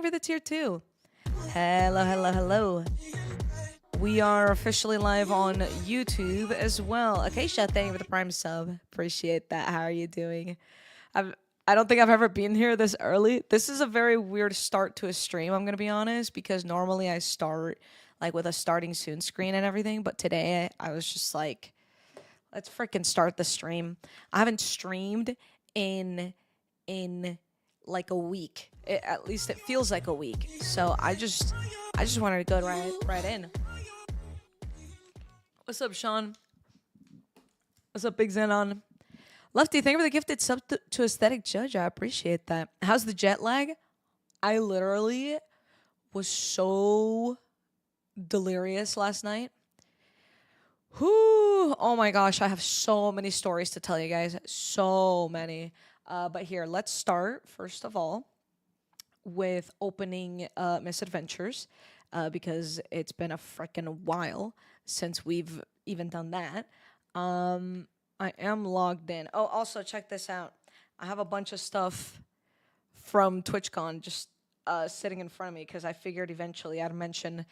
for the tier 2. Hello, hello, hello. We are officially live on YouTube as well. Acacia, thank you for the Prime sub. Appreciate that. How are you doing? I don't think I've ever been here this early. This is a very weird start to a stream, I'm going to be honest, because normally I start like with a starting soon screen and everything, but today I was just like, let's freaking start the stream. I haven't streamed in like a week. At least it feels like a week. So I just wanted to go right in. What's up, Sean? What's up, Big Xenon? Lefty, thank you for the gifted sub to Aesthetic Judge. I appreciate that. How's the jet lag? I literally was so delirious last night. Whoo! Oh my gosh, I have so many stories to tell you guys. So many. But here, let's start, first of all, with opening Misadventures, because it's been a freaking while since we've even done that. I am logged in. Oh, also, check this out. I have a bunch of stuff from TwitchCon just sitting in front of me because I figured eventually I'd mention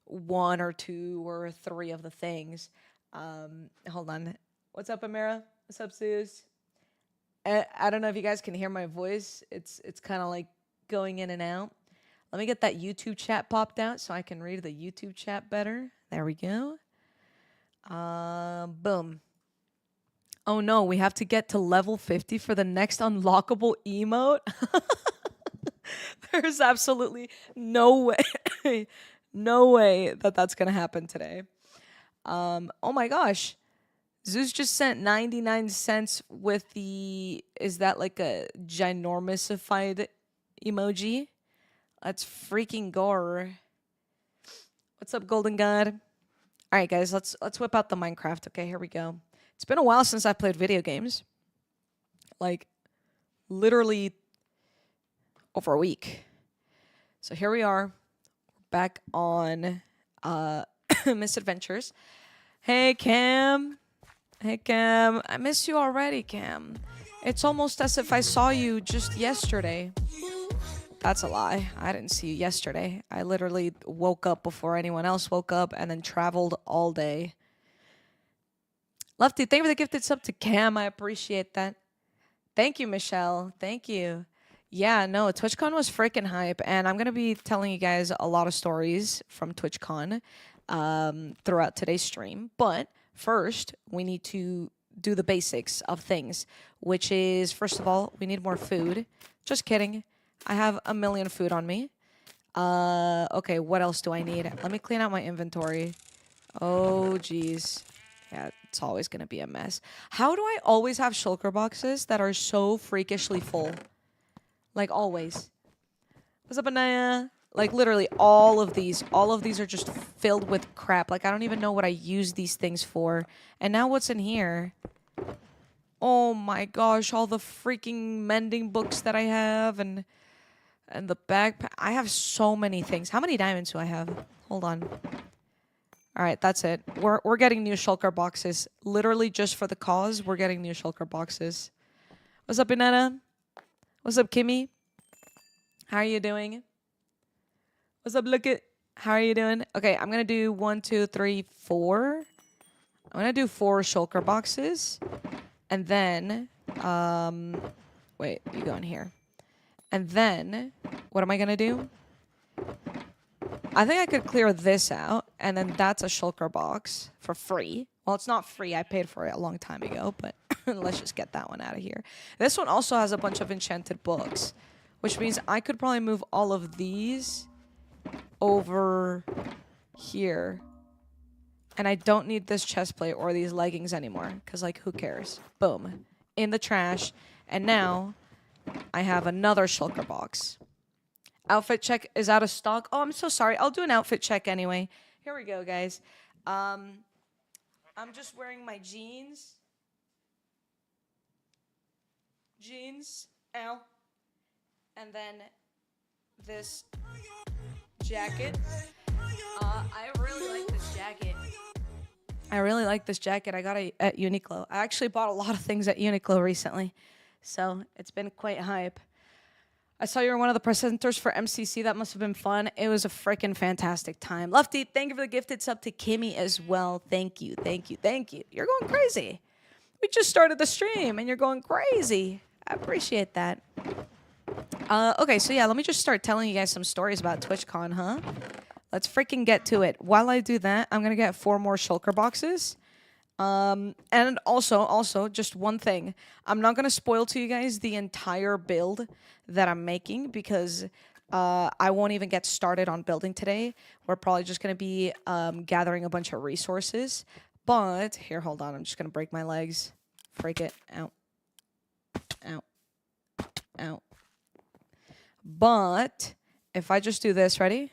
1 or 2 or 3 of the things. Hold on. What's up, Amira? What's up, Suze? I don't know if you guys can hear my voice. It's kind of like going in and out. Let me get that YouTube chat popped out so I can read the YouTube chat better. There we go. Boom. Oh no, we have to get to level 50 for the next unlockable emote. There's absolutely no way, no way that that's gonna happen today. Oh my gosh. Zeus just sent 99 cents with the, is that like a ginormousified emoji? Let's freaking gore. What's up, Golden God? All right, guys, let's whip out the Minecraft. Okay, here we go. It's been a while since I've played video games. Like, literally over a week. So here we are, back on Misadventures. Hey, Cam. Hey, Cam. I miss you already, Cam. It's almost as if I saw you just yesterday. That's a lie. I didn't see you yesterday. I literally woke up before anyone else woke up and then traveled all day. Lefty, thank you for the gifted sub to Cam. I appreciate that. Thank you, Michelle. Thank you. Yeah, no, TwitchCon was freaking hype, and I'm going to be telling you guys a lot of stories from TwitchCon throughout today's stream. But first, we need to do the basics of things, which is, first of all, we need more food. Just kidding. I have a million food on me. Okay, what else do I need? Let me clean out my inventory. Oh, geez. Yeah, it's always going to be a mess. How do I always have shulker boxes that are so freakishly full? Like, always. What's up, Anaya? Like, literally, all of these are just filled with crap. Like, I don't even know what I use these things for. And now what's in here? Oh, my gosh, all the freaking mending books that I have and the backpack. I have so many things. How many diamonds do I have? Hold on. All right, that's it. We're getting new shulker boxes. Literally just for the cause, we're getting new shulker boxes. What's up, Inanna? What's up, Kimmy? How are you doing? What's up, look it? How are you doing? Okay, I'm gonna do 1, 2, 3, 4. I'm gonna do 4 shulker boxes. And then, wait, you go in here. And then, what am I gonna do? I think I could clear this out, and then that's a shulker box for free. Well, it's not free. I paid for it a long time ago, but let's just get that one out of here. This one also has a bunch of enchanted books, which means I could probably move all of these over here. And I don't need this chest plate or these leggings anymore, because, like, who cares? Boom. In the trash. And now I have another shulker box. Outfit check is out of stock. Oh, I'm so sorry. I'll do an outfit check anyway. Here we go, guys. I'm just wearing my jeans. Ow. And then this jacket. I really like this jacket. I got it at Uniqlo. I actually bought a lot of things at Uniqlo recently, so it's been quite hype. I saw you were one of the presenters for MCC. That must have been fun. It was a freaking fantastic time. Lefty, thank you for the gifted sub to Kimmy as well. Thank you, thank you, thank you. You're going crazy. We just started the stream and you're going crazy. I appreciate that. Okay, so yeah, let me just start telling you guys some stories about TwitchCon, huh? Let's freaking get to it. While I do that, I'm going to get 4 more shulker boxes. And also, just one thing. I'm not going to spoil to you guys the entire build that I'm making because I won't even get started on building today. We're probably just going to be gathering a bunch of resources. But, here, hold on. I'm just going to break my legs. Freak it. Ow. Ow. Ow. But, if I just do this, ready?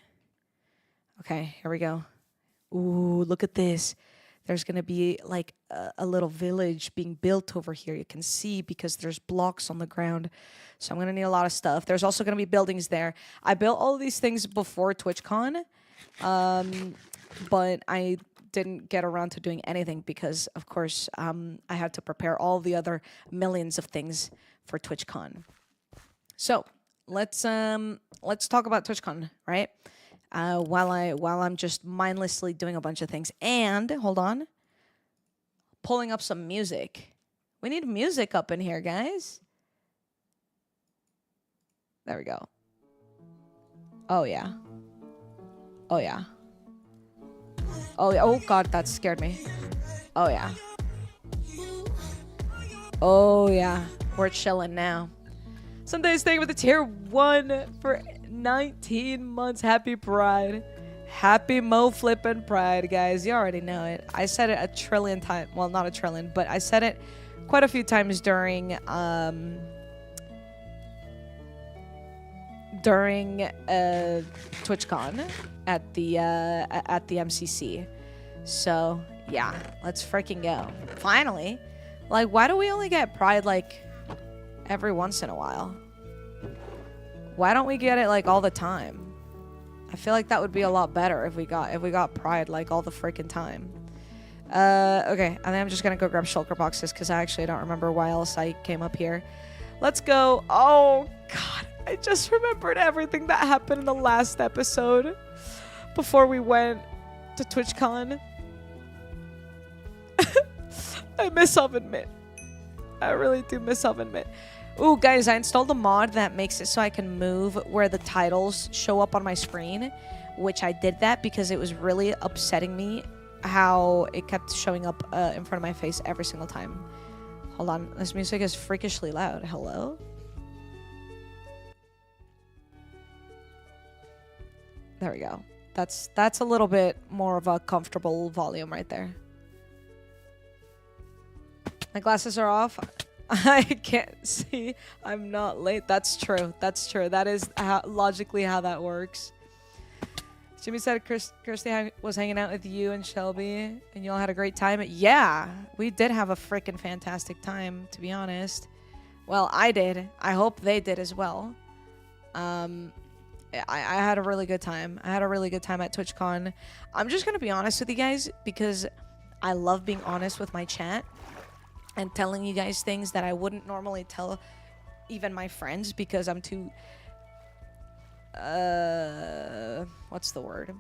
Okay, here we go. Ooh, look at this. There's going to be like a little village being built over here. You can see because there's blocks on the ground. So I'm going to need a lot of stuff. There's also going to be buildings there. I built all of these things before TwitchCon, but I didn't get around to doing anything because, of course, I had to prepare all the other millions of things for TwitchCon. So let's talk about TwitchCon, right? While I'm just mindlessly doing a bunch of things. And, hold on, pulling up some music. We need music up in here, guys. There we go. Oh, yeah. Oh, yeah. Oh, yeah. Oh, God, that scared me. Oh, yeah. Oh, yeah. We're chilling now. Sometimes staying with the tier 1 for 19 months. Happy Pride. Happy Mo flippin' Pride, guys. You already know it. I said it a trillion times. Well, not a trillion, but I said it quite a few times during TwitchCon at the MCC. So, yeah, let's freaking go. Finally. Like, why do we only get Pride, like, every once in a while? Why don't we get it like all the time? I feel like that would be a lot better if we got Pride like all the freaking time. Okay, I think I'm just gonna go grab shulker boxes because I actually don't remember why else I came up here. Let's go. Oh God, I just remembered everything that happened in the last episode before we went to TwitchCon. I miss Oven Mitt. I really do miss Oven Mitt. Ooh, guys, I installed a mod that makes it so I can move where the titles show up on my screen, which I did that because it was really upsetting me how it kept showing up in front of my face every single time. Hold on, this music is freakishly loud. Hello? There we go. That's a little bit more of a comfortable volume right there. My glasses are off. I can't see. I'm not late. That's true. That's true. That is logically how that works. Jimmy said Kirsty was hanging out with you and Shelby, and you all had a great time. Yeah, we did have a freaking fantastic time, to be honest. Well, I did. I hope they did as well. I had a really good time. I had a really good time at TwitchCon. I'm just going to be honest with you guys because I love being honest with my chat and telling you guys things that I wouldn't normally tell even my friends because I'm too... what's the word?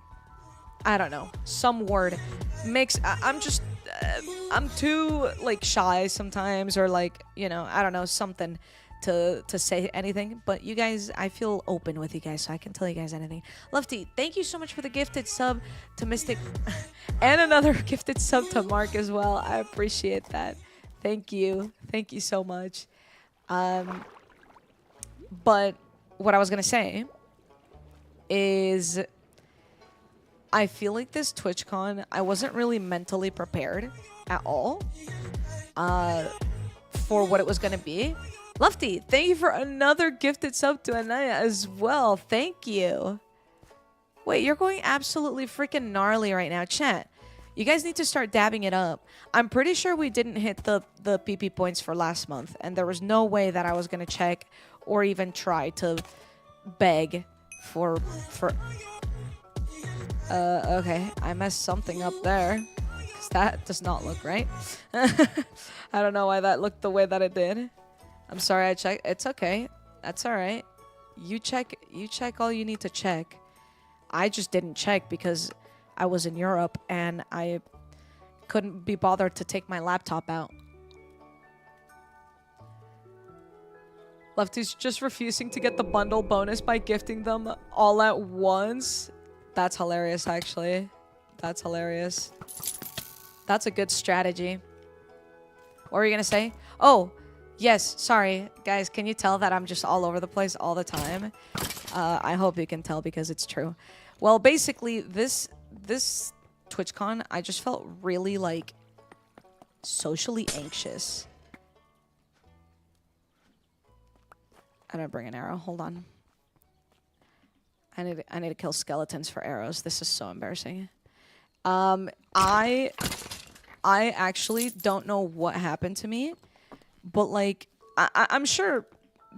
I don't know. Some word. I'm too, like, shy sometimes or, like, you know, I don't know, something to say anything. But you guys, I feel open with you guys, so I can tell you guys anything. Lefty, thank you so much for the gifted sub to Mystic and another gifted sub to Mark as well. I appreciate that. Thank you. Thank you so much. But what I was going to say is I feel like this TwitchCon, I wasn't really mentally prepared at all for what it was going to be. Lefty, thank you for another gifted sub to Anaya as well. Thank you. Wait, you're going absolutely freaking gnarly right now. Chat, you guys need to start dabbing it up. I'm pretty sure we didn't hit the PP points for last month, and there was no way that I was going to check or even try to beg for... okay, I messed something up there, because that does not look right. I don't know why that looked the way that it did. I'm sorry I checked. It's okay. That's all right. You check all you need to check. I just didn't check because I was in Europe and I couldn't be bothered to take my laptop out. Lefty's just refusing to get the bundle bonus by gifting them all at once. That's hilarious, actually. That's hilarious. That's a good strategy. What were you gonna say? Oh, yes, sorry. Guys, can you tell that I'm just all over the place all the time? I hope you can tell because it's true. Well, basically, this TwitchCon, I just felt really, like, socially anxious. I'm gonna bring an arrow. Hold on. I need to kill skeletons for arrows. This is so embarrassing. I actually don't know what happened to me, but like I'm sure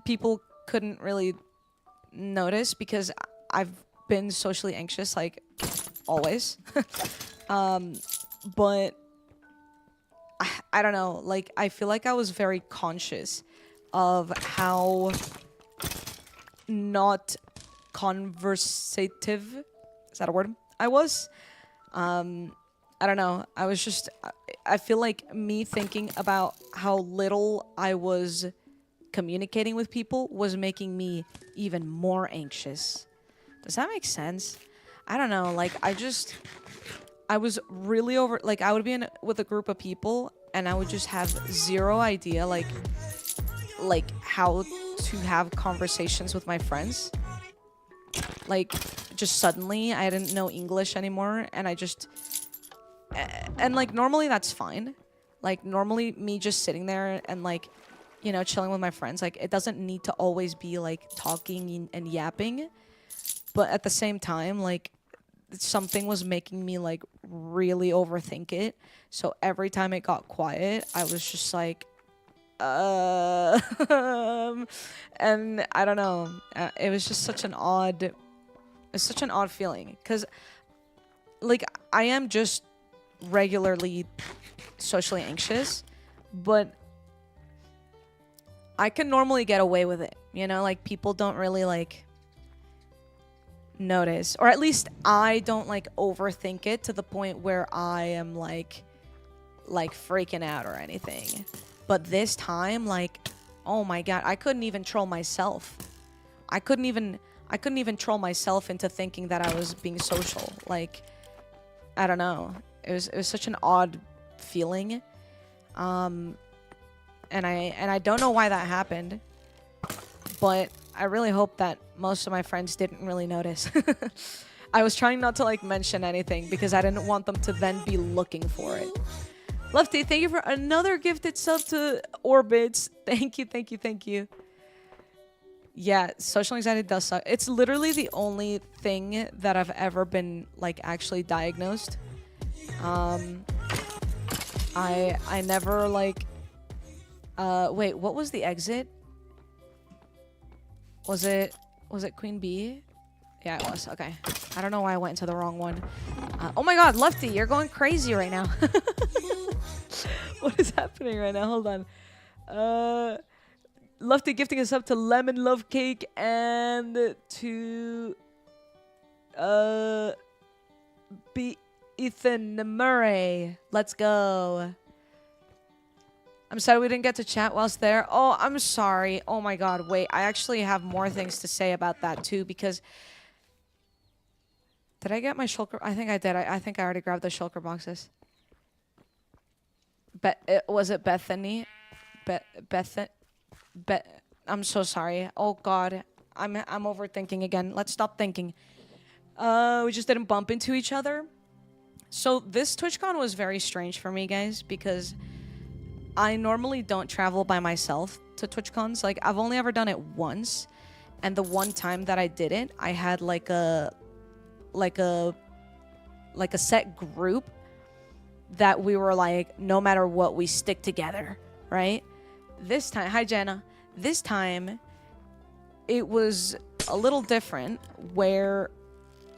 people couldn't really notice because I've been socially anxious like always. But I don't know. Like I feel like I was very conscious of how not conversative, is that a word? I was. I don't know. I was just, I feel like me thinking about how little I was communicating with people was making me even more anxious. Does that make sense? I don't know. Like I was really like I would be with a group of people and I would just have zero idea like how to have conversations with my friends. Like just suddenly I didn't know English anymore and I just and like normally that's fine. Like normally me just sitting there and like, you know, chilling with my friends, like it doesn't need to always be like talking and yapping. But at the same time, like something was making me like really overthink it. So every time it got quiet, I was just like and I don't know. It was just such an odd feeling because like I am just regularly socially anxious, but I can normally get away with it, you know, like people don't really like notice, or at least I don't like overthink it to the point where I am like freaking out or anything. But this time, like, oh my god, I couldn't even troll myself. I couldn't even troll myself into thinking that I was being social. Like, I don't know. It was such an odd feeling. And I don't know why that happened. But I really hope that most of my friends didn't really notice. I was trying not to like mention anything because I didn't want them to then be looking for it. Lefty, thank you for another gifted sub to Orbits. Thank you, thank you, thank you. Yeah, social anxiety does suck. It's literally the only thing that I've ever been like actually diagnosed. I never like wait, what was the exit? Was it Queen Bee? Yeah, it was. Okay. I don't know why I went into the wrong one. Oh my god, Lefty, you're going crazy right now. What is happening right now? Hold on. Lefty gifting us up to Lemon Love Cake and to be Ethan Murray. Let's go. I'm sorry we didn't get to chat whilst there. Oh, I'm sorry. Oh my god, wait. I actually have more things to say about that too because did I get my shulker? I think I did. I think I already grabbed the shulker boxes. Was it Bethany? I'm so sorry. Oh god. I'm overthinking again. Let's stop thinking. We just didn't bump into each other. So this TwitchCon was very strange for me, guys, because I normally don't travel by myself to TwitchCons. Like I've only ever done it once, and the one time that I did it, I had like a set group that we were like, no matter what, we stick together, right? This time, hi Jenna. This time, it was a little different, where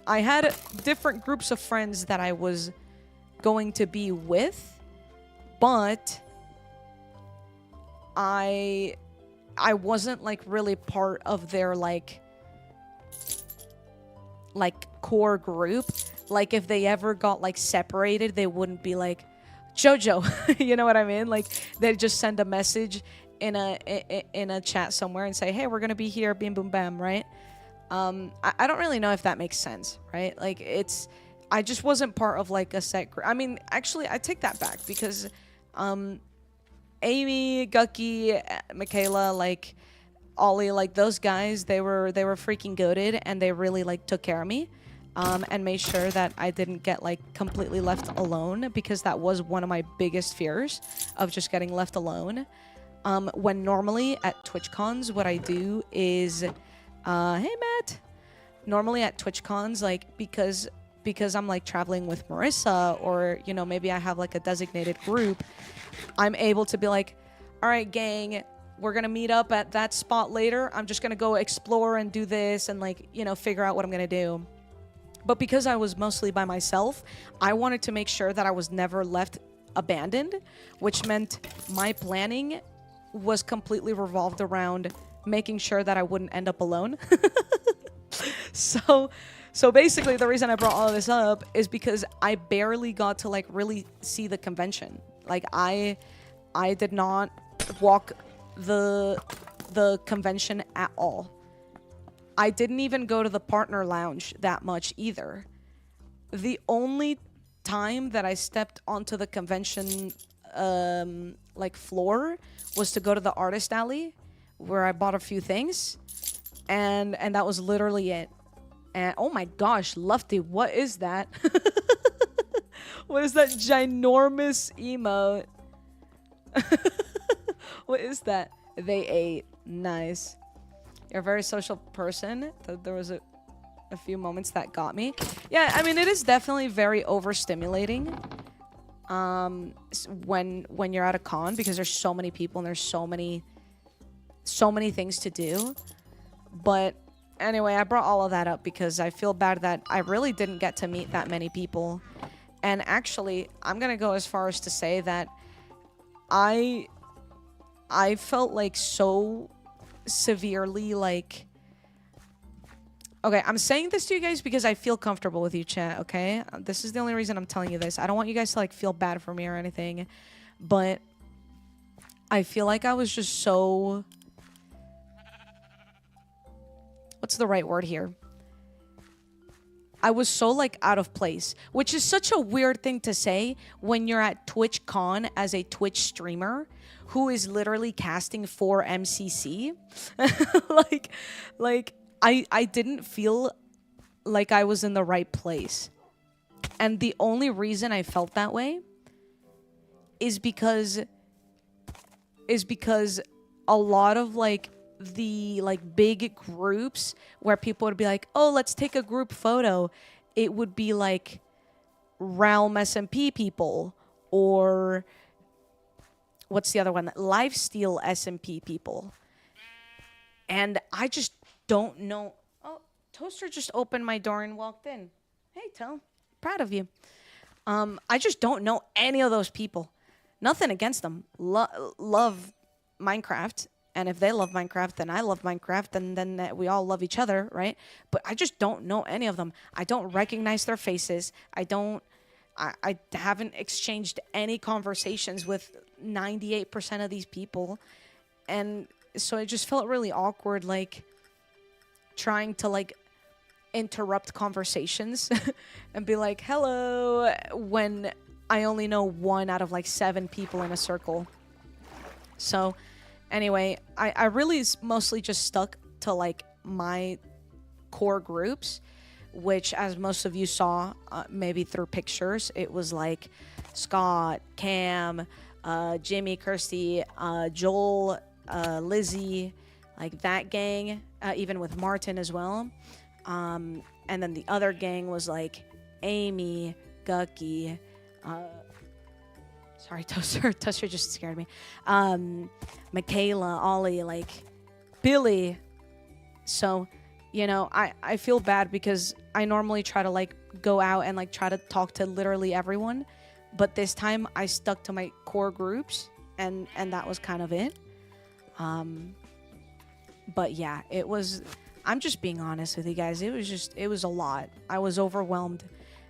I had different groups of friends that I was going to be with, but I wasn't like really part of their like like core group, like if they ever got like separated, they wouldn't be like JoJo. You know what I mean? Like they'd just send a message in a chat somewhere and say, hey, we're gonna be here, bim boom bam, right? I don't really know if that makes sense, right? Like I just wasn't part of like a set group. I mean, actually, I take that back because Amy, Gucky, Michaela, like Ollie, like those guys, they were freaking goated, and they really like took care of me, and made sure that I didn't get like completely left alone, because that was one of my biggest fears, of just getting left alone. When normally at TwitchCons, what I do is, hey Matt, normally at TwitchCons, like because I'm like traveling with Marissa, or you know, maybe I have like a designated group, I'm able to be like, all right gang, we're gonna meet up at that spot later, I'm just gonna go explore and do this and like, you know, figure out what I'm gonna do. But because I was mostly by myself, I wanted to make sure that I was never left abandoned, which meant my planning was completely revolved around making sure that I wouldn't end up alone. So basically the reason I brought all of this up is because I barely got to like really see the convention. Like I did not walk the convention at all. I didn't even go to the partner lounge that much either. The only time that I stepped onto the convention like floor was to go to the artist alley, where I bought a few things, and that was literally it. And oh my gosh, Lufty, what is that? What is that ginormous emote? What is that? They ate. Nice. You're a very social person. There was a few moments that got me. Yeah, I mean, it is definitely very overstimulating when you're at a con, because there's so many people and there's so many things to do. But anyway, I brought all of that up because I feel bad that I really didn't get to meet that many people. And actually, I'm gonna go as far as to say that I felt like so severely like, okay, I'm saying this to you guys because I feel comfortable with you, chat, okay? This is the only reason I'm telling you this. I don't want you guys to like feel bad for me or anything, but I feel like I was just so, what's the right word here? I was so like out of place, which is such a weird thing to say when you're at TwitchCon as a Twitch streamer who is literally casting for MCC. like I didn't feel like I was in the right place. And the only reason I felt that way is because a lot of like the like big groups where people would be like, oh, let's take a group photo, it would be like Realm SMP people, or what's the other one, Lifesteal SMP people. And I just don't know. Oh, Toaster just opened my door and walked in. Hey, Toe, proud of you. I just don't know any of those people. Nothing against them. Love Minecraft. And if they love Minecraft, then I love Minecraft, and then we all love each other, right? But I just don't know any of them. I don't recognize their faces. I haven't exchanged any conversations with 98% of these people. And so it just felt really awkward, like, trying to, like, interrupt conversations and be like, hello, when I only know 1 out of, like, 7 people in a circle. So anyway, I really mostly just stuck to like my core groups, which, as most of you saw, maybe through pictures, it was like Scott, Cam, Jimmy, Kirsty, Joel, Lizzie, like that gang, even with Martin as well. And then the other gang was like Amy, Gucky, sorry, Toaster just scared me. Michaela, Ollie, like Billy. So, you know, I feel bad because I normally try to like go out and like try to talk to literally everyone, but this time I stuck to my core groups, and that was kind of it. But yeah, it was I'm just being honest with you guys. It was a lot. I was overwhelmed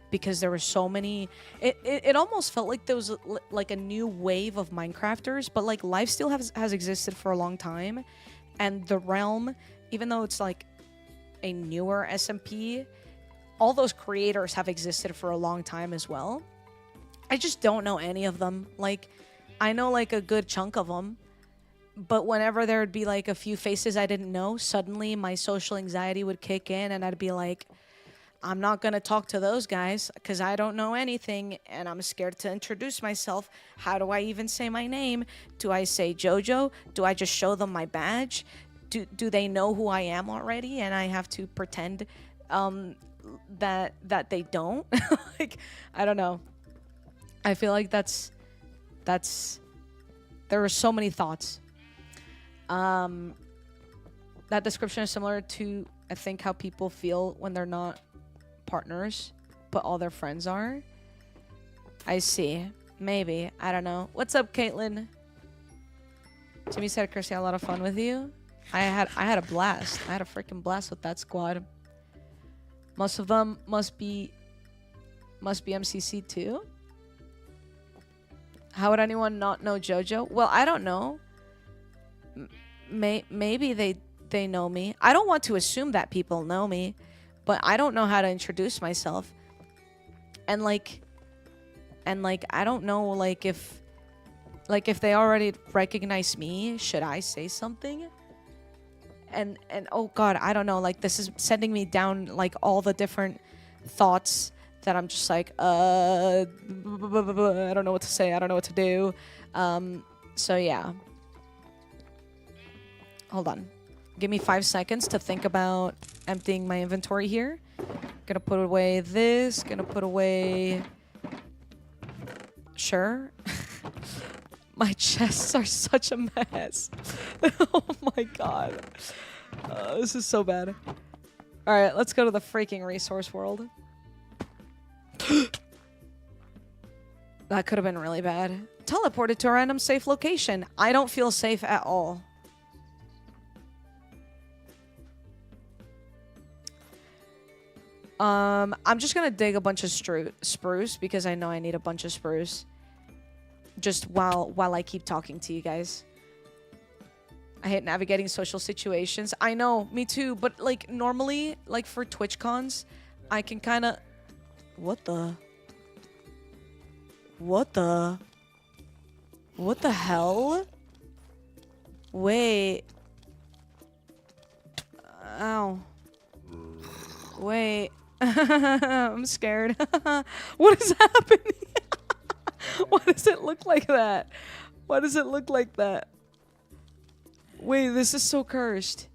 because there were so many. It almost felt like there was like a new wave of Minecrafters, but like lifesteal has existed for a long time, and the realm, even though it's like a newer SMP, all those creators have existed for a long time as well. I just don't know any of them. Like, I know like a good chunk of them, but whenever there would be like a few faces I didn't know, suddenly my social anxiety would kick in and I'd be like, I'm not going to talk to those guys because I don't know anything and I'm scared to introduce myself. How do I even say my name? Do I say Jojo? Do I just show them my badge? Do they know who I am already and I have to pretend that they don't? Like, I don't know. I feel like that's there were so many thoughts. That description is similar to, I think, how people feel when they're not partners, but all their friends are. I see. Maybe. I don't know. What's up, Caitlin? Jimmy said Kirsty had a lot of fun with you. I had a blast. I had a freaking blast with that squad. Most of them must be MCC too. How would anyone not know JoJo? Well, I don't know. Maybe they know me. I don't want to assume that people know me, but I don't know how to introduce myself. And like I don't know like if they already recognize me, should I say something? And oh god, I don't know, like this is sending me down like all the different thoughts that I'm just like I don't know what to say, I don't know what to do. So yeah. Hold on. Give me 5 seconds to think about emptying my inventory here. Gonna put away this, gonna put away... Sure. My chests are such a mess. Oh my god. This is so bad. Alright, let's go to the freaking resource world. That could have been really bad. Teleported to a random safe location. I don't feel safe at all. I'm just gonna dig a bunch of spruce because I know I need a bunch of spruce. Just while I keep talking to you guys. I hate navigating social situations. I know, me too. But like normally, like for TwitchCons, I can kind of... What the hell? Wait. Ow. Wait. I'm scared. What is happening? Why does it look like that? Why does it look like that? Wait, this is so cursed.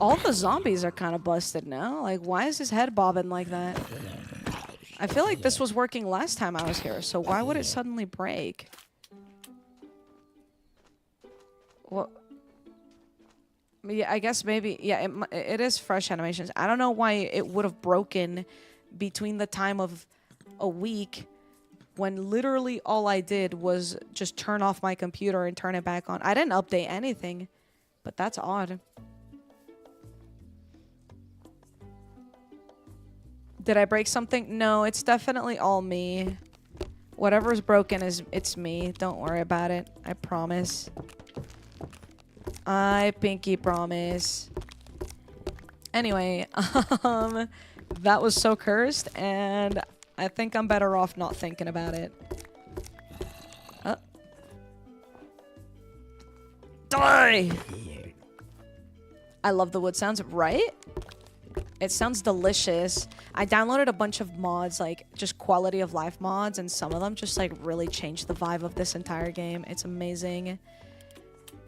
All the zombies are kind of busted now. Like, why is his head bobbing like that? I feel like this was working last time I was here, so why would it suddenly break? Well, yeah, I guess maybe, yeah, it is fresh animations. I don't know why it would have broken between the time of a week when literally all I did was just turn off my computer and turn it back on. I didn't update anything, but that's odd. Did I break something? No, it's definitely all me. Whatever's broken it's me. Don't worry about it. I promise. I pinky promise. Anyway, that was so cursed, and I think I'm better off not thinking about it. Die! I love the wood sounds, right? It sounds delicious. I downloaded a bunch of mods, like just quality of life mods, and some of them just like really changed the vibe of this entire game. It's amazing.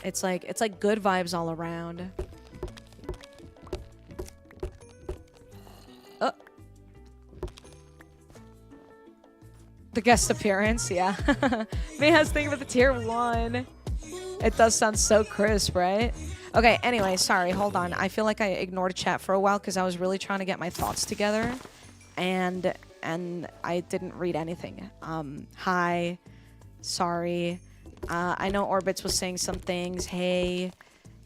It's like good vibes all around. The guest appearance, yeah. Miha's thinking about the tier 1. It does sound so crisp, right? Okay, anyway, sorry, hold on. I feel like I ignored chat for a while because I was really trying to get my thoughts together. And and I didn't read anything. Hi, sorry. I know Orbits was saying some things. Hey,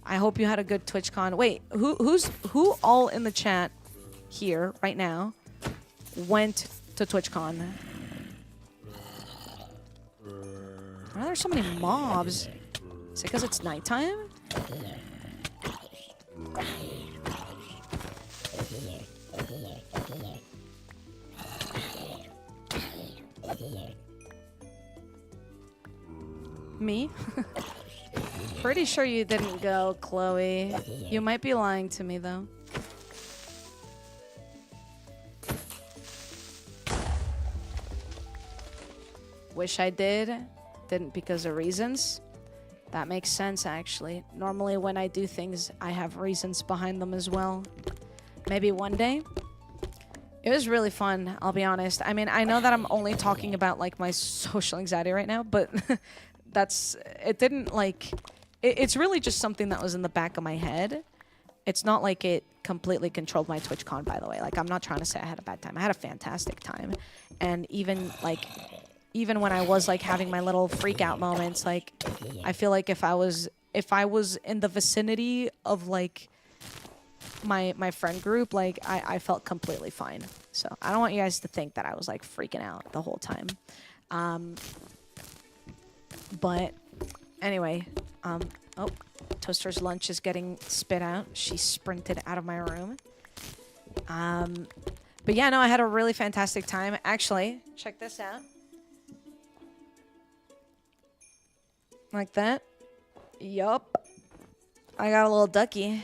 I hope you had a good TwitchCon. Wait, who all in the chat here right now went to TwitchCon? Why are there so many mobs? Is it because it's nighttime? Me? Pretty sure you didn't go, Chloe. You might be lying to me, though. Wish I did. Didn't because of reasons. That makes sense, actually. Normally, when I do things, I have reasons behind them as well. Maybe one day. It was really fun, I'll be honest. I mean, I know that I'm only talking about, like, my social anxiety right now, but it didn't, like... It's really just something that was in the back of my head. It's not like it completely controlled my TwitchCon, by the way. Like, I'm not trying to say I had a bad time. I had a fantastic time. And even, like... Even when I was, like, having my little freak-out moments, like, I feel like if I was in the vicinity of, like, my friend group, like, I felt completely fine. So, I don't want you guys to think that I was, like, freaking out the whole time. But, anyway, oh, Toaster's lunch is getting spit out. She sprinted out of my room. But, yeah, no, I had a really fantastic time. Actually, check this out. Like that? Yup. I got a little ducky.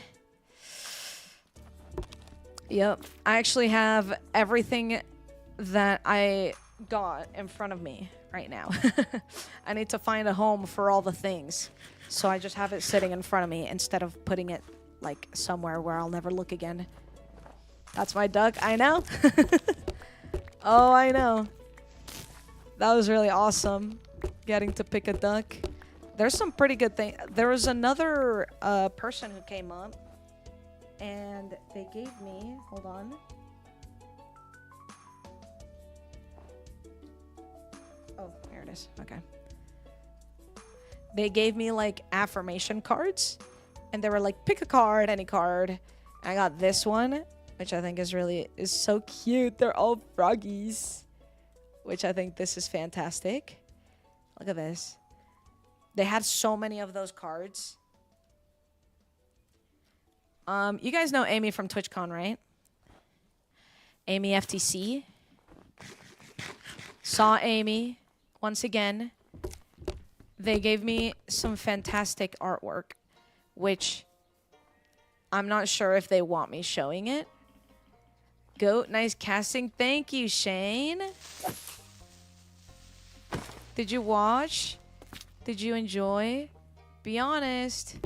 Yup. I actually have everything that I got in front of me right now. I need to find a home for all the things. So I just have it sitting in front of me instead of putting it, like, somewhere where I'll never look again. That's my duck. I know. Oh, I know. That was really awesome. Getting to pick a duck. There's some pretty good things. There was another person who came up, and they gave me... Hold on. Oh, here it is. Okay. They gave me, like, affirmation cards, and they were like, pick a card, any card. I got this one, which I think is so cute. They're all froggies, which I think this is fantastic. Look at this. They had so many of those cards. You guys know Amy from TwitchCon, right? Amy FTC. Saw Amy once again. They gave me some fantastic artwork, which I'm not sure if they want me showing it. Goat, nice casting. Thank you, Shane. Did you watch? Did you enjoy? Be honest.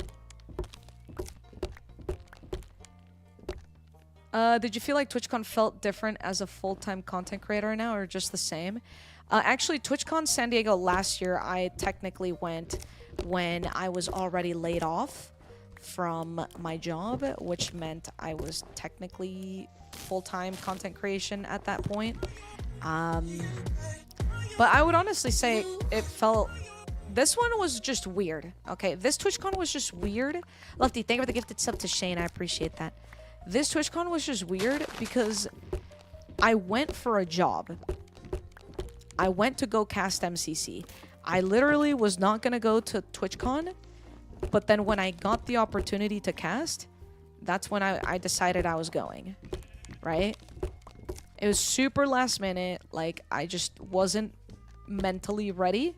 Did you feel like TwitchCon felt different as a full-time content creator now, or just the same? Actually, TwitchCon San Diego last year, I technically went when I was already laid off from my job, which meant I was technically full-time content creation at that point. But I would honestly say it felt... This one was just weird. Okay, this TwitchCon was just weird. Lefty, thank you for the gifted sub to Shane. I appreciate that. This TwitchCon was just weird because I went for a job. I went to go cast MCC. I literally was not going to go to TwitchCon, but then when I got the opportunity to cast, that's when I decided I was going, right? It was super last minute. Like, I just wasn't mentally ready.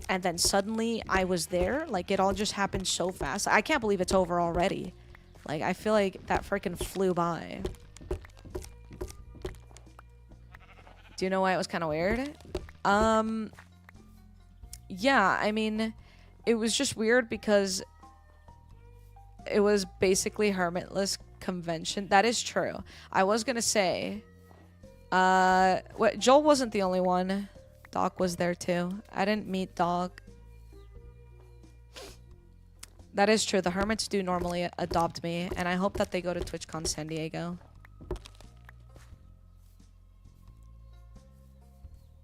And then suddenly I was there. Like, it all just happened so fast. I can't believe it's over already. Like, I feel like that freaking flew by. Do you know why it was kind of weird? Yeah, I mean, it was just weird because it was basically Hermitless convention. That is true. I was gonna say, Joel wasn't the only one. Doc was there too. I didn't meet Doc. That is true. The Hermits do normally adopt me, and I hope that they go to TwitchCon San Diego.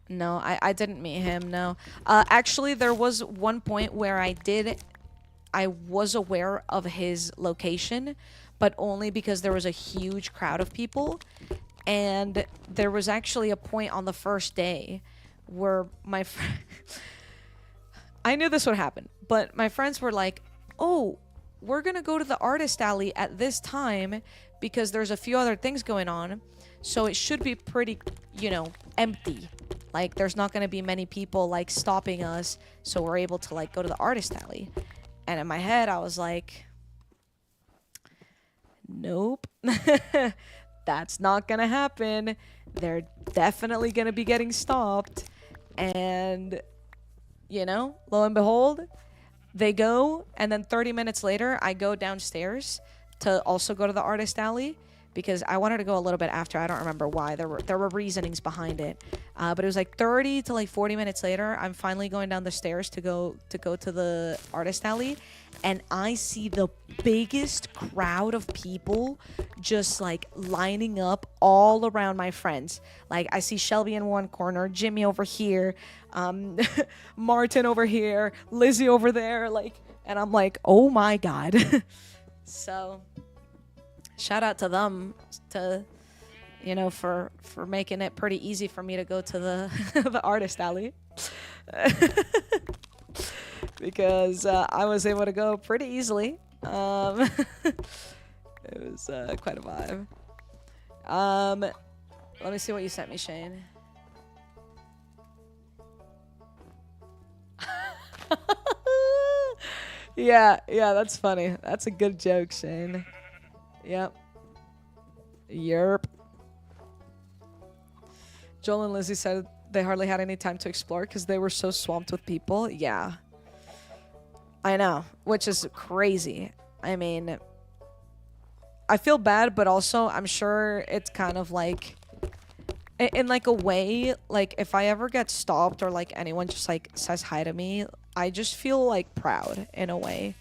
No, I didn't meet him, no. Actually, there was one point where I was aware of his location, but only because there was a huge crowd of people. And there was actually a point on the first day where my I knew this would happen, but my friends were like, oh, we're gonna go to the artist alley at this time because there's a few other things going on, so it should be pretty, you know, empty. Like, there's not gonna be many people, like, stopping us, so we're able to, like, go to the artist alley. And in my head, I was like, nope. That's not gonna happen. They're definitely gonna be getting stopped. And, you know, lo and behold, they go, and then 30 minutes later, I go downstairs to also go to the artist alley because I wanted to go a little bit after. I don't remember why. There were reasonings behind it. But it was like 30 to like 40 minutes later, I'm finally going down the stairs to go to the artist alley, and I see the biggest crowd of people just like lining up all around my friends. Like, I see Shelby in one corner, Jimmy over here, Martin over here, Lizzie over there, like, and I'm like, oh my god. So shout out to them, to, you know, for making it pretty easy for me to go to the the artist alley. Because I was able to go pretty easily. It was quite a vibe. Let me see what you sent me, Shane. Yeah, that's funny. That's a good joke, Shane. Yep. Yerp. Joel and Lizzie said they hardly had any time to explore because they were so swamped with people. Yeah. I know, which is crazy. I mean, I feel bad, but also I'm sure it's kind of like, in like a way, like if I ever get stopped or like anyone just like says hi to me, I just feel like proud in a way.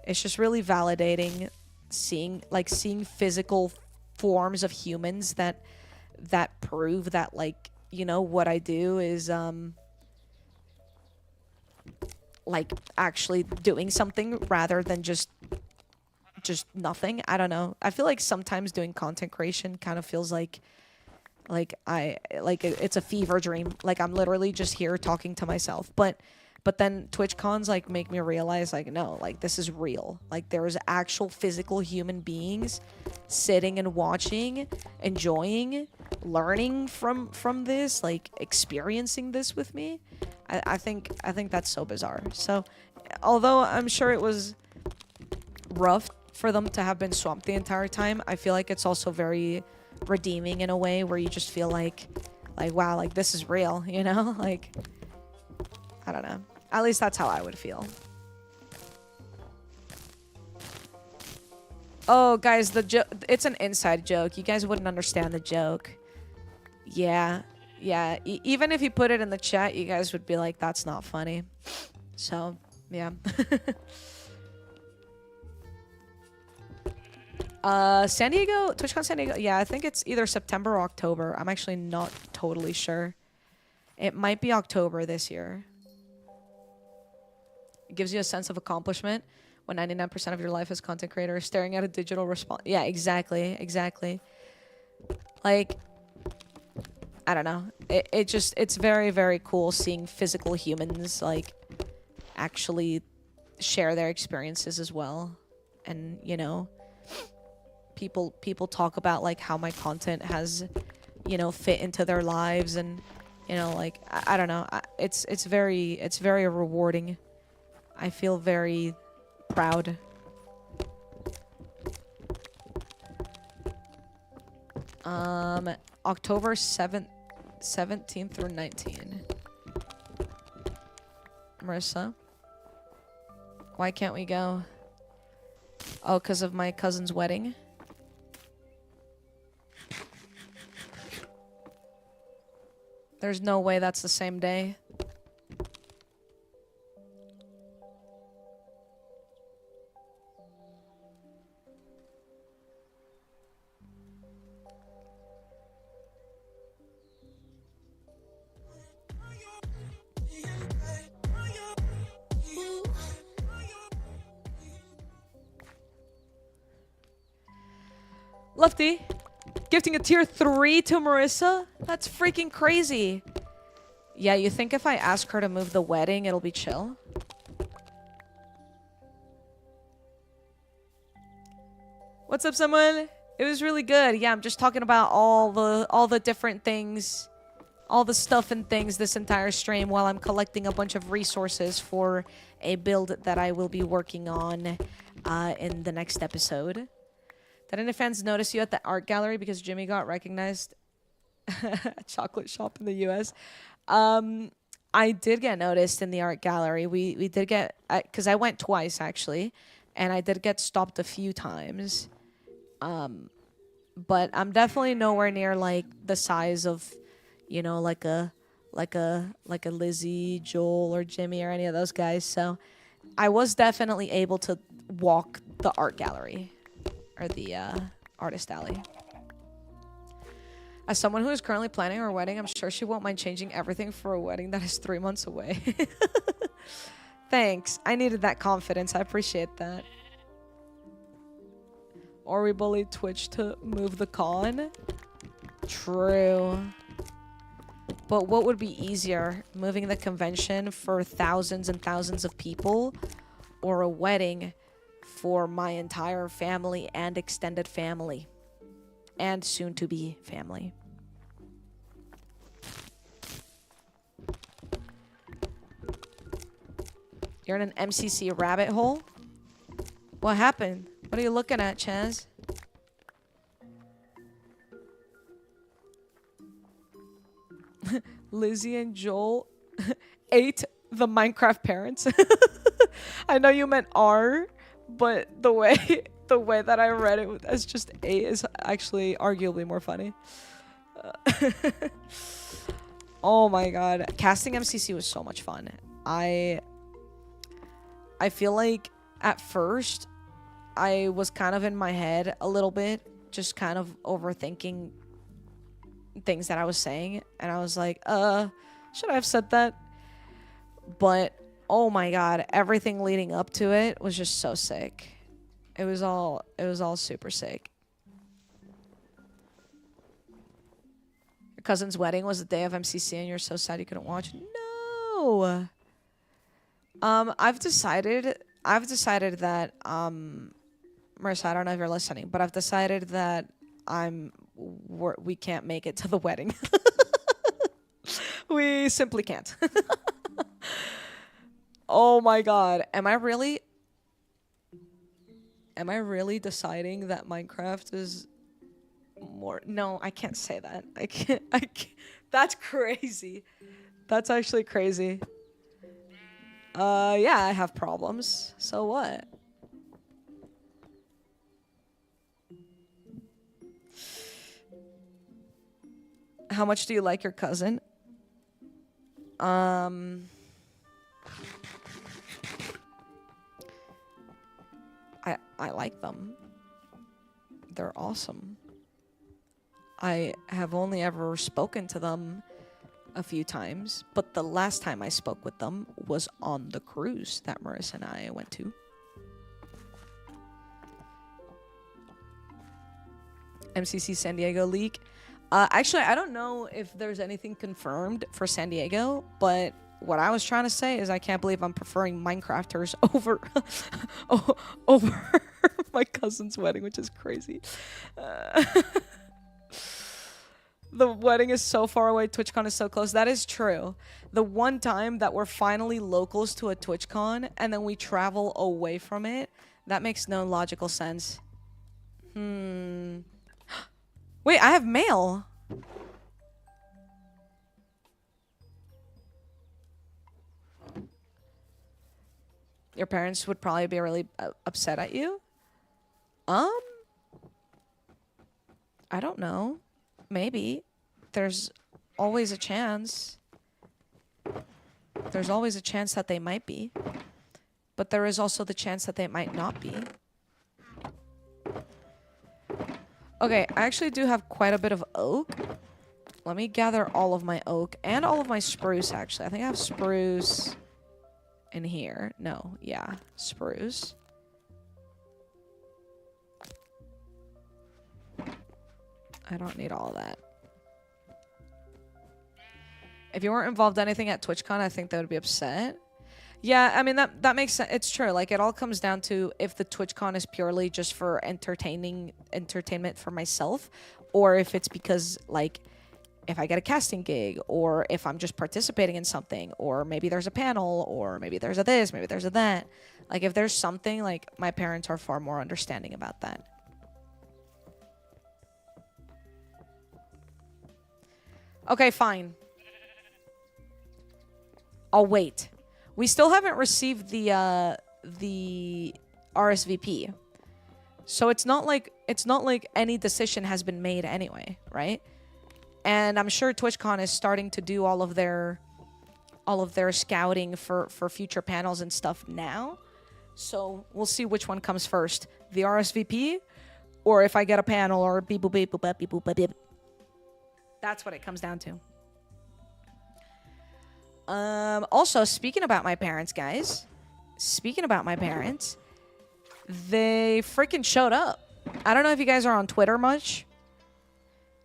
It's just really validating seeing physical forms of humans that prove that, like, you know, what I do is like actually doing something rather than just nothing. I don't know. I feel like sometimes doing content creation kind of feels like it's a fever dream. Like, I'm literally just here talking to myself. But then TwitchCons like make me realize, like, no, like, this is real. Like, there is actual physical human beings sitting and watching, enjoying, learning from this, like experiencing this with me. I think that's so bizarre. So, although I'm sure it was rough for them to have been swamped the entire time, I feel like it's also very redeeming in a way where you just feel like wow, like, this is real, you know? Like, I don't know. At least that's how I would feel. Oh, guys, it's an inside joke. You guys wouldn't understand the joke. Yeah. Even if you put it in the chat, you guys would be like, that's not funny. So, yeah. San Diego, TwitchCon San Diego. Yeah, I think it's either September or October. I'm actually not totally sure. It might be October this year. It gives you a sense of accomplishment when 99% of your life as content creator is staring at a digital response. Yeah, exactly. Like, I don't know. It's very, very cool seeing physical humans, like, actually share their experiences as well. And, you know, people talk about, like, how my content has, you know, fit into their lives, and, you know, like, I don't know. It's very rewarding. I feel very proud. October 17th through 19. Marissa? Why can't we go? Oh, because of my cousin's wedding? There's no way that's the same day. Lefty. Gifting a tier 3 to Marissa? That's freaking crazy. Yeah, you think if I ask her to move the wedding, it'll be chill? What's up, someone? It was really good. Yeah, I'm just talking about all the different things, all the stuff and things this entire stream while I'm collecting a bunch of resources for a build that I will be working on in the next episode. Did any fans notice you at the art gallery because Jimmy got recognized at a chocolate shop in the US? I did get noticed in the art gallery. We did get, because I went twice actually, and I did get stopped a few times. But I'm definitely nowhere near like the size of, you know, like a Lizzie, Joel, or Jimmy, or any of those guys. So I was definitely able to walk the art gallery. Or the artist alley. As someone who is currently planning her wedding, I'm sure she won't mind changing everything for a wedding that is 3 months away. Thanks. I needed that confidence. I appreciate that. Or we bullied Twitch to move the con. True. But what would be easier? Moving the convention for thousands and thousands of people? Or a wedding for my entire family and extended family and soon to be family? You're in an MCC rabbit hole? What happened? What are you looking at, Chaz? Lizzie and Joel ate the Minecraft parents. I know you meant R, but the way that I read it as just A is actually arguably more funny. Oh my god. Casting MCC was so much fun. I feel like at first I was kind of in my head a little bit, just kind of overthinking things that I was saying, and I was like, should I have said that? But oh my god, everything leading up to it was just so sick. It was all super sick. Your cousin's wedding was the day of MCC and you're so sad you couldn't watch? No. I've decided that Marissa, I don't know if you're listening, but I've decided that we can't make it to the wedding. We simply can't. Oh my god. Am I really deciding that Minecraft is more? No, I can't say that. I can't. That's crazy. That's actually crazy. Yeah, I have problems. So what? How much do you like your cousin? I like them. They're awesome. I have only ever spoken to them a few times, but the last time I spoke with them was on the cruise that Marissa and I went to. MCC San Diego leak. Actually, I don't know if there's anything confirmed for San Diego, but what I was trying to say is I can't believe I'm preferring Minecrafters over over my cousin's wedding, which is crazy. The wedding is so far away. TwitchCon is so close. That is true. The one time that we're finally locals to a TwitchCon and then we travel away from it, that makes no logical sense. Wait, I have mail. Your parents would probably be really upset at you. I don't know. Maybe. There's always a chance. There's always a chance that they might be. But there is also the chance that they might not be. Okay, I actually do have quite a bit of oak. Let me gather all of my oak and all of my spruce, actually. I think I have spruce in here. No, yeah, spruce. I don't need all of that. If you weren't involved in anything at TwitchCon, I think they would be upset. Yeah, I mean, that makes sense. It's true. Like, it all comes down to if the TwitchCon is purely just for entertainment for myself, or if it's because, like, if I get a casting gig, or if I'm just participating in something, or maybe there's a panel, or maybe there's a this, maybe there's a that. Like, if there's something, like, my parents are far more understanding about that. Okay, fine. I'll wait. We still haven't received the RSVP. So it's not like any decision has been made anyway, right? And I'm sure TwitchCon is starting to do all of their scouting for future panels and stuff now. So we'll see which one comes first. The RSVP, or if I get a panel, or beep boop beep boop beep boop beep beep. That's what it comes down to. Also, speaking about my parents, guys. Speaking about my parents, they freaking showed up. I don't know if you guys are on Twitter much.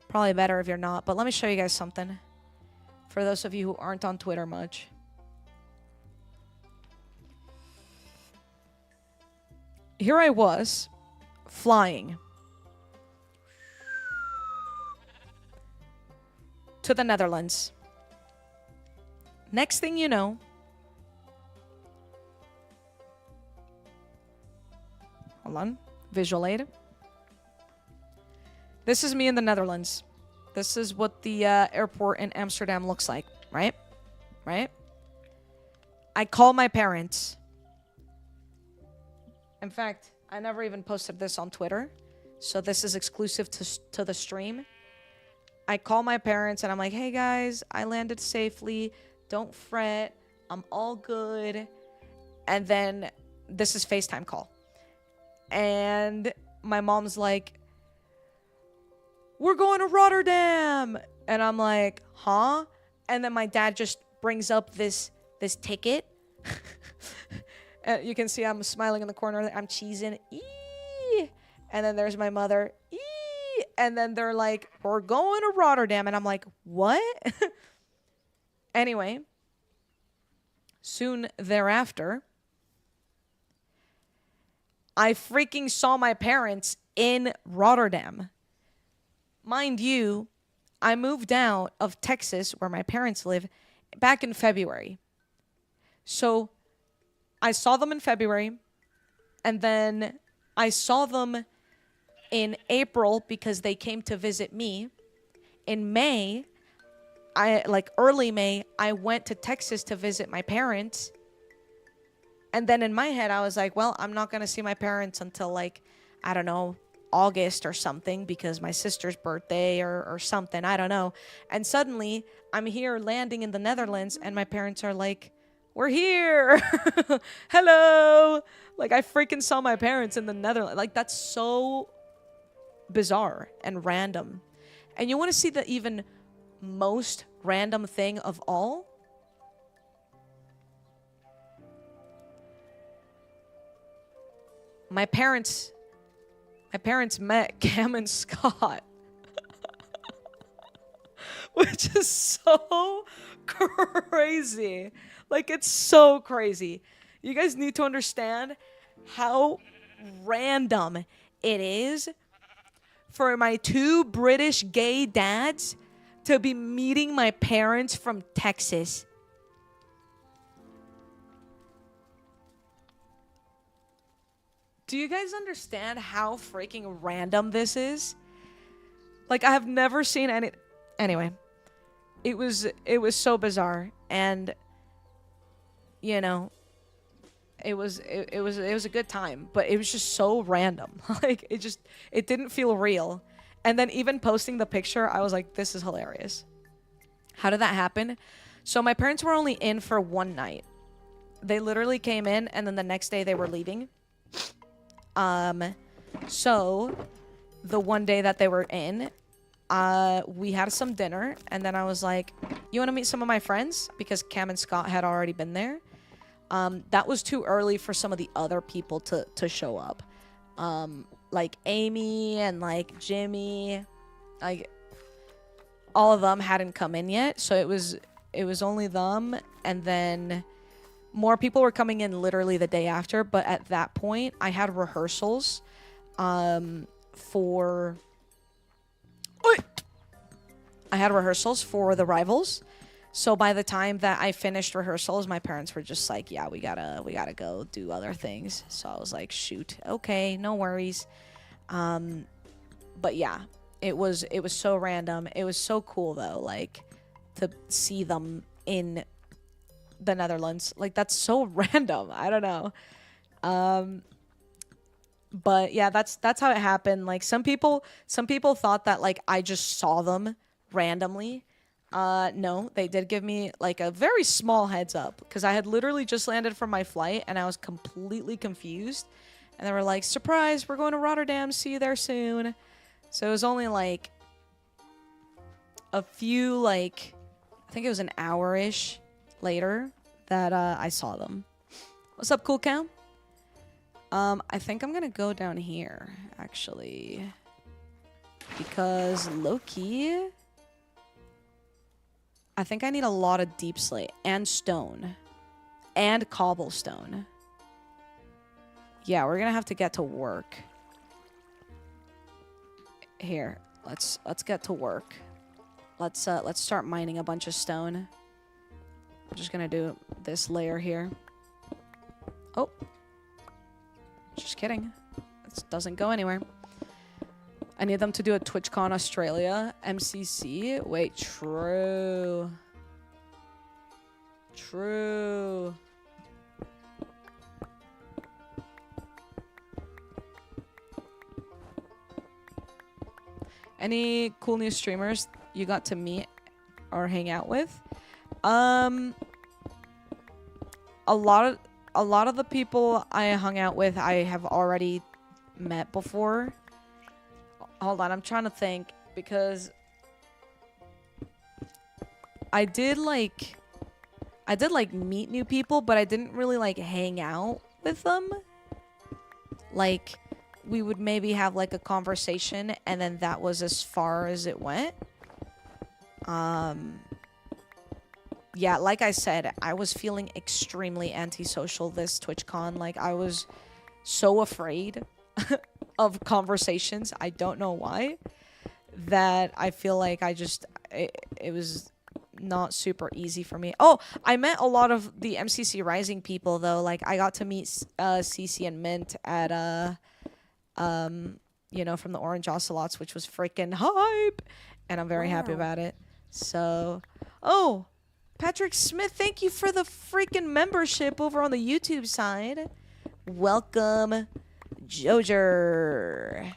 Probably better if you're not, but let me show you guys something. For those of you who aren't on Twitter much. Here I was, flying to the Netherlands. Next thing you know, hold on, visual aid. This is me in the Netherlands. This is what the airport in Amsterdam looks like, right? Right? I call my parents. In fact, I never even posted this on Twitter, so this is exclusive to the stream. I call my parents and I'm like, hey guys, I landed safely. Don't fret. I'm all good. And then this is FaceTime call. And my mom's like, we're going to Rotterdam. And I'm like, huh? And then my dad just brings up this ticket. You can see I'm smiling in the corner. I'm cheesing. Eee! And then there's my mother. Eee! And then they're like, we're going to Rotterdam. And I'm like, what? Anyway, soon thereafter, I freaking saw my parents in Rotterdam. Mind you, I moved out of Texas, where my parents live, back in February. So I saw them in February, and then I saw them in April because they came to visit me. In May, early May, I went to Texas to visit my parents. And then in my head, I was like, well, I'm not going to see my parents until, like, I don't know, August or something, because my sister's birthday or something. I don't know. And suddenly, I'm here landing in the Netherlands, and my parents are like, we're here. Hello. Like, I freaking saw my parents in the Netherlands. Like, that's so bizarre and random. And you want to see the even most random thing of all? My parents met Cam and Scott. Which is so crazy. Like, it's so crazy. You guys need to understand how random it is for my two British gay dads to be meeting my parents from Texas. Do you guys understand how freaking random this is? Like, I have never seen any... Anyway, it was so bizarre, and you know, it was a good time, but it was just so random. Like, it didn't feel real. And then even posting the picture, I was like, this is hilarious. How did that happen? So my parents were only in for one night. They literally came in, and then the next day they were leaving. So the one day that they were in, we had some dinner, and then I was like, you want to meet some of my friends? Because Cam and Scott had already been there. That was too early for some of the other people to show up. Like Amy and like Jimmy like all of them hadn't come in yet, so it was only them, and then more people were coming in literally the day after. But at that point, I had rehearsals for the rivals. So by the time that I finished rehearsals, my parents were just like, yeah, we gotta go do other things. So I was like, shoot, okay, no worries. But yeah, it was so random. It was so cool though, like to see them in the Netherlands. Like that's so random. I don't know. But yeah, that's how it happened. Like some people thought that like I just saw them randomly. No, they did give me like a very small heads up because I had literally just landed from my flight and I was completely confused. And they were like, surprise, we're going to Rotterdam. See you there soon. So it was only like a few, like, I think it was an hour-ish later that I saw them. What's up, Cool Cow? I think I'm going to go down here, actually. Because low-key, I think I need a lot of deep slate and stone and cobblestone. Yeah, we're going to have to get to work. Here, let's get to work. Let's start mining a bunch of stone. I'm just going to do this layer here. Oh. Just kidding. This doesn't go anywhere. I need them to do a TwitchCon Australia MCC. Wait, true. True. Any cool new streamers you got to meet or hang out with? A lot of the people I hung out with I have already met before. Hold on, I'm trying to think because I did like meet new people, but I didn't really like hang out with them. Like we would maybe have like a conversation and then that was as far as it went. Yeah, like I said, I was feeling extremely antisocial this TwitchCon. Like I was so afraid of conversations. I don't know why. That I feel like it was not super easy for me. Oh, I met a lot of the MCC Rising people though. Like I got to meet CC and Mint at you know, from the Orange Ocelots, which was freaking hype, and I'm very happy about it. So, oh, Patrick Smith, thank you for the freaking membership over on the YouTube side. Welcome, Jojer.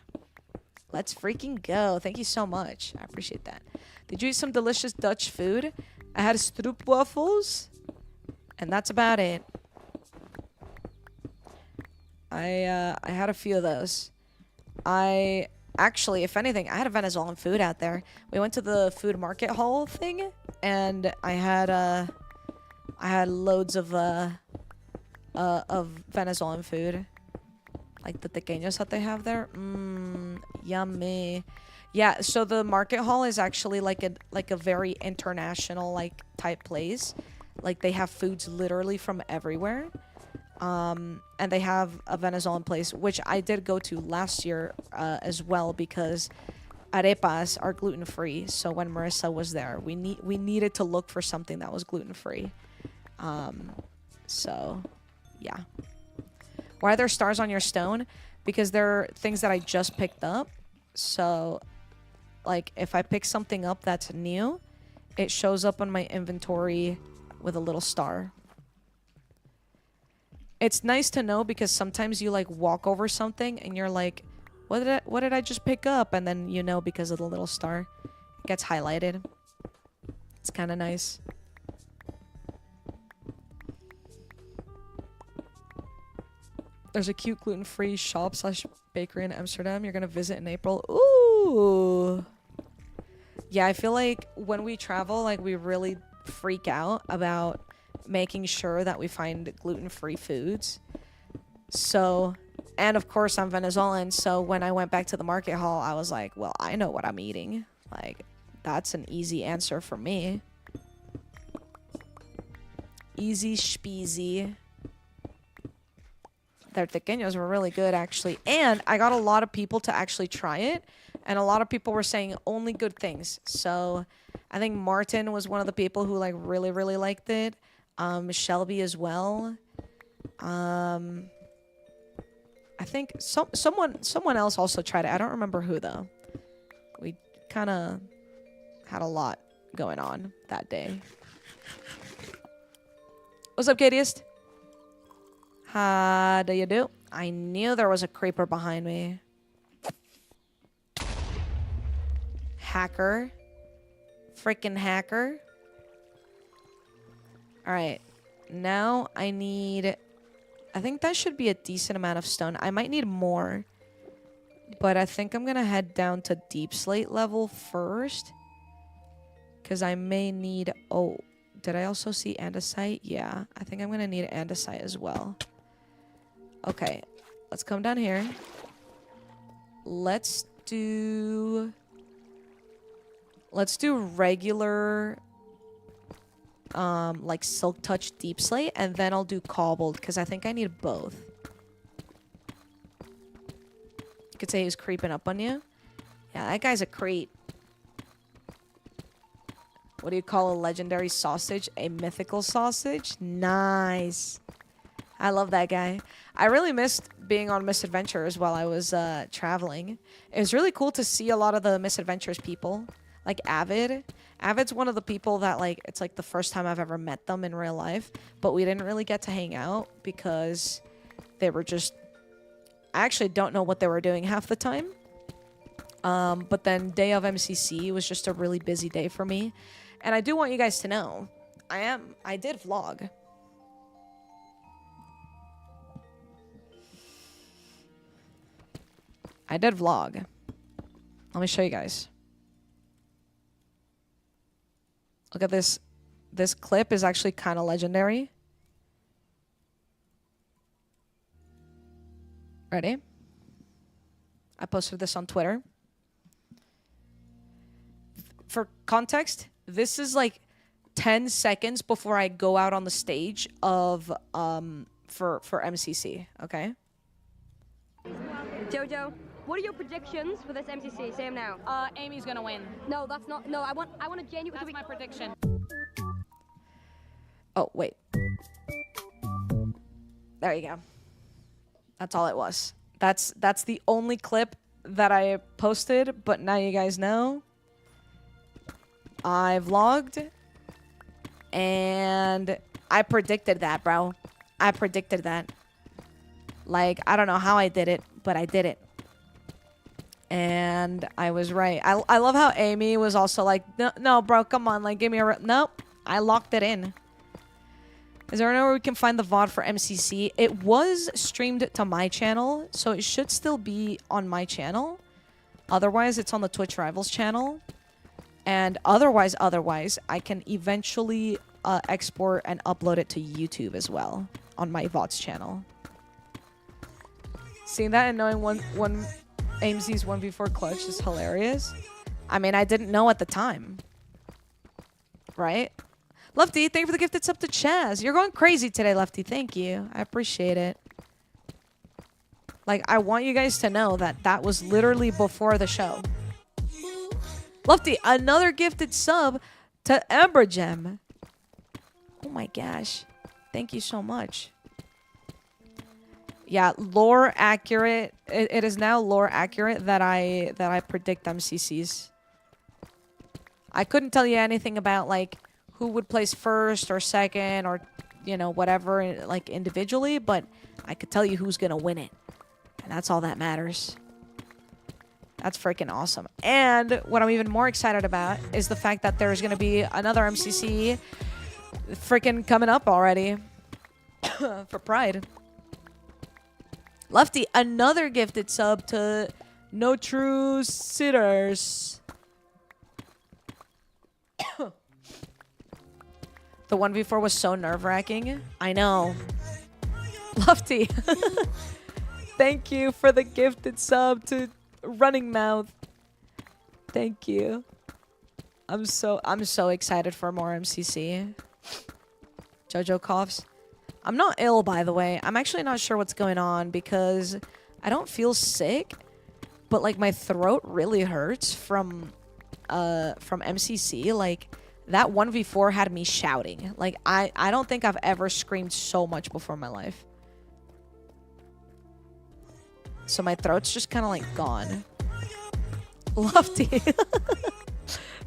Let's freaking go. Thank you so much. I appreciate that. Did you eat some delicious Dutch food? I had stroopwafels, and that's about it. I had a few of those. Actually, if anything, I had a Venezuelan food out there. We went to the food market hall thing, and I had loads of Venezuelan food, like the tequeños that they have there. Yummy. Yeah, so the market hall is actually like a very international like type place. Like they have foods literally from everywhere. And they have a Venezuelan place, which I did go to last year as well because arepas are gluten-free. So when Marissa was there, we needed to look for something that was gluten-free. So, yeah. Why are there stars on your stone? Because they're things that I just picked up. So, like, if I pick something up that's new, it shows up on my inventory with a little star. It's nice to know because sometimes you like walk over something and you're like, what did I just pick up? And then you know because of the little star. It gets highlighted. It's kind of nice. There's a cute gluten-free shop/bakery in Amsterdam you're going to visit in April. Ooh. Yeah, I feel like when we travel, like we really freak out about making sure that we find gluten-free foods. So And of course, I'm Venezuelan, so when I went back to the market hall, I was like, well, I know what I'm eating. Like, that's an easy answer for me. Easy speasy. Their tequeños were really good, actually. And I got a lot of people to actually try it. And a lot of people were saying only good things. So I think Martin was one of the people who like really, really liked it. Shelby as well. I think someone else also tried it. I don't remember who though. We kind of had a lot going on that day. What's up, Katiest? How do you do? I knew there was a creeper behind me. Hacker. Freaking hacker. Alright. Now I need... I think that should be a decent amount of stone. I might need more. But I think I'm going to head down to deep slate level first. Because I may need... Oh, did I also see andesite? Yeah, I think I'm going to need andesite as well. Okay, let's come down here. Let's do regular like silk touch deep slate, and then I'll do cobbled because I think I need both. You could say he's creeping up on you. Yeah, that guy's a creep. What do you call a legendary sausage? A mythical sausage? Nice. I love that guy. I really missed being on Misadventures while I was traveling. It was really cool to see a lot of the Misadventures people. Like Avid. Avid's one of the people that, like, it's like the first time I've ever met them in real life. But we didn't really get to hang out because they were just... I actually don't know what they were doing half the time. But then day of MCC was just a really busy day for me. And I do want you guys to know, I did vlog. I did vlog. Let me show you guys. Look at this. This clip is actually kind of legendary. Ready? I posted this on Twitter. For context, this is like 10 seconds before I go out on the stage of for MCC, okay? Jojo, what are your predictions for this MCC? Say them now. Amy's gonna win. No, that's not. No, I want a genuine. That's my prediction. Oh, wait. There you go. That's all it was. That's the only clip that I posted, but now you guys know. I vlogged, and I predicted that, bro. I predicted that. Like, I don't know how I did it, but I did it. And I was right. I love how Amy was also like, no, bro, come on, like, give me a... Nope, I locked it in. Is there anywhere we can find the VOD for MCC? It was streamed to my channel, so it should still be on my channel. Otherwise, it's on the Twitch Rivals channel. And otherwise, I can eventually export and upload it to YouTube as well on my VODs channel. Seeing that and knowing one AMZ's 1v4 clutch is hilarious. I mean, I didn't know at the time. Right? Lefty, thank you for the gifted sub to Chaz. You're going crazy today, Lefty. Thank you. I appreciate it. Like, I want you guys to know that that was literally before the show. Lefty, another gifted sub to Ember Gem. Oh my gosh. Thank you so much. Yeah, lore accurate. It is now lore accurate that I predict MCCs. I couldn't tell you anything about like who would place first or second or, you know, whatever, like individually, but I could tell you who's gonna win it. And that's all that matters. That's freaking awesome. And what I'm even more excited about is the fact that there's gonna be another MCC freaking coming up already for Pride. Lefty, another gifted sub to No True Sitters. The 1v4 was so nerve-wracking. I know. Lefty. Thank you for the gifted sub to Running Mouth. Thank you. I'm so excited for more MCC. Jojo coughs. I'm not ill, by the way. I'm actually not sure what's going on because I don't feel sick, but like my throat really hurts from MCC. Like that 1v4 had me shouting. Like I don't think I've ever screamed so much before in my life. So my throat's just kind of like gone. Lofty.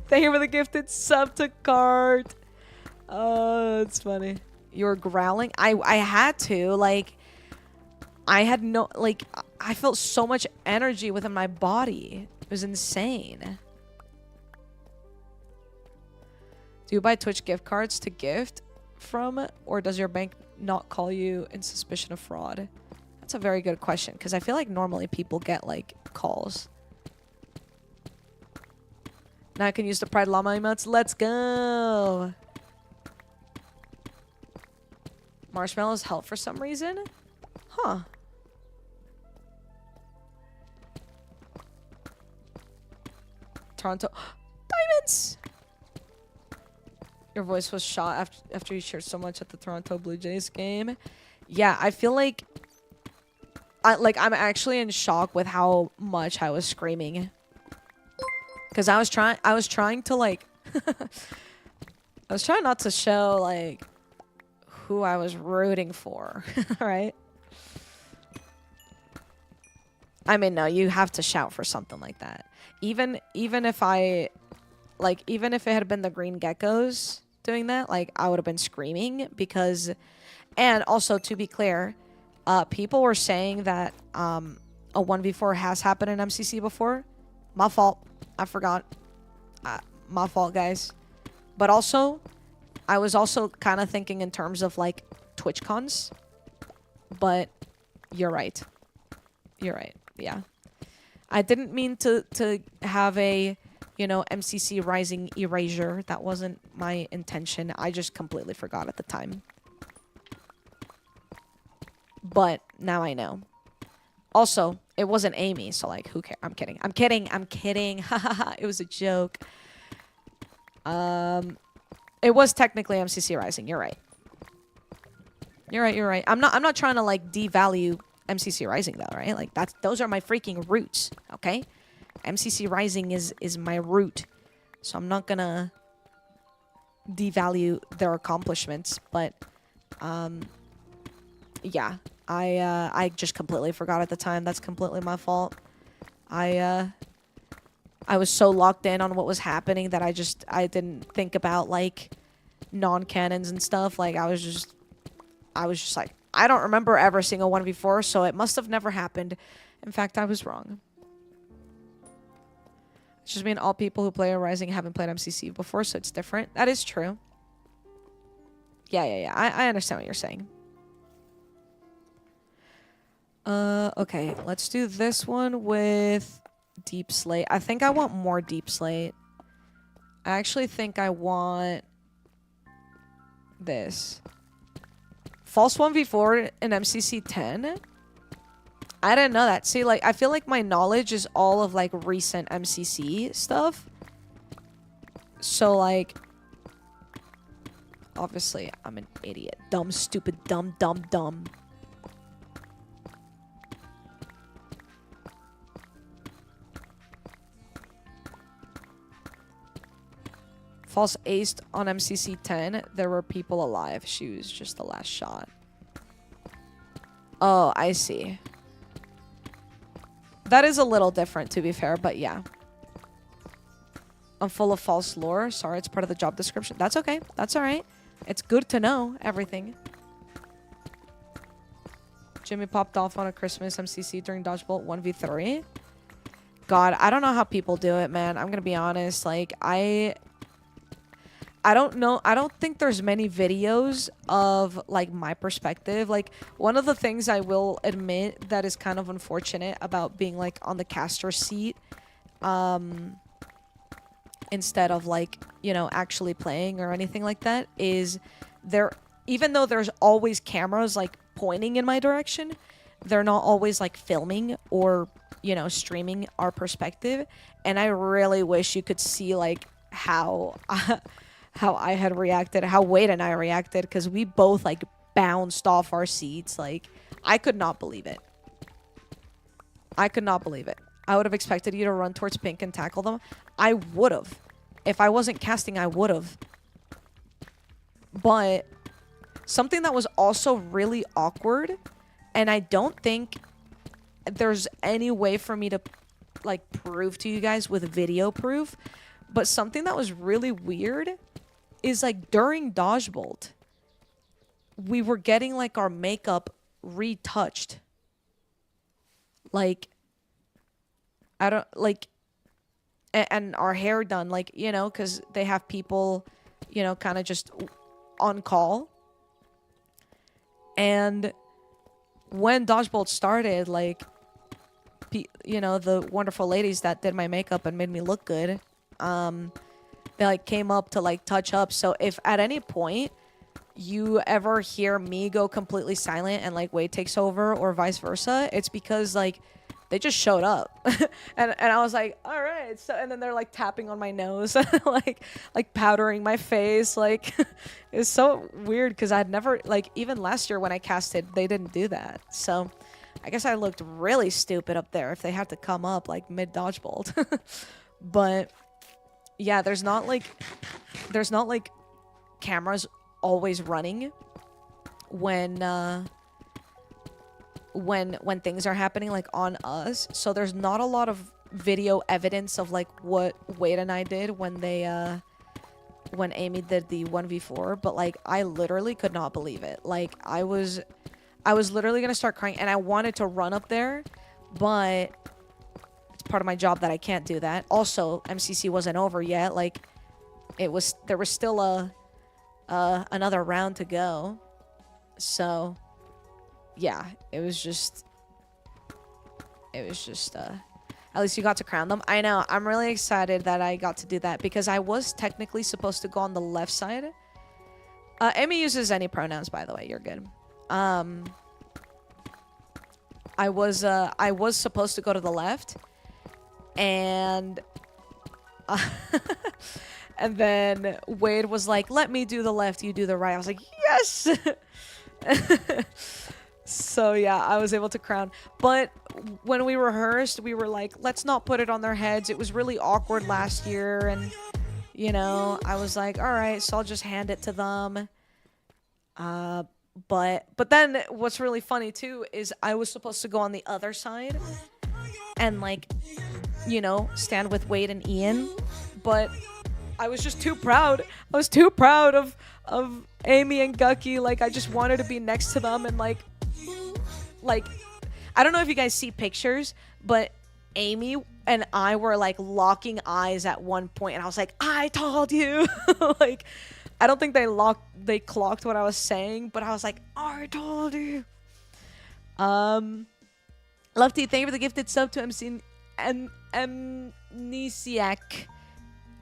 Thank you for the gifted sub to Cart. Oh, that's funny. You were growling? I had to. Like, I had no... Like, I felt so much energy within my body. It was insane. Do you buy Twitch gift cards to gift from? Or does your bank not call you in suspicion of fraud? That's a very good question. Because I feel like normally people get, like, calls. Now I can use the Pride Llama emotes. Let's go! Marshmallows help for some reason? Huh. Toronto. Diamonds! Your voice was shot after you shared so much at the Toronto Blue Jays game. Yeah, I feel like... I'm actually in shock with how much I was screaming. Because I was trying to, like... I was trying not to show, like... who I was rooting for, right? I mean, no, you have to shout for something like that. Even if even if it had been the Green Geckos doing that, like, I would have been screaming because... And also, to be clear, people were saying that a 1v4 has happened in MCC before. My fault. I forgot. My fault, guys. But also... I was also kind of thinking in terms of, like, TwitchCons. But you're right. You're right. Yeah. I didn't mean to have a, you know, MCC Rising erasure. That wasn't my intention. I just completely forgot at the time. But now I know. Also, it wasn't Amy, so, like, who cares? I'm kidding. I'm kidding. I'm kidding. Haha, it was a joke. It was technically MCC Rising. You're right. You're right. You're right. I'm not trying to like devalue MCC Rising though, right? Like those are my freaking roots. Okay. MCC Rising is my root, so I'm not gonna devalue their accomplishments. But yeah, I just completely forgot at the time. That's completely my fault. I was so locked in on what was happening that I didn't think about like non-canons and stuff. Like I was just like, I don't remember ever seeing a 1v4, so it must have never happened. In fact, I was wrong. It's just mean all people who play a Rising haven't played MCC before, so it's different. That is true. Yeah. I understand what you're saying. Okay, let's do this one with Deep Slate. I think I want more Deep Slate. I actually think I want this. False 1v4 in MCC 10? I didn't know that. See, like, I feel like my knowledge is all of, like, recent MCC stuff. So, like, obviously, I'm an idiot. Dumb, stupid, dumb. False aced on MCC 10. There were people alive. She was just the last shot. Oh, I see. That is a little different, to be fair, but yeah. I'm full of false lore. Sorry, it's part of the job description. That's okay. That's alright. It's good to know everything. Jimmy popped off on a Christmas MCC during Dodgeball 1v3. God, I don't know how people do it, man. I'm gonna be honest. Like, I don't know. I don't think there's many videos of, like, my perspective. Like, one of the things I will admit that is kind of unfortunate about being, like, on the caster seat, instead of, like, you know, actually playing or anything like that, is even though there's always cameras, like, pointing in my direction, they're not always like filming or, you know, streaming our perspective. And I really wish you could see like how how I had reacted, how Wade and I reacted, because we both like bounced off our seats. Like, I could not believe it. I could not believe it. I would have expected you to run towards Pink and tackle them. I would have. If I wasn't casting, I would have. But something that was also really awkward, and I don't think there's any way for me to like prove to you guys with video proof, but something that was really weird is like during Dodgebolt, we were getting like our makeup retouched. Like, I don't like, and our hair done, like, you know, because they have people, you know, kind of just on call. And when Dodgebolt started, like, you know, the wonderful ladies that did my makeup and made me look good, they like came up to like touch up. So if at any point you ever hear me go completely silent and like Wade takes over or vice versa, it's because like they just showed up. and I was like, all right. So, and then they're like tapping on my nose, like powdering my face. Like, it's so weird because I'd never, like, even last year when I casted, they didn't do that. So I guess I looked really stupid up there if they had to come up like mid Dodgebolt. But yeah, there's not like cameras always running when things are happening like on us. So there's not a lot of video evidence of like what Wade and I did when when Amy did the 1v4, but like I literally could not believe it. Like I was literally gonna start crying, and I wanted to run up there, but it's part of my job that I can't do that. Also, MCC wasn't over yet. Like there was still another round to go. So yeah, it was just at least you got to crown them. I know, I'm really excited that I got to do that because I was technically supposed to go on the left side. Amy uses any pronouns, by the way. You're good. I was supposed to go to the left, and and then Wade was like, "Let me do the left, you do the right." I was like, "Yes." So yeah, I was able to crown. But when we rehearsed, we were like, let's not put it on their heads. It was really awkward last year, and you know, I was like, all right, so I'll just hand it to them. But then what's really funny too is I was supposed to go on the other side and like, you know, stand with Wade and Ian, but I was just too proud. I was too proud of Amy and Gucky. Like, I just wanted to be next to them, and like I don't know if you guys see pictures, but Amy and I were like locking eyes at one point, and I was like, I told you. Like, I don't think they clocked what I was saying, but I was like, I told you. Lefty, thank you for the gifted sub to Amnesiac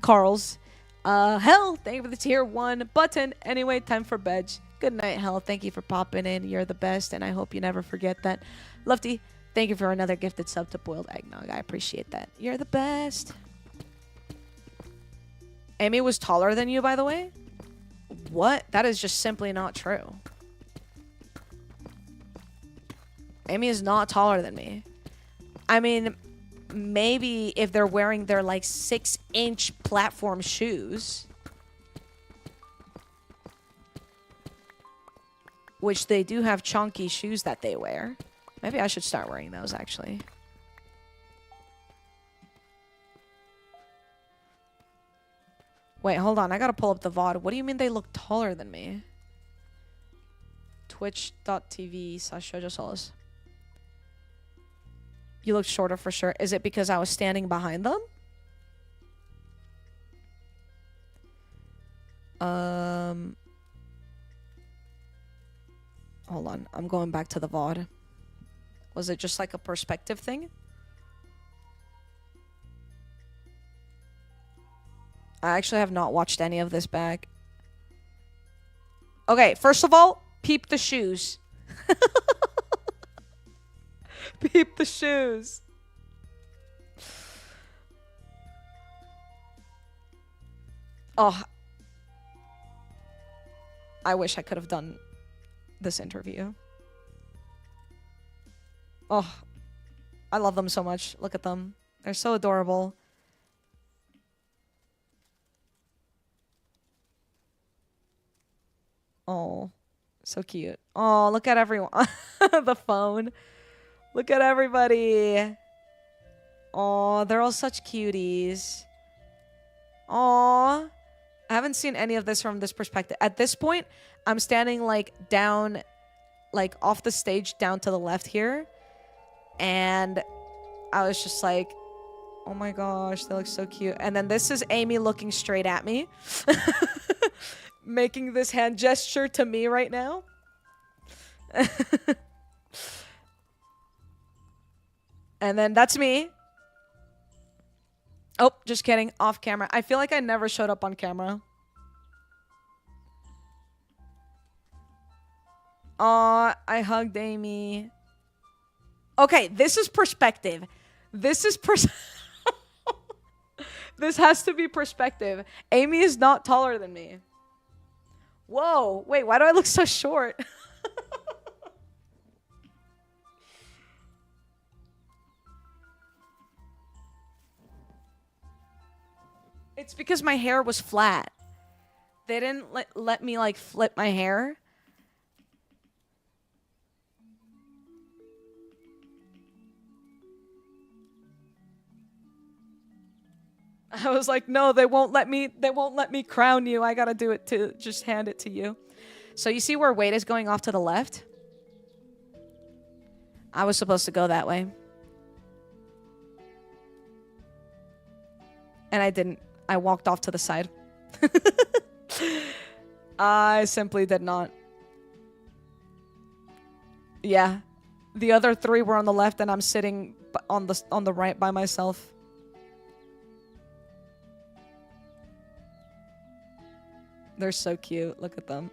Carls. Hell, thank you for the tier 1 button. Anyway, time for bed. Good night, Hell. Thank you for popping in. You're the best, and I hope you never forget that. Lefty, thank you for another gifted sub to Boiled Eggnog. I appreciate that. You're the best. Amy was taller than you, by the way? What? That is just simply not true. Amy is not taller than me. I mean, maybe if they're wearing their like 6-inch platform shoes, which they do have chunky shoes that they wear. Maybe I should start wearing those, actually. Wait, hold on. I gotta pull up the VOD. What do you mean they look taller than me? Twitch.tv/jojosolos. You look shorter for sure. Is it because I was standing behind them? Hold on. I'm going back to the VOD. Was it just like a perspective thing? I actually have not watched any of this back. Okay, first of all, peep the shoes. Peep the shoes. Oh. I wish I could have done this interview. Oh. I love them so much. Look at them. They're so adorable. Oh. So cute. Oh, look at everyone. The phone. Look at everybody. Oh, they're all such cuties. Oh, I haven't seen any of this from this perspective. At this point, I'm standing like down, like off the stage down to the left here. And I was just like, oh my gosh, they look so cute. And then this is Amy looking straight at me. Making this hand gesture to me right now. And then that's me. Oh, just kidding. Off camera. I feel like I never showed up on camera. Aw, I hugged Amy. Okay, this is perspective. This is This has to be perspective. Amy is not taller than me. Whoa, wait, why do I look so short? It's because my hair was flat. They didn't let me like flip my hair. I was like, no, they won't let me crown you. I gotta do it to just hand it to you. So you see where Wade is going off to the left? I was supposed to go that way. And I didn't. I walked off to the side. I simply did not. Yeah. The other three were on the left and I'm sitting on the right by myself. They're so cute. Look at them.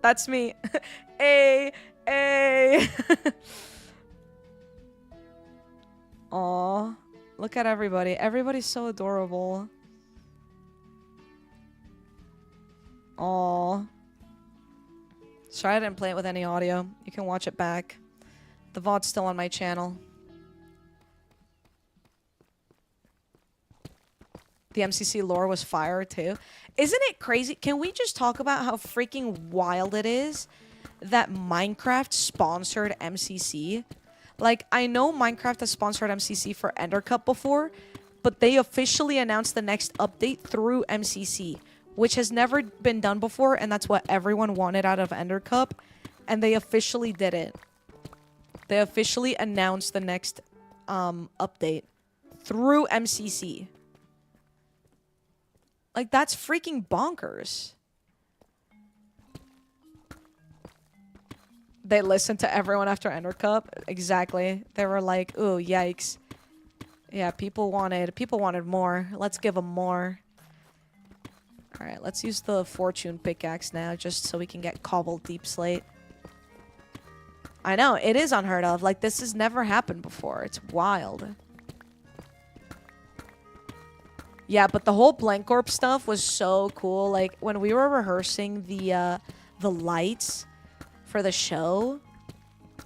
That's me. Hey, hey. Aw. Look at everybody. Everybody's so adorable. Aw. Sorry I didn't play it with any audio. You can watch it back. The VOD's still on my channel. The MCC lore was fire too. Isn't it crazy? Can we just talk about how freaking wild it is that Minecraft sponsored MCC? Like, I know Minecraft has sponsored MCC for Ender Cup before, but they officially announced the next update through MCC, which has never been done before, and that's what everyone wanted out of Ender Cup, and they officially did it. They officially announced the next update through MCC. Like, that's freaking bonkers. They listened to everyone after Ender Cup. Exactly. They were like, ooh, yikes. Yeah, people wanted more. Let's give them more. Alright, let's use the fortune pickaxe now, just so we can get cobbled deep slate. I know, it is unheard of. Like, this has never happened before. It's wild. Yeah, but the whole Blank Orb stuff was so cool. Like, when we were rehearsing the lights for the show,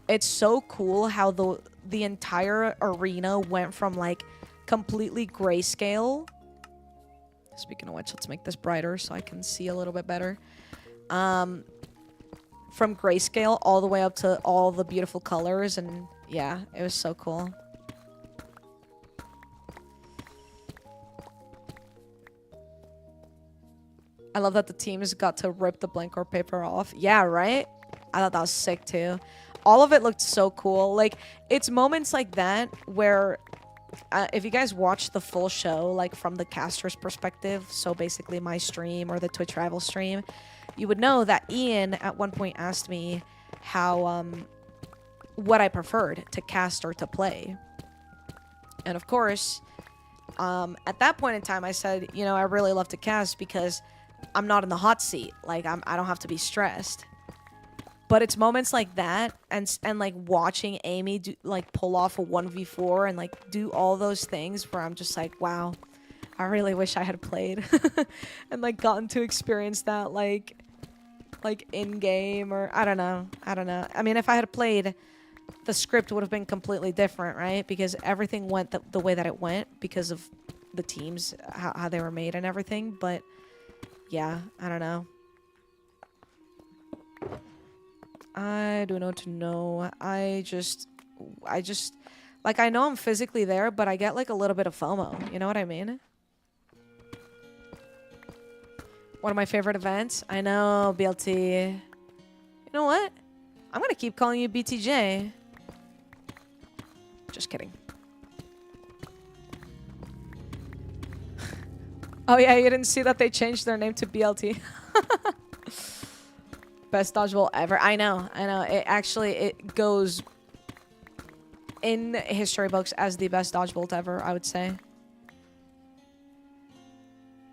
it's so cool how the entire arena went from, like, completely grayscale. Speaking of which, let's make this brighter so I can see a little bit better. From grayscale all the way up to all the beautiful colors, and yeah, it was so cool. I love that the teams got to rip the blank or paper off. Yeah, right? I thought that was sick too. All of it looked so cool. Like, it's moments like that where if you guys watch the full show, like from the caster's perspective, so basically my stream or the Twitch rival stream, you would know that Ian at one point asked me how what I preferred, to cast or to play. And of course, at that point in time, I said, you know, I really love to cast because I'm not in the hot seat. Like, I don't have to be stressed. But it's moments like that and like watching Amy do, like pull off a 1v4 and like do all those things where I'm just like, wow, I really wish I had played and like gotten to experience that like in game, or I don't know. I mean, if I had played, the script would have been completely different, right? Because everything went the way that it went because of the teams, how they were made and everything. But yeah, I don't know. I don't know to know. I just, like, I know I'm physically there, but I get, like, a little bit of FOMO. You know what I mean? One of my favorite events? I know, BLT. You know what? I'm gonna keep calling you BTJ. Just kidding. Oh, yeah, you didn't see that they changed their name to BLT. Best dodgeball ever. I know. It goes in history books as the best dodgeball ever, I would say.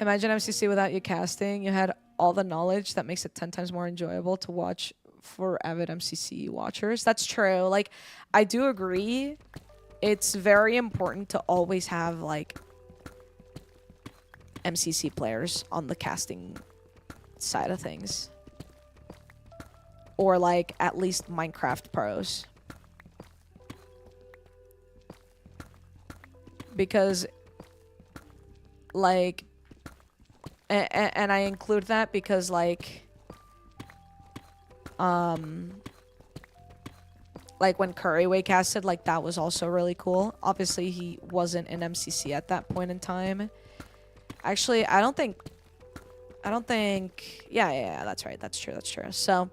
Imagine MCC without you casting. You had all the knowledge that makes it 10 times more enjoyable to watch for avid MCC watchers. That's true. Like, I do agree. It's very important to always have, like, MCC players on the casting side of things. Or, like, at least Minecraft pros. Because, like... And I include that because, like... Like, when Curryway casted, like, that was also really cool. Obviously, he wasn't in MCC at that point in time. Actually, I don't think... Yeah, that's right. That's true. So...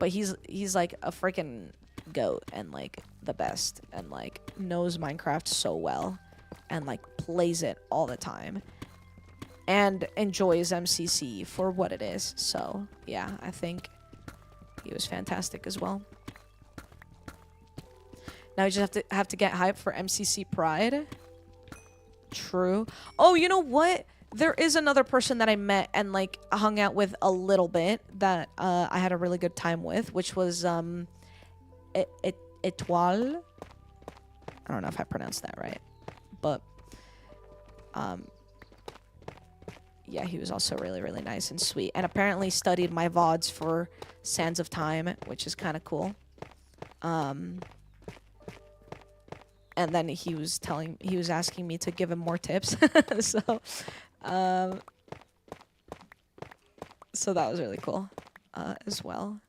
But he's like a freaking goat and like the best and like knows Minecraft so well and like plays it all the time and enjoys MCC for what it is. So yeah, I think he was fantastic as well. Now you just have to get hyped for MCC Pride. True. Oh, you know what? There is another person that I met and, like, hung out with a little bit that I had a really good time with, which was, Etoile. I don't know if I pronounced that right. But, yeah, he was also really, really nice and sweet. And apparently studied my VODs for Sands of Time, which is kind of cool. And then he was asking me to give him more tips. So that was really cool, as well.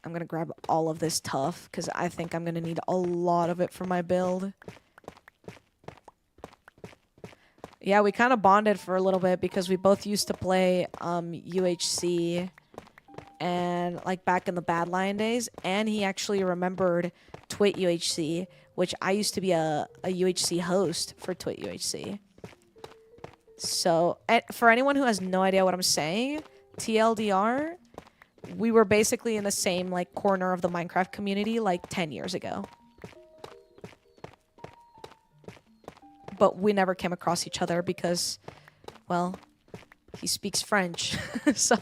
I'm gonna grab all of this tough, because I think I'm gonna need a lot of it for my build. Yeah, we kind of bonded for a little bit, because we both used to play, UHC, and, like, back in the Bad Lion days, and he actually remembered Twit UHC, which I used to be a UHC host for Twit UHC. So, for anyone who has no idea what I'm saying, TLDR, we were basically in the same, like, corner of the Minecraft community, like, 10 years ago. But we never came across each other because, well, he speaks French, so...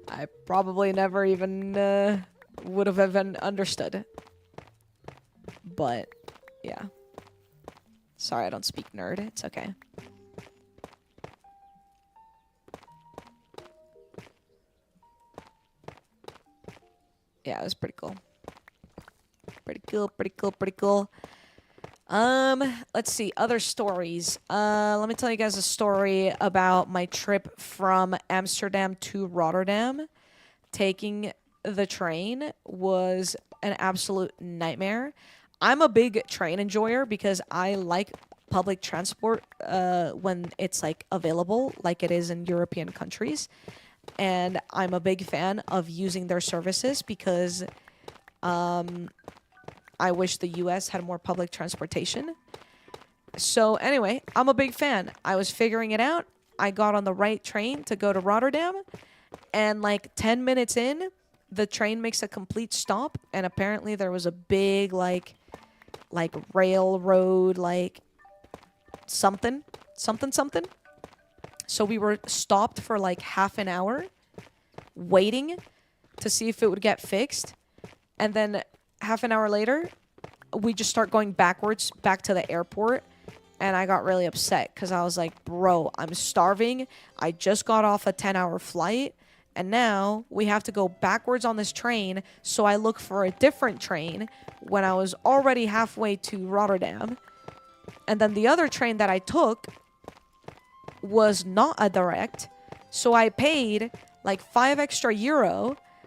I probably never even would have even understood. But, yeah. Sorry, I don't speak nerd. It's okay. Yeah, it was pretty cool. Pretty cool. Let's see, other stories. Let me tell you guys a story about my trip from Amsterdam to Rotterdam. Taking the train was an absolute nightmare. I'm a big train enjoyer because I like public transport when it's like available, like it is in European countries. And I'm a big fan of using their services because I wish the US had more public transportation. So anyway, I'm a big fan. I was figuring it out. I got on the right train to go to Rotterdam. And like 10 minutes in, the train makes a complete stop. And apparently there was a big like railroad, like something. So we were stopped for like half an hour waiting to see if it would get fixed. And then half an hour later, we just start going backwards back to the airport. And I got really upset because I was like, bro, I'm starving. I just got off a 10-hour flight. And now we have to go backwards on this train. So I look for a different train when I was already halfway to Rotterdam. And then the other train that I took was not a direct. So I paid like €5 extra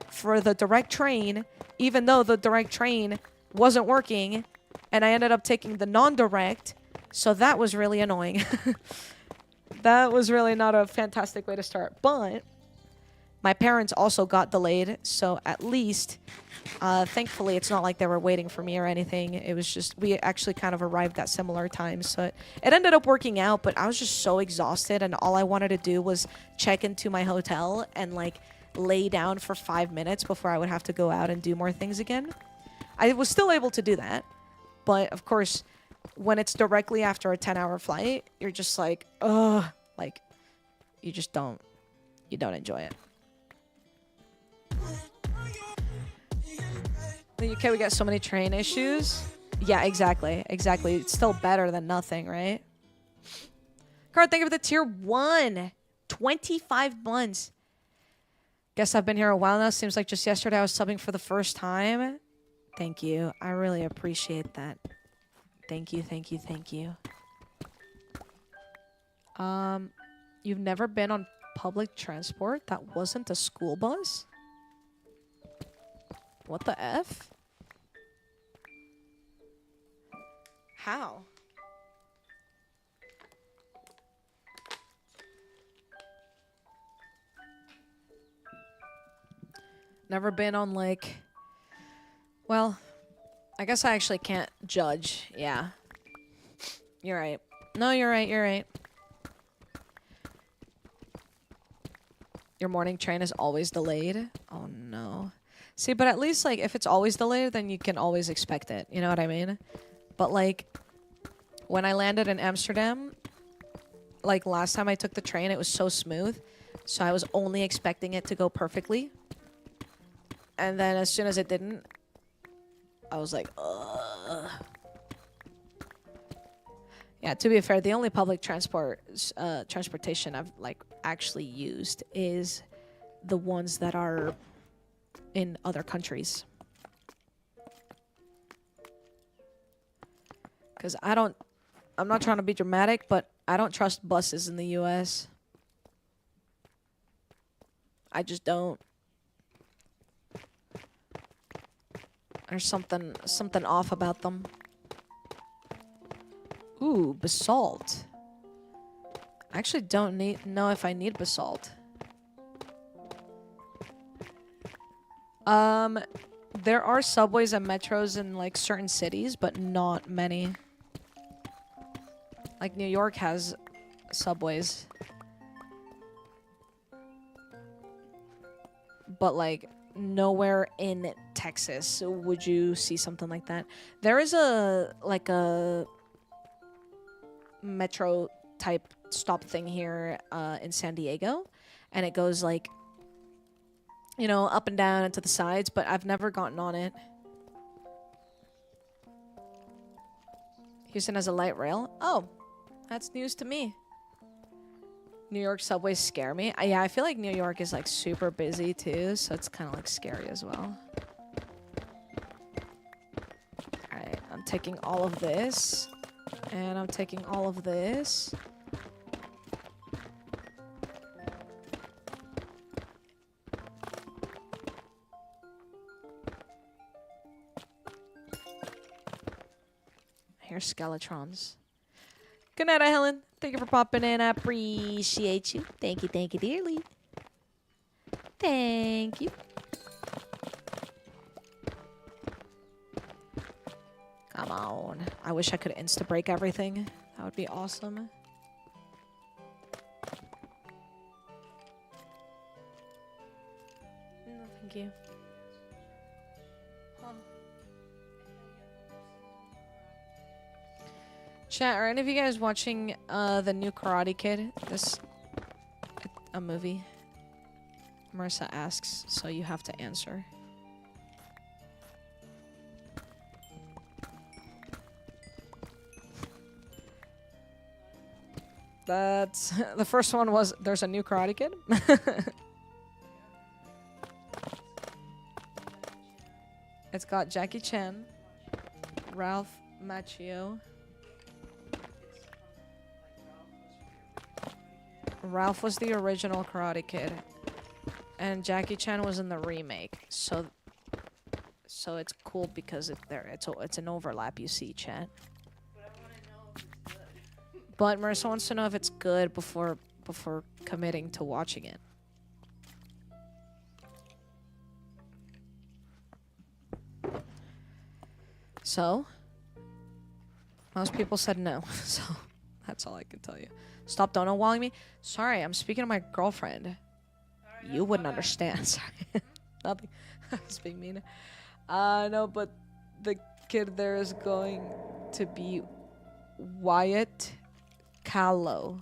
for the direct train, even though the direct train wasn't working. And I ended up taking the non-direct. So that was really annoying. That was really not a fantastic way to start. But my parents also got delayed. So at least, thankfully, it's not like they were waiting for me or anything. It was just, we actually kind of arrived at similar times. So it ended up working out, but I was just so exhausted. And all I wanted to do was check into my hotel and like lay down for 5 minutes before I would have to go out and do more things again. I was still able to do that. But of course, when it's directly after a 10-hour flight, you're just like, ugh, like you just don't enjoy it. The UK, we got so many train issues. Yeah, exactly. It's still better than nothing, right? Card, thank you for the tier 1. 25 months. Guess I've been here a while now. Seems like just yesterday I was subbing for the first time. Thank you. I really appreciate that. Thank you. You've never been on public transport that wasn't a school bus? What the F? How? Never been on like... Well, I guess I actually can't judge. Yeah. You're right. No, you're right. Your morning train is always delayed? Oh, no. See, but at least, like, if it's always delayed, then you can always expect it. You know what I mean? But, like, when I landed in Amsterdam, like, last time I took the train, it was so smooth. So I was only expecting it to go perfectly. And then as soon as it didn't, I was like, ugh. Yeah, to be fair, the only public transportation I've, like, actually used is the ones that are in other countries. Because I'm not trying to be dramatic, but I don't trust buses in the US. I just don't. There's something off about them. Ooh, basalt. I actually don't know if I need basalt. There are subways and metros in like certain cities, but not many. Like New York has subways. But like nowhere in Texas would you see something like that. There is a metro type stop thing here in San Diego, and it goes like, you know, up and down and to the sides, but I've never gotten on it. Houston has a light rail. Oh, that's news to me. New York subways scare me. Yeah, I feel like New York is like super busy too, so it's kind of like scary as well. Alright, I'm taking all of this. And I'm taking all of this. Here's Skeletrons. Good night, Helen. Thank you for popping in. I appreciate you. Thank you dearly. Thank you. Come on. I wish I could insta-break everything. That would be awesome. No, thank you. Chat, are any of you guys watching the new Karate Kid? This a movie? Marissa asks, so you have to answer. That's the first one was there's a new Karate Kid. It's got Jackie Chan, Ralph Macchio. Ralph was the original Karate Kid, and Jackie Chan was in the remake. So it's cool because it's an overlap. You see, chat. But Marissa wants to know if it's good before committing to watching it. So, most people said no. So, that's all I can tell you. Stop donut walling me. Sorry, I'm speaking to my girlfriend. You wouldn't understand. Sorry. Nothing. I was being mean. No, but the kid there is going to be Wyatt Callow.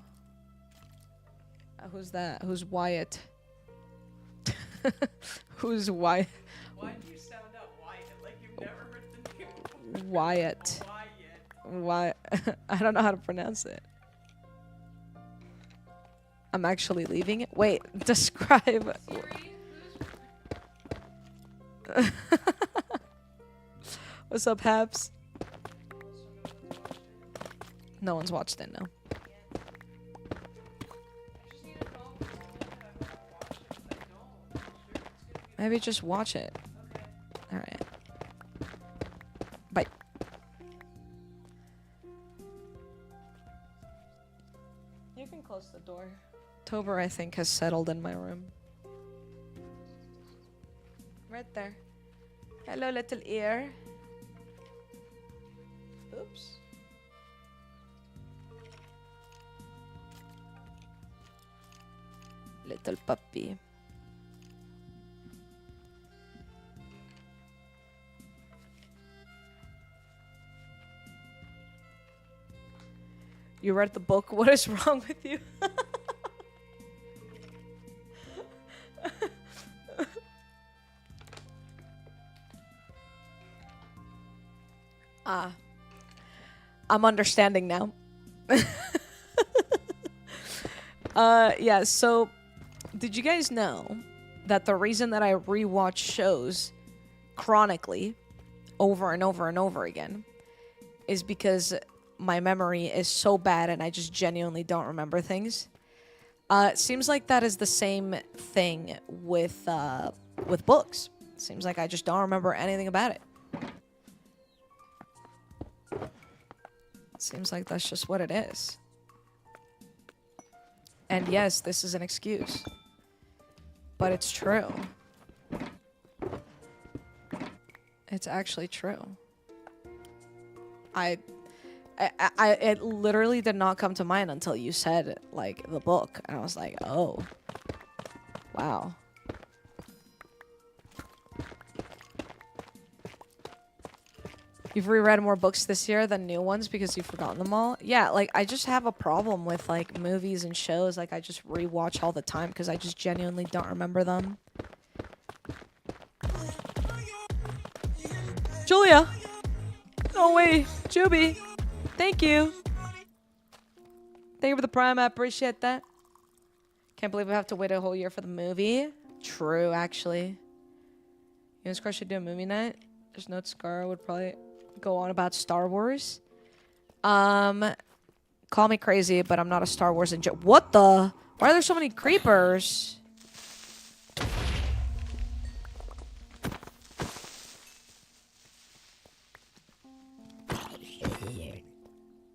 Who's that? Who's Wyatt? Who's Wyatt? Why do you sound out Wyatt? Like you've never heard the name. Wyatt. Wyatt. I don't know how to pronounce it. I'm actually leaving it. Wait, describe. What's up, Habs? No one's watched it, no. Maybe just watch it. Alright. Bye. You can close the door. October, I think, has settled in my room. Right there. Hello, little ear. Oops. Little puppy. You read the book? What is wrong with you? I'm understanding now. Yeah, so did you guys know that the reason that I rewatch shows chronically over and over and over again is because my memory is so bad and I just genuinely don't remember things? It seems like that is the same thing with books. It seems like I just don't remember anything about it. Seems like that's just what it is. And yes, this is an excuse. But it's true. It's actually true. It literally did not come to mind until you said, like, the book. And I was like, oh. Wow. You've reread more books this year than new ones because you've forgotten them all? Yeah, like, I just have a problem with, like, movies and shows. Like, I just rewatch all the time because I just genuinely don't remember them. Julia! No way! Juby! Thank you! Thank you for the prime, I appreciate that. Can't believe we have to wait a whole year for the movie. True, actually. You and Scar should do a movie night. There's no Scar would probably go on about Star Wars. Call me crazy, but I'm not a Star Wars enjoyer. What the? Why are there so many creepers?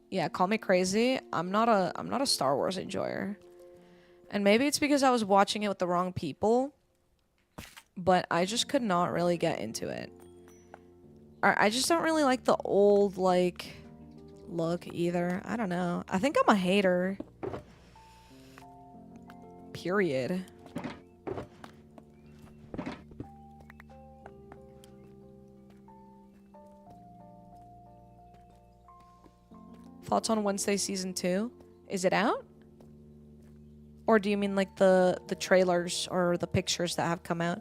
Yeah, call me crazy. I'm not a Star Wars enjoyer. And maybe it's because I was watching it with the wrong people, but I just could not really get into it. I just don't really like the old, like, look either. I don't know. I think I'm a hater. Period. Thoughts on Wednesday season 2? Is it out? Or do you mean like the trailers or the pictures that have come out?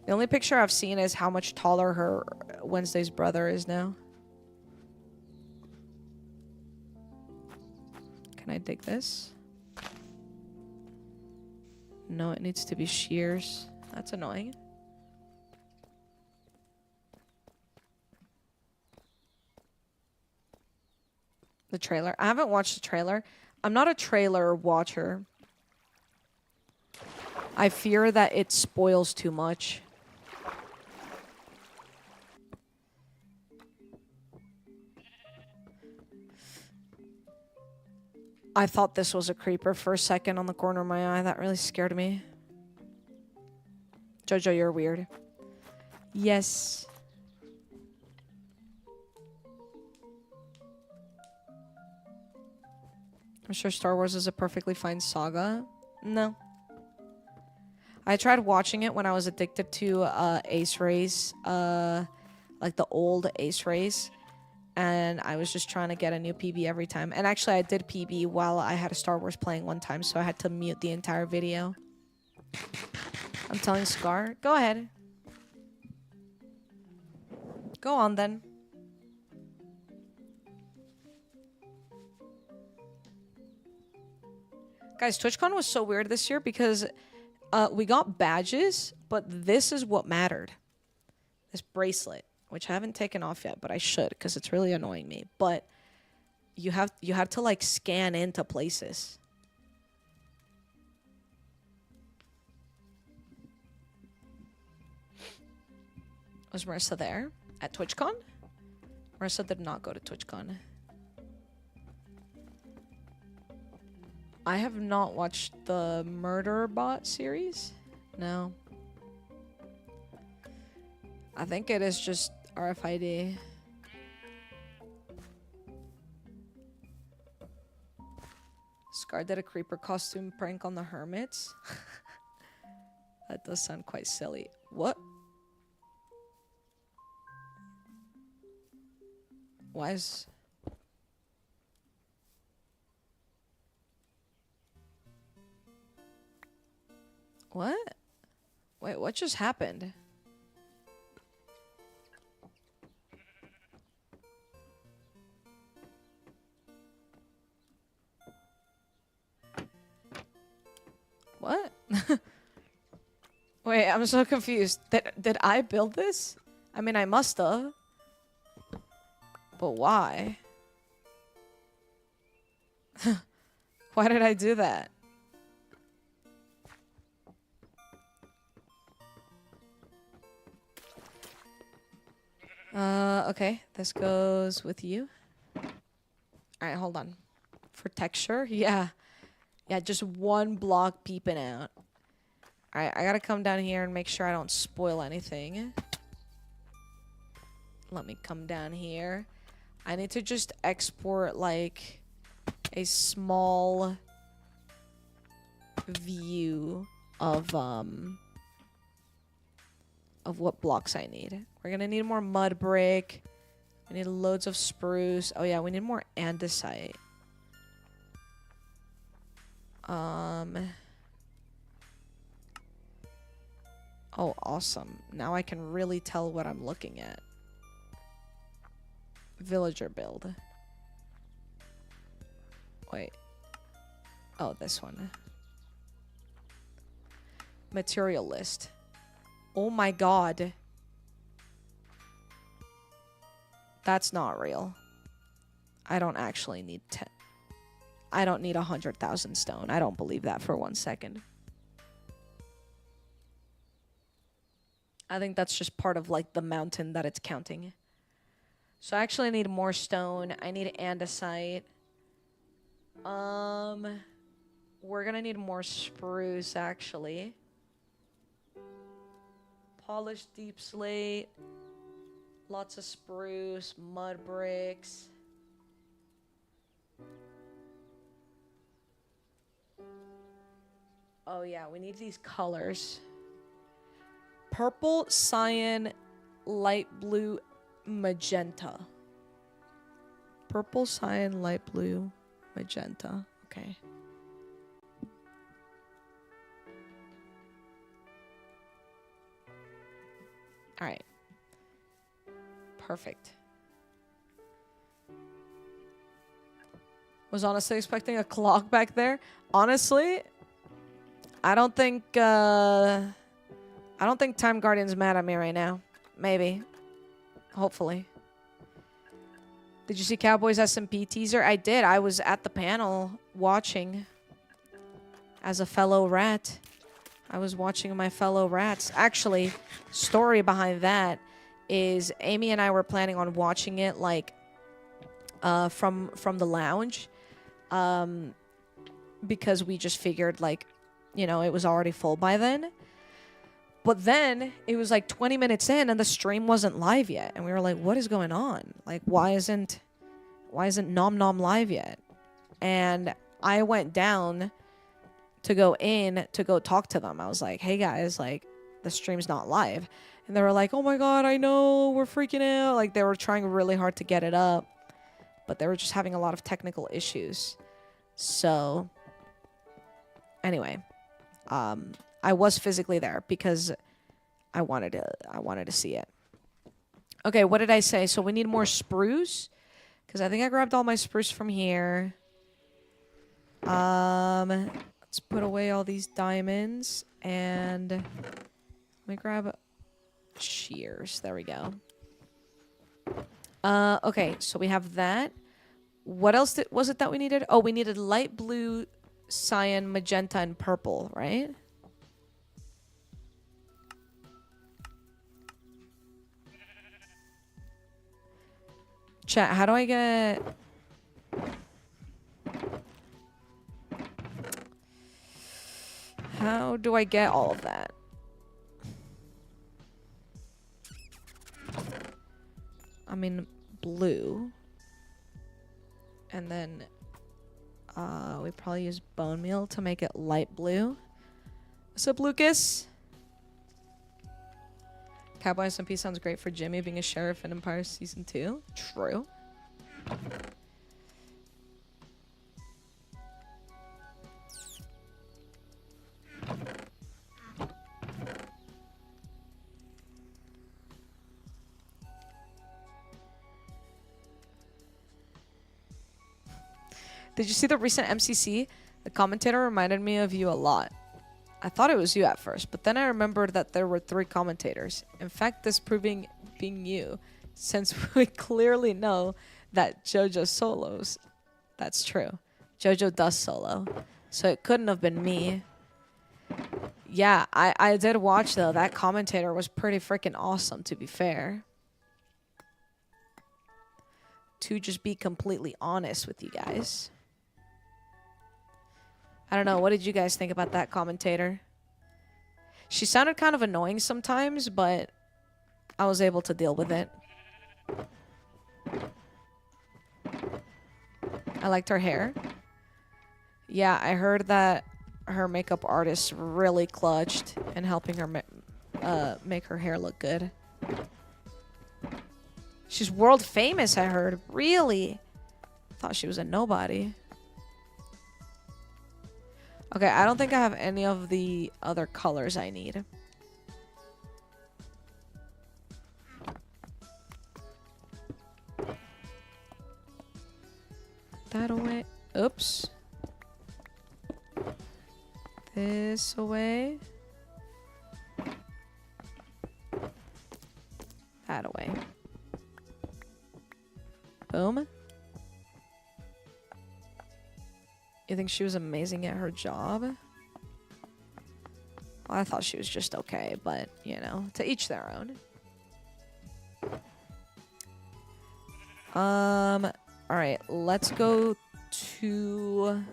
The only picture I've seen is how much taller her Wednesday's brother is now. Can I dig this? No, it needs to be shears. That's annoying. The trailer. I haven't watched the trailer. I'm not a trailer watcher. I fear that it spoils too much. I thought this was a creeper for a second on the corner of my eye. That really scared me. Jojo, you're weird. Yes. I'm sure Star Wars is a perfectly fine saga. No. I tried watching it when I was addicted to Ace Race. Like the old Ace Race. And I was just trying to get a new PB every time. And actually, I did PB while I had a Star Wars playing one time, so I had to mute the entire video. I'm telling Scar. Go ahead. Go on, then. Guys, TwitchCon was so weird this year because we got badges, but this is what mattered. This bracelet. Which I haven't taken off yet, but I should because it's really annoying me. But you have to like scan into places. Was Marissa there at TwitchCon? Marissa did not go to TwitchCon. I have not watched the Murder Bot series. No. I think it is just RFID. Scar did a creeper costume prank on the hermits. That does sound quite silly. What? Why is... What? Wait, what just happened? What? Wait, I'm so confused. Did I build this? I mean, I must have. But why? Why did I do that? Okay. This goes with you. Alright, hold on. For texture? Yeah. Yeah, just one block peeping out. Alright, I gotta come down here and make sure I don't spoil anything. Let me come down here. I need to just export, like, a small view of what blocks I need. We're gonna need more mud brick. We need loads of spruce. Oh yeah, we need more andesite. Oh, awesome. Now I can really tell what I'm looking at. Villager build. Wait. Oh, this one. Material list. Oh my god. That's not real. I don't actually need 10. I don't need 100,000 stone. I don't believe that for 1 second. I think that's just part of like the mountain that it's counting. So I actually need more stone. I need andesite. We're gonna need more spruce actually. Polished deep slate. Lots of spruce, mud bricks. Oh yeah, we need these colors. Purple, cyan, light blue, magenta. Purple, cyan, light blue, magenta. Okay. All right. Perfect. Was honestly expecting a clock back there. Honestly, I don't think Time Guardian's mad at me right now. Maybe. Hopefully. Did you see Cowboys SMP teaser? I did. I was at the panel watching as a fellow rat. I was watching my fellow rats. Actually, story behind that is Amy and I were planning on watching it like from the lounge. Because we just figured like, you know, it was already full by then. But then it was like 20 minutes in and the stream wasn't live yet. And we were like, what is going on? Like, why isn't Nom Nom live yet? And I went down to go in to go talk to them. I was like, hey guys, like the stream's not live. And they were like, oh my God, I know, we're freaking out. Like they were trying really hard to get it up, but they were just having a lot of technical issues. So anyway, I was physically there because I wanted to see it. Okay, what did I say? So we need more spruce because I think I grabbed all my spruce from here. Let's put away all these diamonds and let me grab shears. There we go. Okay, so we have that. What else was it that we needed? Oh, we needed light blue, cyan, magenta, and purple, right? Chat, how do I get... How do I get all of that? I mean, blue. And then we probably use bone meal to make it light blue. What's up, Lucas? Cowboy SMP sounds great for Jimmy being a sheriff in Empire Season 2. True. Did you see the recent MCC? The commentator reminded me of you a lot. I thought it was you at first, but then I remembered that there were 3 commentators. In fact, this proving being you, since we clearly know that Jojo solos. That's true. Jojo does solo. So it couldn't have been me. Yeah, I did watch, though. That commentator was pretty freaking awesome, to be fair. To just be completely honest with you guys. I don't know. What did you guys think about that commentator? She sounded kind of annoying sometimes, but I was able to deal with it. I liked her hair. Yeah, I heard that her makeup artist really clutched in helping her make her hair look good. She's world famous, I heard. Really? Thought she was a nobody. Okay, I don't think I have any of the other colors I need. That away. Oops. This away. That away. Boom. You think she was amazing at her job? Well, I thought she was just okay, but, you know, to each their own. Alright, let's go to...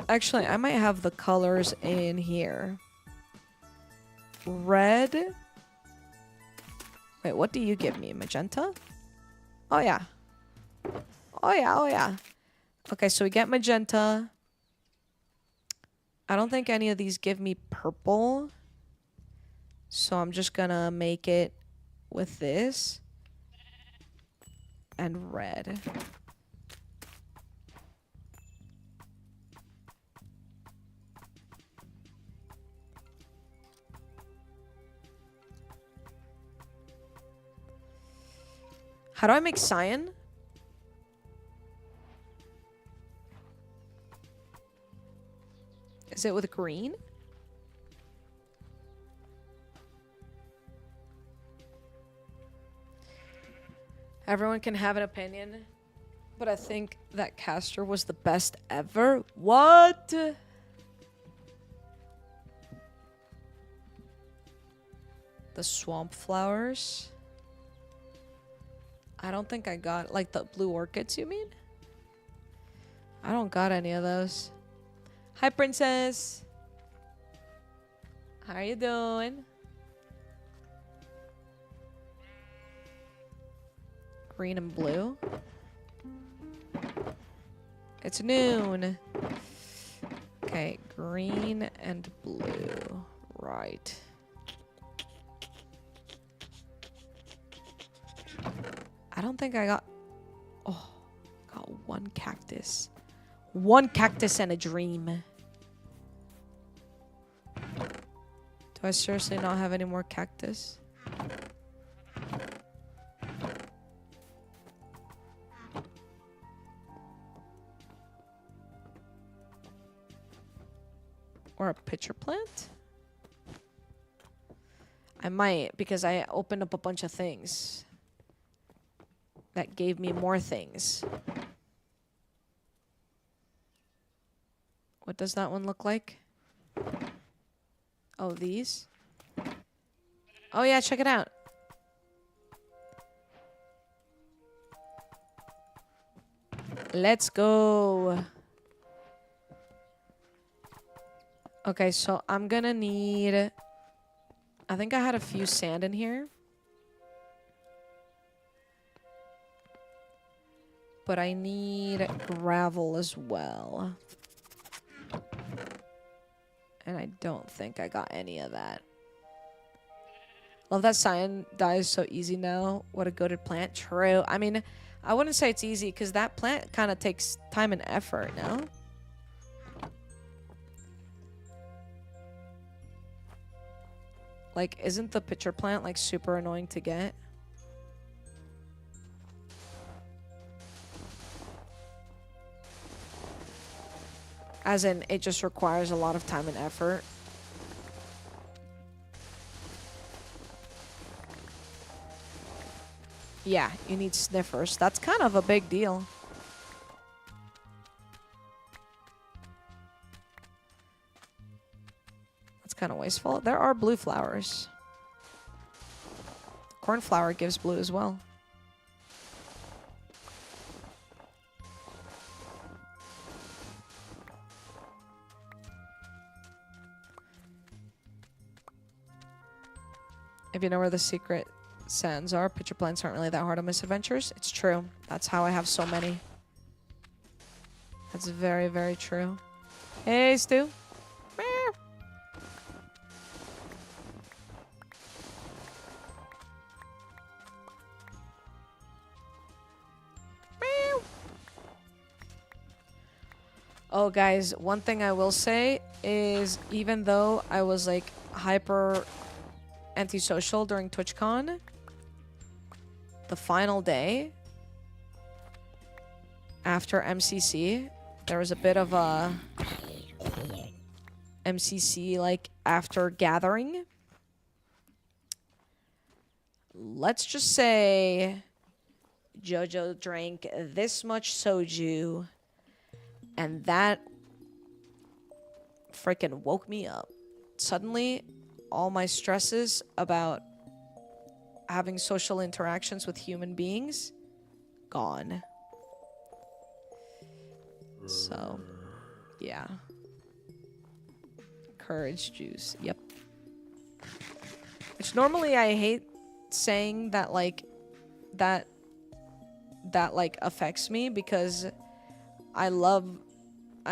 Actually, I might have the colors in here. Red. Wait, what do you give me? Magenta? Oh, yeah. Oh, yeah, oh, yeah. Okay, so we get magenta. I don't think any of these give me purple. So I'm just gonna make it with this. And red. How do I make cyan? Is it with green? Everyone can have an opinion, but I think that Castor was the best ever. What? The swamp flowers. I don't think I got, like, the blue orchids, you mean? I don't got any of those. Hi, princess. How are you doing? Green and blue. It's noon. Okay, green and blue. Right. I don't think I got... Oh, got one cactus. One cactus and a dream. Do I seriously not have any more cactus? Or a pitcher plant? I might, because I opened up a bunch of things that gave me more things. What does that one look like? Oh, these? Oh yeah, check it out. Let's go. Okay, so I'm gonna need... I think I had a few sand in here. But I need gravel as well. And I don't think I got any of that. Love that cyan dies so easy now. What a goated plant. True. I mean, I wouldn't say it's easy because that plant kind of takes time and effort, no? Like, isn't the pitcher plant, like, super annoying to get? As in, it just requires a lot of time and effort. Yeah, you need sniffers. That's kind of a big deal. That's kind of wasteful. There are blue flowers. Cornflower gives blue as well. If you know where the secret sands are, pitcher plants aren't really that hard on Misadventures. It's true. That's how I have so many. That's very, very true. Hey, Stu. Meow. Meow. Oh, guys, one thing I will say is even though I was like hyper antisocial during TwitchCon, the final day after MCC, there was a bit of a MCC like after gathering. Let's just say Jojo drank this much soju and that freaking woke me up. Suddenly, all my stresses about having social interactions with human beings, gone. So, yeah. Courage juice, yep. Which normally I hate saying that, like, that like affects me because I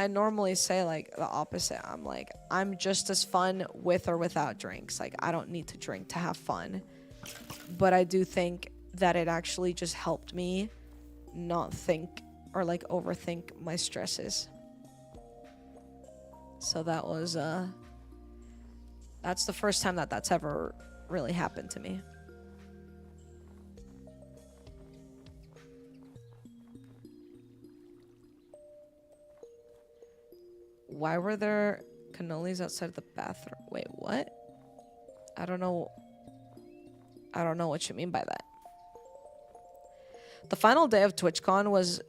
normally say like the opposite. I'm like, I'm just as fun with or without drinks. Like, I don't need to drink to have fun. But I do think that it actually just helped me not think or like overthink my stresses. So that was that's the first time that that's ever really happened to me. Why were there cannolis outside the bathroom? Wait, what? I don't know. I don't know what you mean by that. The final day of TwitchCon was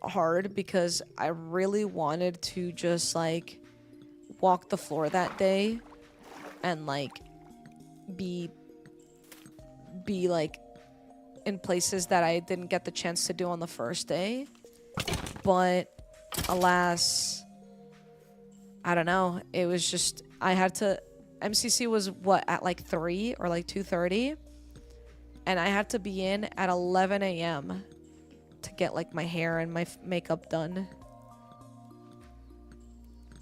hard because I really wanted to just like walk the floor that day and like be like in places that I didn't get the chance to do on the first day. But alas, I don't know. It was just I had to MCC was what at like 3 or like 2:30 and I had to be in at 11 a.m. to get like my hair and my makeup done.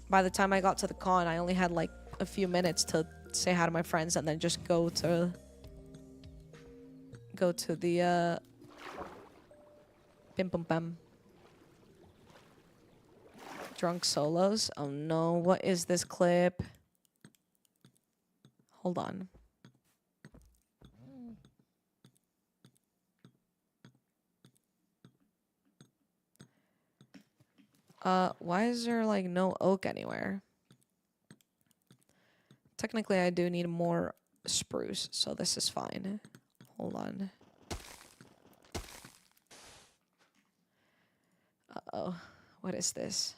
By the time I got to the con, I only had like a few minutes to say hi to my friends and then just go to the Bim Bum Bam. Drunk solos. Oh no, what is this clip? Hold on. Why is there like no oak anywhere? Technically, I do need more spruce, so this is fine. Hold on. Uh-oh. What is this?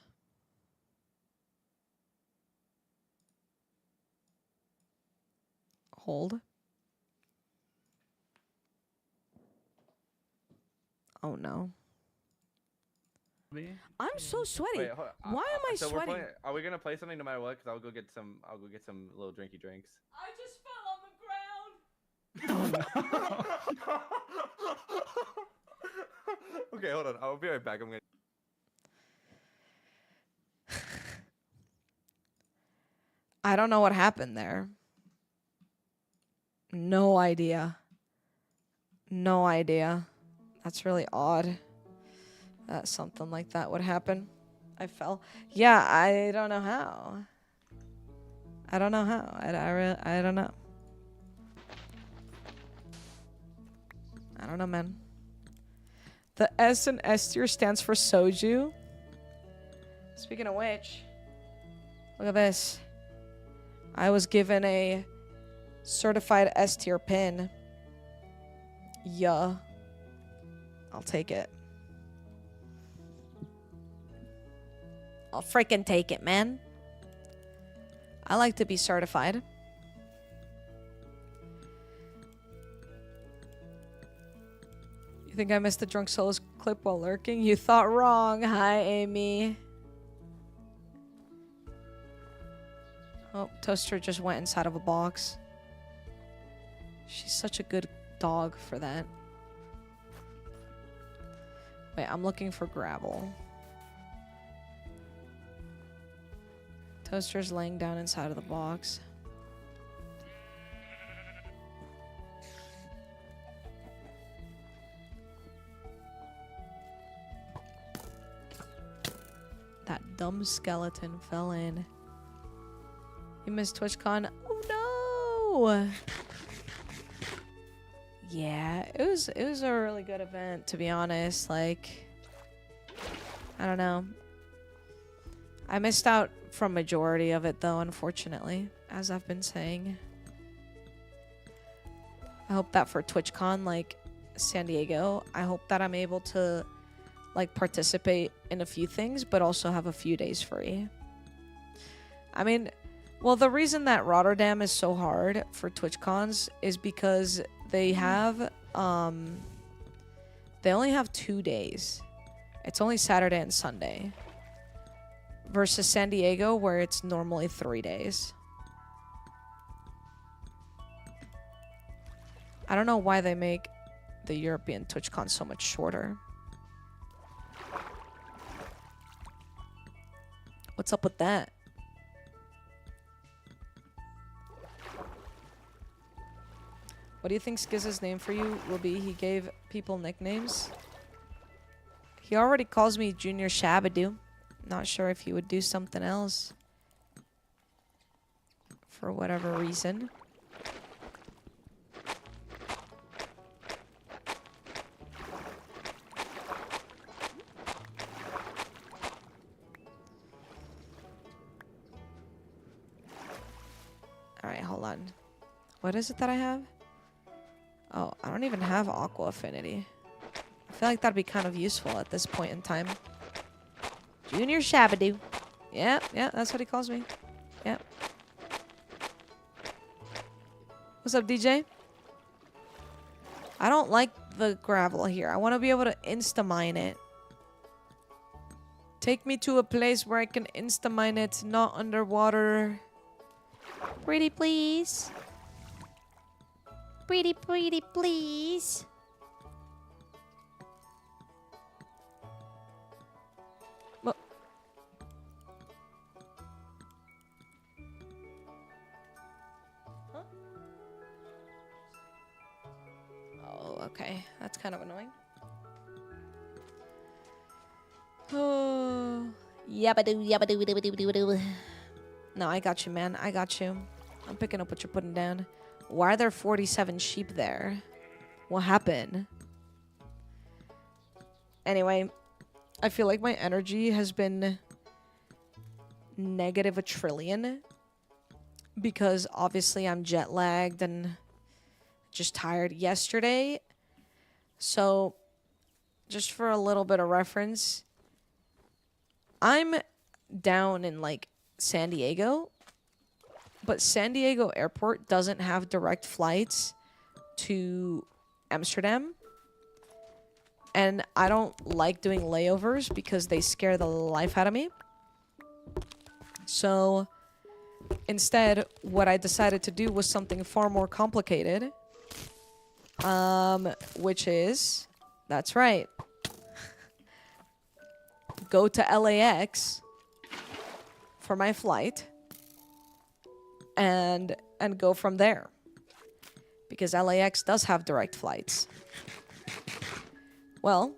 Hold. Oh no. I'm so sweaty. Wait, hold on. Why am I so sweating? Are we gonna play something no matter what? Cause I'll go get some little drinky drinks. I just fell on the ground. Okay, hold on. I'll be right back. I'm gonna. I don't know what happened there. No idea. No idea. That's really odd. That something like that would happen. I fell. Yeah, I don't know how. I don't know how. I don't know. I don't know, man. The S in S tier stands for soju. Speaking of which, look at this. I was given a certified S tier pin. Yeah. I'll take it. I'll freaking take it, man. I like to be certified. You think I missed the drunk solos clip while lurking? You thought wrong. Hi, Amy. Oh, Toaster just went inside of a box. She's such a good dog for that. Wait, I'm looking for gravel. Toaster's laying down inside of the box. That dumb skeleton fell in. You missed TwitchCon? Oh no! Yeah, it was a really good event, to be honest. Like, I don't know. I missed out from majority of it though, unfortunately, as I've been saying. I hope that for TwitchCon, like San Diego, I hope that I'm able to like participate in a few things, but also have a few days free. I mean, well, the reason that Rotterdam is so hard for TwitchCons is because they have, they only have 2 days. It's only Saturday and Sunday. Versus San Diego, where it's normally 3 days. I don't know why they make the European TwitchCon so much shorter. What's up with that? What do you think Skiz's name for you will be? He gave people nicknames. He already calls me Junior Shabadoo. Not sure if he would do something else. For whatever reason. on. What is it that I have? Oh, I don't even have Aqua Affinity. I feel like that'd be kind of useful at this point in time. Junior Shabadoo. Yeah, that's what he calls me. Yeah. What's up, DJ? I don't like the gravel here. I want to be able to insta-mine it. Take me to a place where I can insta-mine it, not underwater. Pretty please. Pretty please. Well. Huh? Oh, okay. That's kind of annoying. Oh, yabadoo, yabadoo, yabadoo, yabadoo. No, I got you, man. I got you. I'm picking up what you're putting down. Why are there 47 sheep there? What happened? Anyway, I feel like my energy has been negative a trillion because obviously I'm jet lagged and just tired yesterday. So, just for a little bit of reference, I'm down in like San Diego, but San Diego Airport doesn't have direct flights to Amsterdam. And I don't like doing layovers because they scare the life out of me. So instead, what I decided to do was something far more complicated. Which is, that's right, go to LAX for my flight and go from there. Because LAX does have direct flights. Well,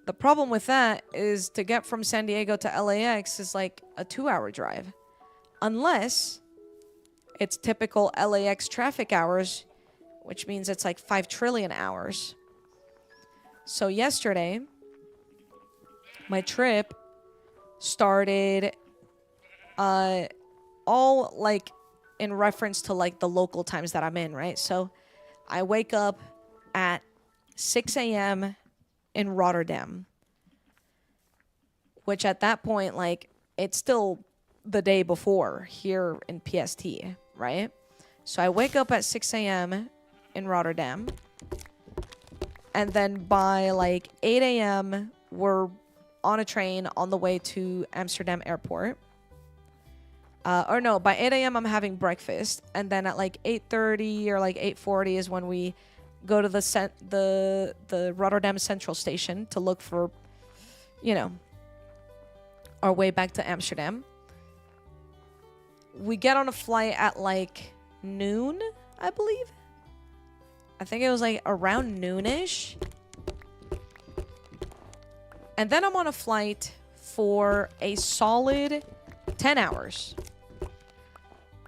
the problem with that is to get from San Diego to LAX is like a 2-hour drive. Unless it's typical LAX traffic hours, which means it's like 5 trillion hours. So yesterday, my trip started all like in reference to like the local times that I'm in, right? So I wake up at 6 a.m. in Rotterdam, which at that point, like, it's still the day before here in PST, right? So I wake up at 6 a.m. in Rotterdam, and then by like 8 a.m. we're on a train on the way to Amsterdam Airport. Or no, by 8 a.m. I'm having breakfast, and then at like 8:30 or like 8:40 is when we go to the Rotterdam Central Station to look for, you know, our way back to Amsterdam. We get on a flight at like noon, I believe. I think it was like around noonish. And then I'm on a flight for a solid 10 hours.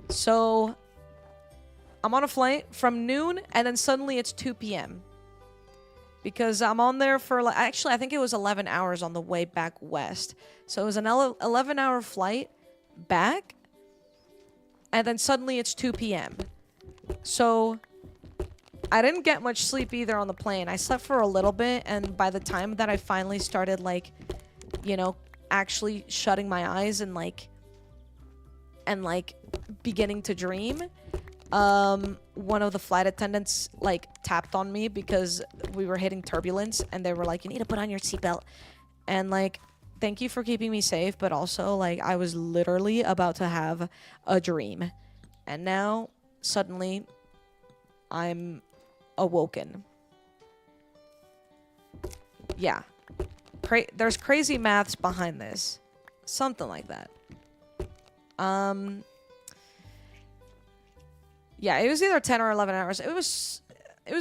So I'm on a flight from noon, and then suddenly it's 2 p.m. Because I'm on there for, like, actually, I think it was 11 hours on the way back west. So it was an 11-hour flight back, and then suddenly it's 2 p.m. So I didn't get much sleep either on the plane. I slept for a little bit, and by the time that I finally started, like, you know, actually shutting my eyes and beginning to dream, one of the flight attendants like tapped on me because we were hitting turbulence, and they were like, you need to put on your seatbelt. And like, thank you for keeping me safe, but also like I was literally about to have a dream, and now suddenly I'm awoken. Yeah, there's crazy maths behind this, something like that. Yeah, it was either 10 or 11 hours. It was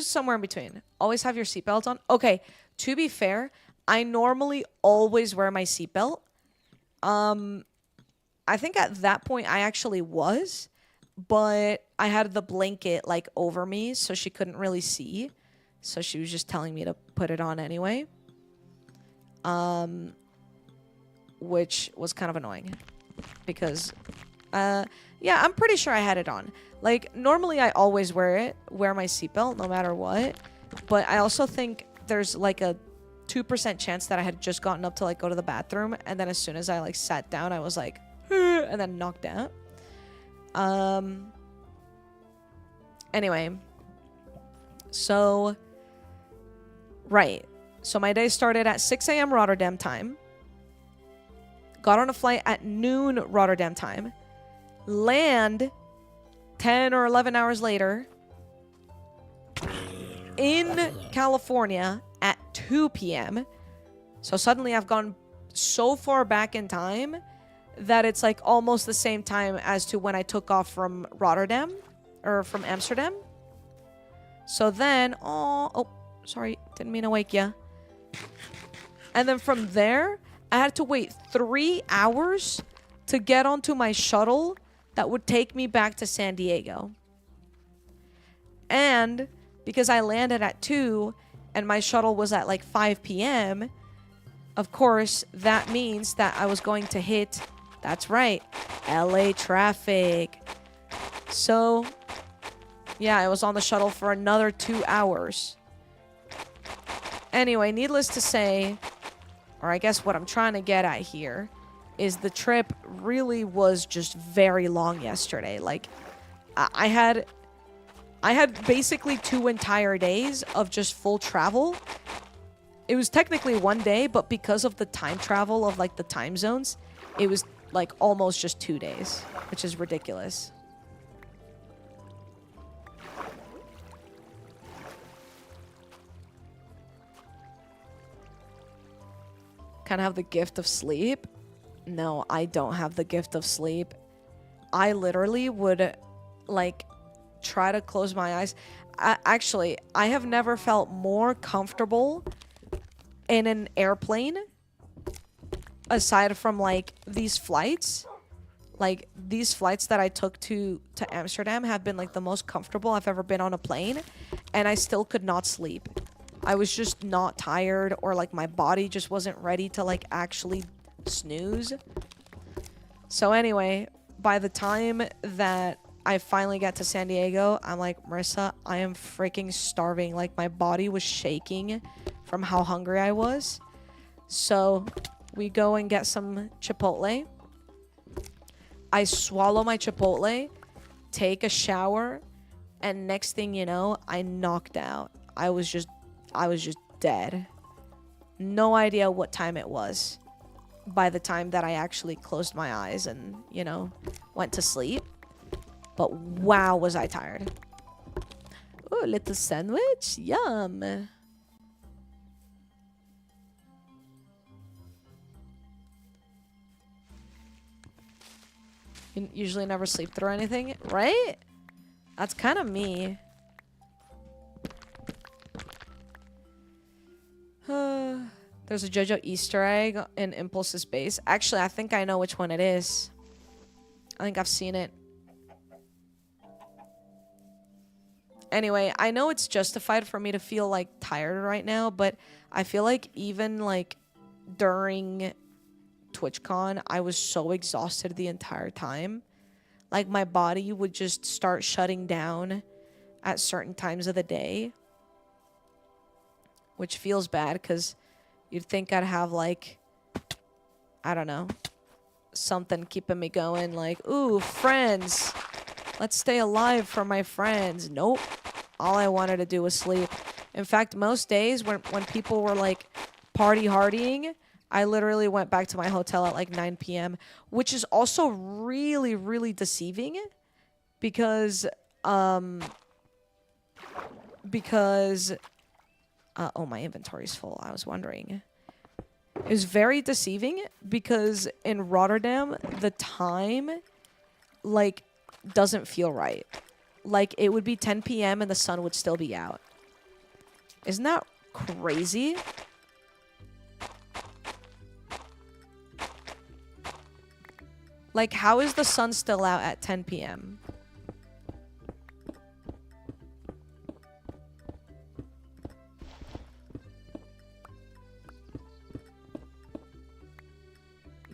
somewhere in between. Always have your seatbelt on. Okay, to be fair, I normally always wear my seatbelt. I think at that point I actually was, but I had the blanket like over me, so she couldn't really see. So she was just telling me to put it on anyway. Which was kind of annoying because, Yeah, I'm pretty sure I had it on. Like, normally I always wear my seatbelt no matter what. But I also think there's like a 2% chance that I had just gotten up to like go to the bathroom. And then as soon as I like sat down, I was like, and then knocked out. Anyway. So, right. So my day started at 6 a.m. Rotterdam time. Got on a flight at noon Rotterdam time. Land 10 or 11 hours later in California at 2 p.m. So suddenly I've gone so far back in time that it's like almost the same time as to when I took off from Rotterdam or from Amsterdam. So then, oh, sorry, didn't mean to wake ya. And then from there, I had to wait 3 hours to get onto my shuttle that would take me back to San Diego. And because I landed at 2 and my shuttle was at like 5 p.m., of course, that means that I was going to hit, that's right, LA traffic. So, yeah, I was on the shuttle for another 2 hours. Anyway, needless to say, or I guess what I'm trying to get at here, is the trip really was just very long yesterday. Like, I had basically 2 entire days of just full travel. It was technically 1 day, but because of the time travel of like the time zones, it was like almost just 2 days, which is ridiculous. Kind of have the gift of sleep. No, I don't have the gift of sleep. I literally would like try to close my eyes. Actually, I have never felt more comfortable in an airplane aside from like these flights. Like these flights that I took to Amsterdam have been like the most comfortable I've ever been on a plane, and I still could not sleep. I was just not tired, or like my body just wasn't ready to like actually snooze. So anyway, by the time that I finally got to San Diego, I'm like, Marissa, I am freaking starving. Like my body was shaking from how hungry I was. So we go and get some Chipotle. I swallow my Chipotle, take a shower, and next thing you know, I knocked out. I was just dead. No idea what time it was by the time that I actually closed my eyes and, you know, went to sleep. But wow, was I tired. Oh, little sandwich. Yum. You usually never sleep through anything, right? That's kind of me. There's a JoJo Easter egg in Impulse's base. Actually, I think I know which one it is. I think I've seen it. Anyway, I know it's justified for me to feel like tired right now, but I feel like even like during TwitchCon, I was so exhausted the entire time. Like my body would just start shutting down at certain times of the day. Which feels bad because you'd think I'd have like, I don't know, something keeping me going. Like, ooh, friends. Let's stay alive for my friends. Nope. All I wanted to do was sleep. In fact, most days when people were like party hardying, I literally went back to my hotel at like 9 p.m. Which is also really, really deceiving. Because, oh, my inventory's full. I was wondering. It was very deceiving because in Rotterdam, the time, like, doesn't feel right. Like, it would be 10 p.m. and the sun would still be out. Isn't that crazy? Like, how is the sun still out at 10 p.m.?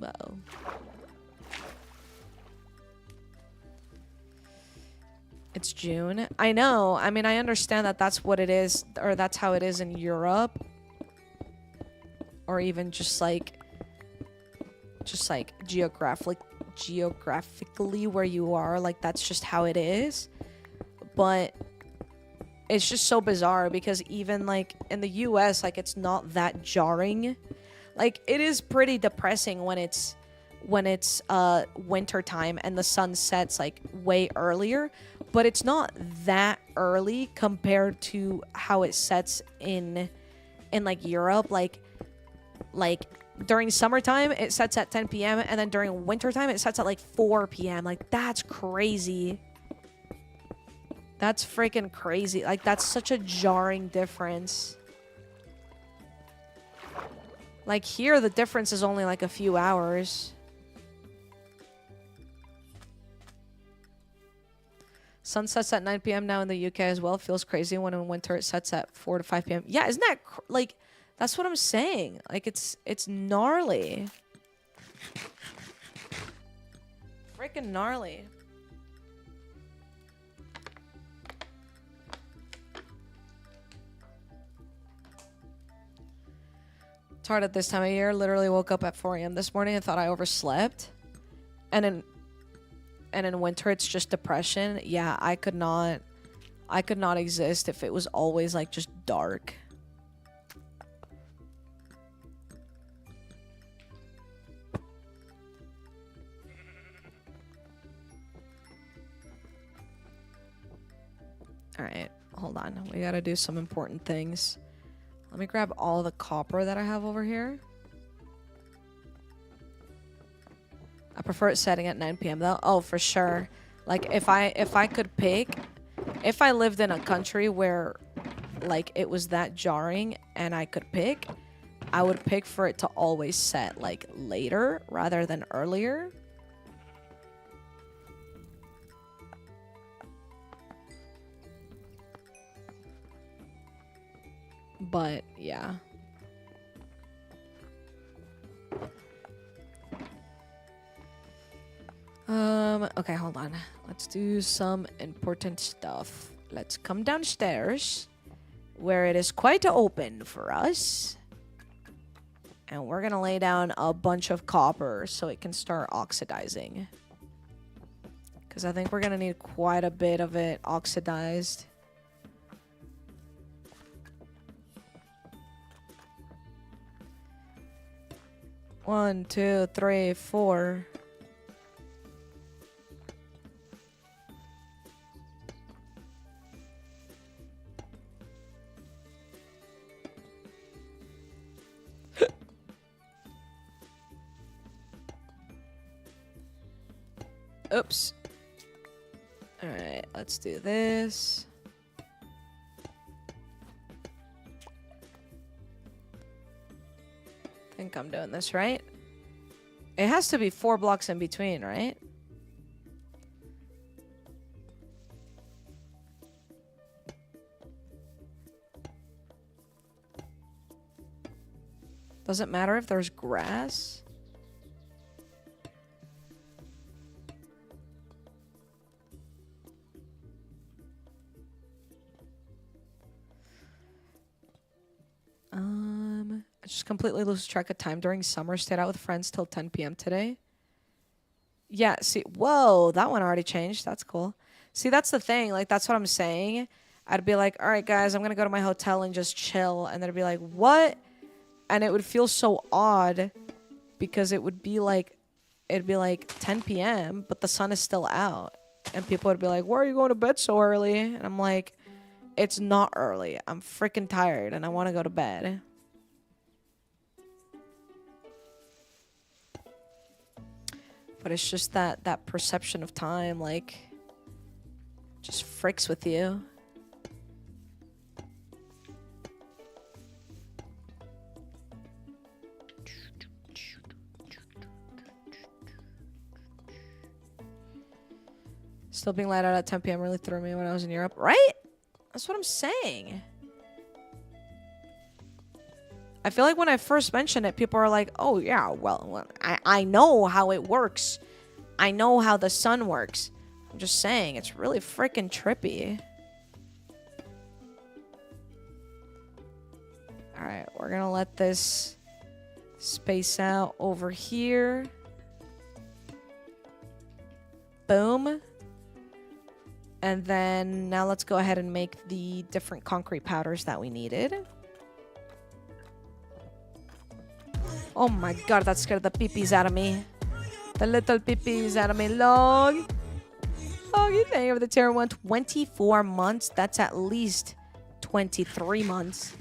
Uh-oh. It's June. I know. I mean, I understand that that's what it is, or that's how it is in Europe. Or even just like geographically where you are. Like, that's just how it is. But it's just so bizarre because even like in the US, like, it's not that jarring. Like, it is pretty depressing when it's winter time and the sun sets like way earlier, but it's not that early compared to how it sets in like Europe. Like during summertime it sets at 10 p.m. and then during wintertime it sets at like 4 p.m. Like, that's crazy. That's freaking crazy. Like, that's such a jarring difference. Like, here the difference is only like a few hours. Sun sets at 9 p.m. now in the UK as well. Feels crazy when in winter it sets at 4 to 5 p.m. Yeah, isn't that like, that's what I'm saying. Like, it's gnarly. Freaking gnarly. It's hard at this time of year. Literally woke up at 4 a.m. this morning and thought I overslept. And in winter it's just depression. Yeah, I could not exist if it was always like just dark. All right, hold on. We gotta do some important things. Let me grab all the copper that I have over here. I prefer it setting at 9 p.m. though. Oh, for sure. Like, if I could pick, if I lived in a country where like it was that jarring and I could pick, I would pick for it to always set like later rather than earlier. But yeah. Okay, hold on. Let's do some important stuff. Let's come downstairs where it is quite open for us. And we're gonna lay down a bunch of copper so it can start oxidizing. Because I think we're gonna need quite a bit of it oxidized. One, two, three, four. Oops. Alright, let's do this. I think I'm doing this right. It has to be 4 blocks in between, right? Does it matter if there's grass? I just completely lose track of time during summer. Stayed out with friends till 10 p.m. today. Yeah, see, whoa, that one already changed. That's cool. See, that's the thing. Like, that's what I'm saying. I'd be like, all right, guys, I'm going to go to my hotel and just chill. And they'd be like, what? And it would feel so odd because it would be like, it'd be like 10 p.m., but the sun is still out. And people would be like, why are you going to bed so early? And I'm like, it's not early. I'm freaking tired and I want to go to bed. But it's just that perception of time, like, just freaks with you. Still being light out at 10 p.m. really threw me when I was in Europe. Right? That's what I'm saying. I feel like when I first mentioned it, people are like, oh, yeah, well I know how it works. I know how the sun works. I'm just saying, it's really freaking trippy. Alright, we're gonna let this space out over here. Boom. And then now let's go ahead and make the different concrete powders that we needed. Oh my god, that scared the peepees out of me. The little peepees out of me. Log. Loggy, thank you for the tier 1. 24 months. That's at least 23 months.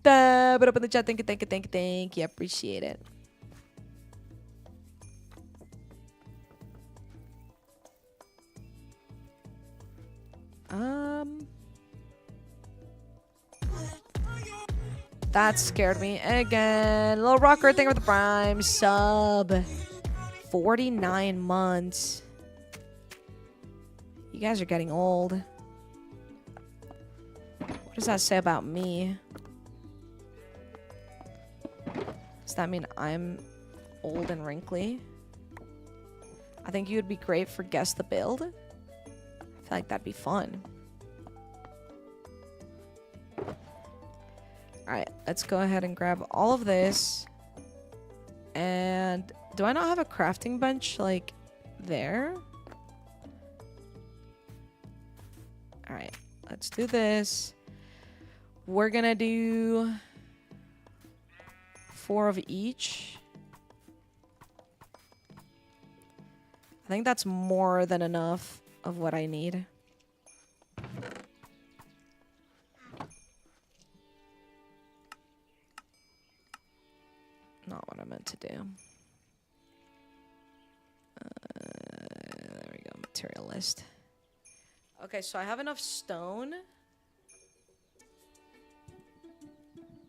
But up in the chat, thank you. Appreciate it. That scared me again. Little Rocker, thank you for the prime sub. 49 months. You guys are getting old. What does that say about me? Does that mean I'm old and wrinkly? I think you would be great for Guess the Build. I feel like that'd be fun. Alright, let's go ahead and grab all of this. And do I not have a crafting bench, like, there? Alright, let's do this. We're gonna do 4 of each. I think that's more than enough of what I need. Not what I meant to do. There we go, material list. Okay, so I have enough stone.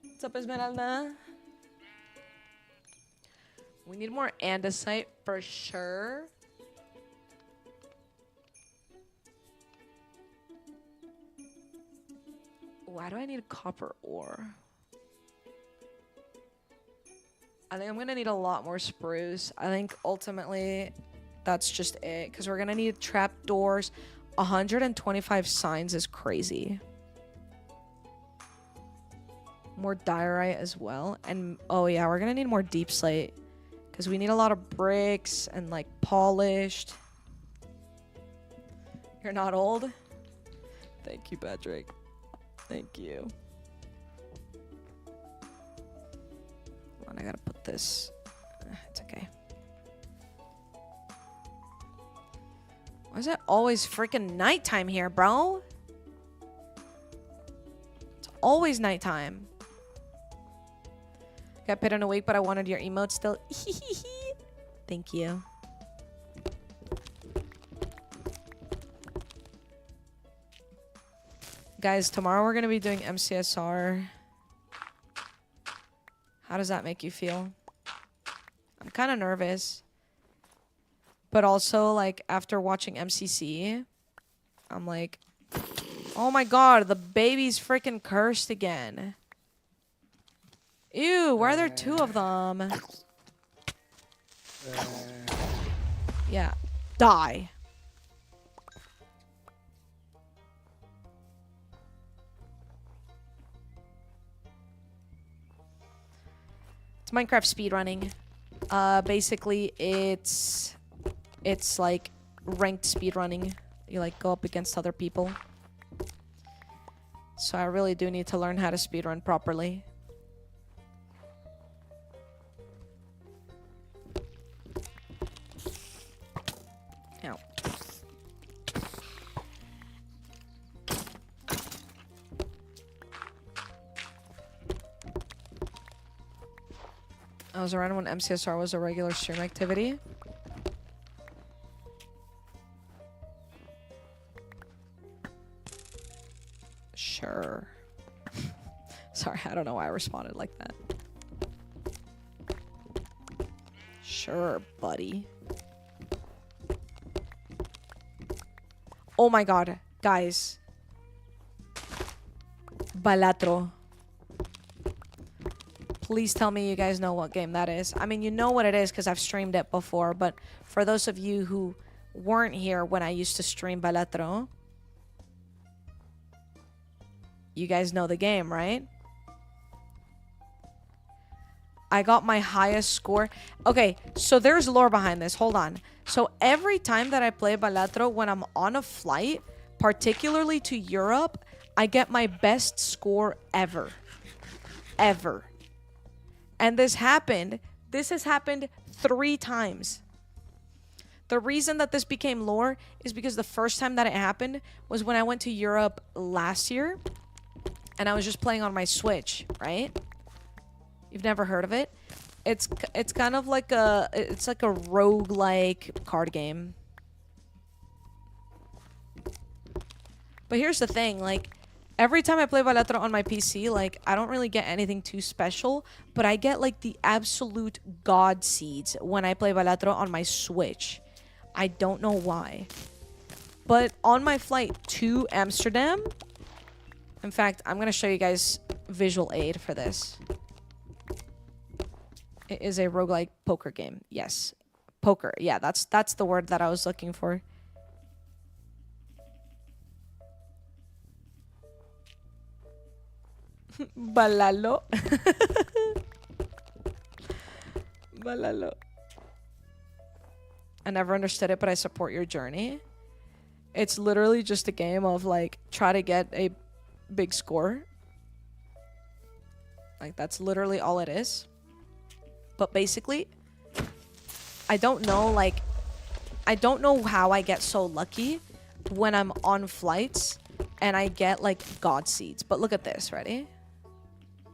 What's up, Esmeralda? We need more andesite for sure. Why do I need copper ore? I think I'm gonna need a lot more spruce. I think ultimately that's just it. Because we're gonna need trapdoors. 125 signs is crazy. More diorite as well. And oh yeah, we're gonna need more deep slate. Because we need a lot of bricks and like polished. You're not old? Thank you, Patrick. Thank you. I gotta put this. It's okay. Why is it always freaking nighttime here, bro? It's always nighttime. Got paid in a week, but I wanted your emote still. Thank you. Guys, tomorrow we're gonna be doing MCSR. How does that make you feel? I'm kind of nervous. But also, like, after watching MCC, I'm like, oh my god, the baby's freaking cursed again. Ew, why are there 2 of them? Yeah, die. It's Minecraft speedrunning. Basically, it's like ranked speedrunning. You like go up against other people. So I really do need to learn how to speedrun properly. Ow. I was around when MCSR was a regular stream activity. Sure. Sorry, I don't know why I responded like that. Sure, buddy. Oh my god, guys. Balatro. Please tell me you guys know what game that is. I mean, you know what it is because I've streamed it before, but for those of you who weren't here when I used to stream Balatro, you guys know the game, right? I got my highest score. Okay, so there's lore behind this. Hold on. So every time that I play Balatro, when I'm on a flight, particularly to Europe, I get my best score ever. Ever. And this has happened 3 times. The reason that this became lore is because the first time that it happened was when I went to Europe last year. And I was just playing on my Switch, right? You've never heard of it? It's kind of like a roguelike card game. But here's the thing, like every time I play Balatro on my PC, like I don't really get anything too special, but I get like the absolute god seeds when I play Balatro on my Switch. I don't know why. But on my flight to Amsterdam, in fact, I'm going to show you guys visual aid for this. It is a roguelike poker game. Yes. Poker. Yeah, that's the word that I was looking for. Balalo. Balalo. I never understood it, but I support your journey. It's literally just a game of like try to get a big score. Like that's literally all it is. But basically, I don't know how I get so lucky when I'm on flights and I get like god seeds. But look at this, ready?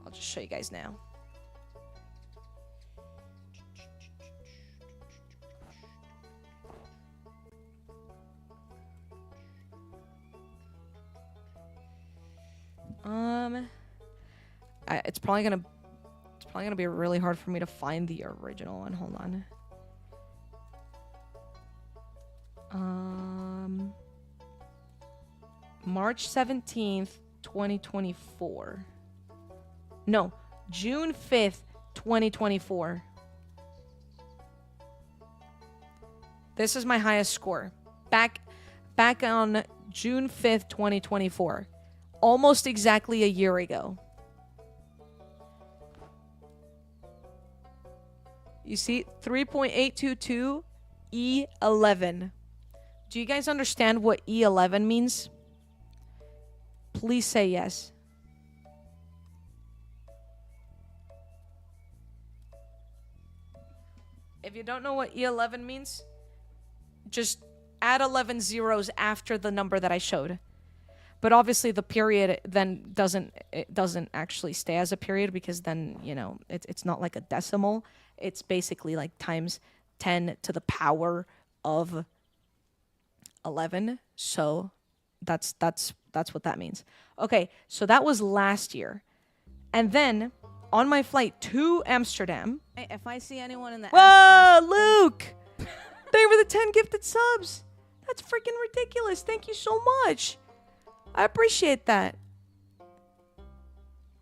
I'll just show you guys now. It's probably gonna be really hard for me to find the original one. Hold on. March 17th, 2024. No, June 5th, 2024. This is my highest score. Back on June 5th, 2024. Almost exactly a year ago. You see, 3.822 E11. Do you guys understand what E11 means? Please say yes. If you don't know what E11 means, just add 11 zeros after the number that I showed. But obviously the period then doesn't actually stay as a period because then, you know, it's not like a decimal. It's basically like times 10 to the power of 11. So that's what that means. Okay, so that was last year. And then on my flight to Amsterdam, if I see anyone in the Whoa, Luke! Thank you for the 10 gifted subs. That's freaking ridiculous. Thank you so much. I appreciate that.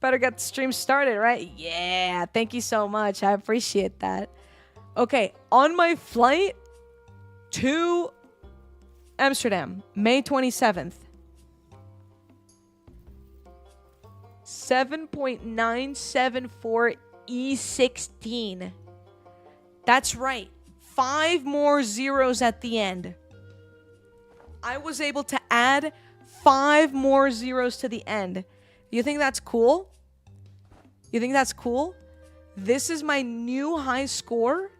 Better get the stream started, right? Yeah, thank you so much. I appreciate that. Okay, on my flight to Amsterdam, May 27th. 7.974 E16. That's right. 5 more zeros at the end. I was able to add 5 more zeros to the end. You think that's cool? You think that's cool? This is my new high score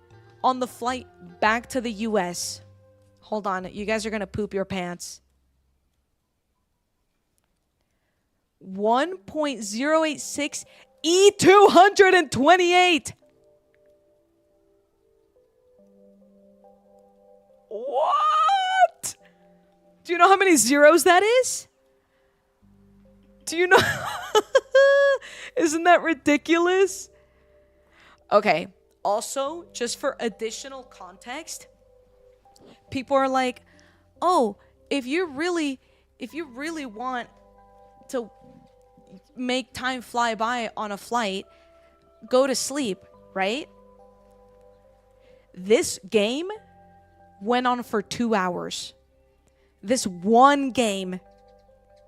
on the flight back to the US. Hold on. You guys are going to poop your pants. 1.086 E228. What? Do you know how many zeros that is? Do you know? Isn't that ridiculous? Okay. Also, just for additional context, people are like, "Oh, if you really want to make time fly by on a flight, go to sleep, right?" This game went on for 2 hours. This one game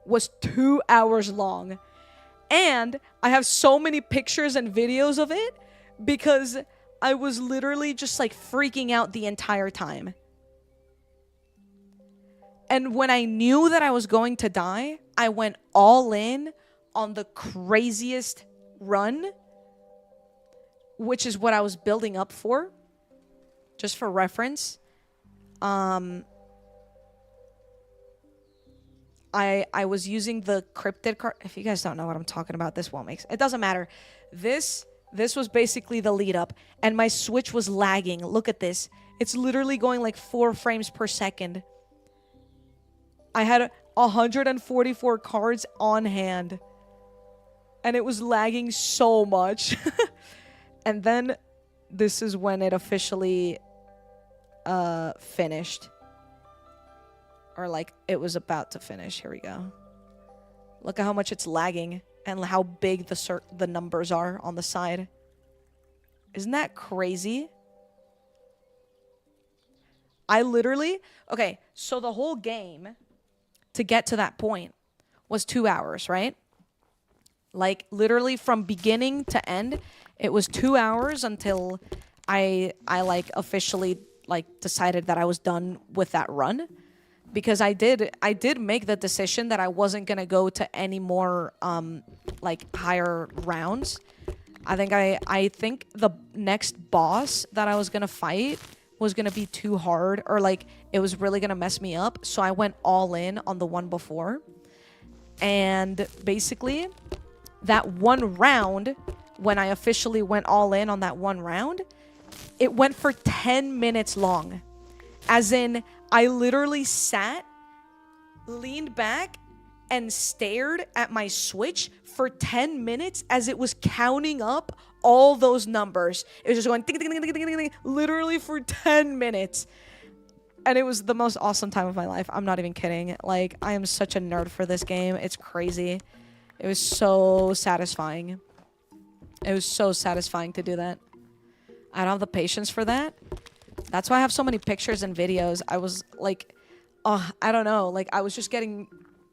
was 2 hours long. And I have so many pictures and videos of it because I was literally just like freaking out the entire time. And when I knew that I was going to die, I went all in on the craziest run, which is what I was building up for. Just for reference. I was using the cryptid card. If you guys don't know what I'm talking about, this won't make sense. It doesn't matter. This was basically the lead up, and my Switch was lagging. Look at this. It's literally going like 4 frames per second. I had 144 cards on hand, and it was lagging so much. And then this is when it officially finished. Or like it was about to finish. Here we go. Look at how much it's lagging and how big the numbers are on the side. Isn't that crazy? I literally... Okay, so the whole game to get to that point was 2 hours, right? Like literally from beginning to end, it was 2 hours until I like officially like decided that I was done with that run. Because I did make the decision that I wasn't gonna go to any more like higher rounds. I think the next boss that I was gonna fight was gonna be too hard, or like it was really gonna mess me up. So I went all in on the one before. And basically, that one round, when I officially went all in on that one round, it went for 10 minutes long. As in, I literally sat, leaned back, and stared at my Switch for 10 minutes as it was counting up all those numbers. It was just going ding, ding, ding, ding, ding, ding, ding, literally for 10 minutes. And it was the most awesome time of my life. I'm not even kidding. Like, I am such a nerd for this game. It's crazy. It was so satisfying. It was so satisfying to do that. I don't have the patience for that. That's why I have so many pictures and videos. I was like, oh, I don't know. Like, I was just getting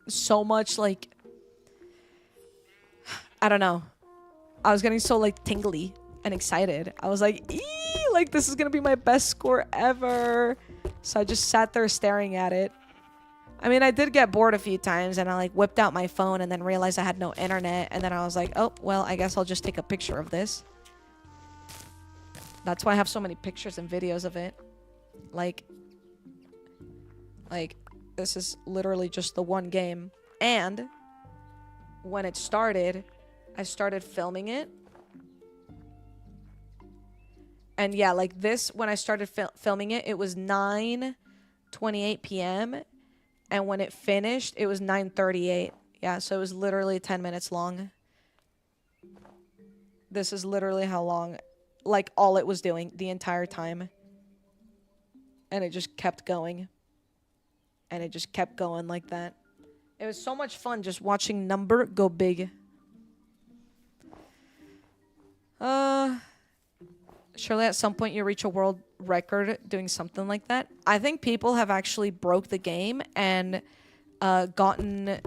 so much, like, I don't know. I was getting so, like, tingly and excited. I was like, eee, like, this is going to be my best score ever. So I just sat there staring at it. I mean, I did get bored a few times, and I, like, whipped out my phone and then realized I had no internet. And then I was like, oh, well, I guess I'll just take a picture of this. That's why I have so many pictures and videos of it. Like, this is literally just the one game. And when it started, I started filming it. And yeah, like this, when I started filming it, it was 9:28 p.m. And when it finished, it was 9:38. Yeah, so it was literally 10 minutes long. This is literally how long... like all it was doing the entire time. And it just kept going. And it just kept going like that. It was so much fun just watching number go big. Surely at some point you reach a world record doing something like that. I think people have actually broke the game and gotten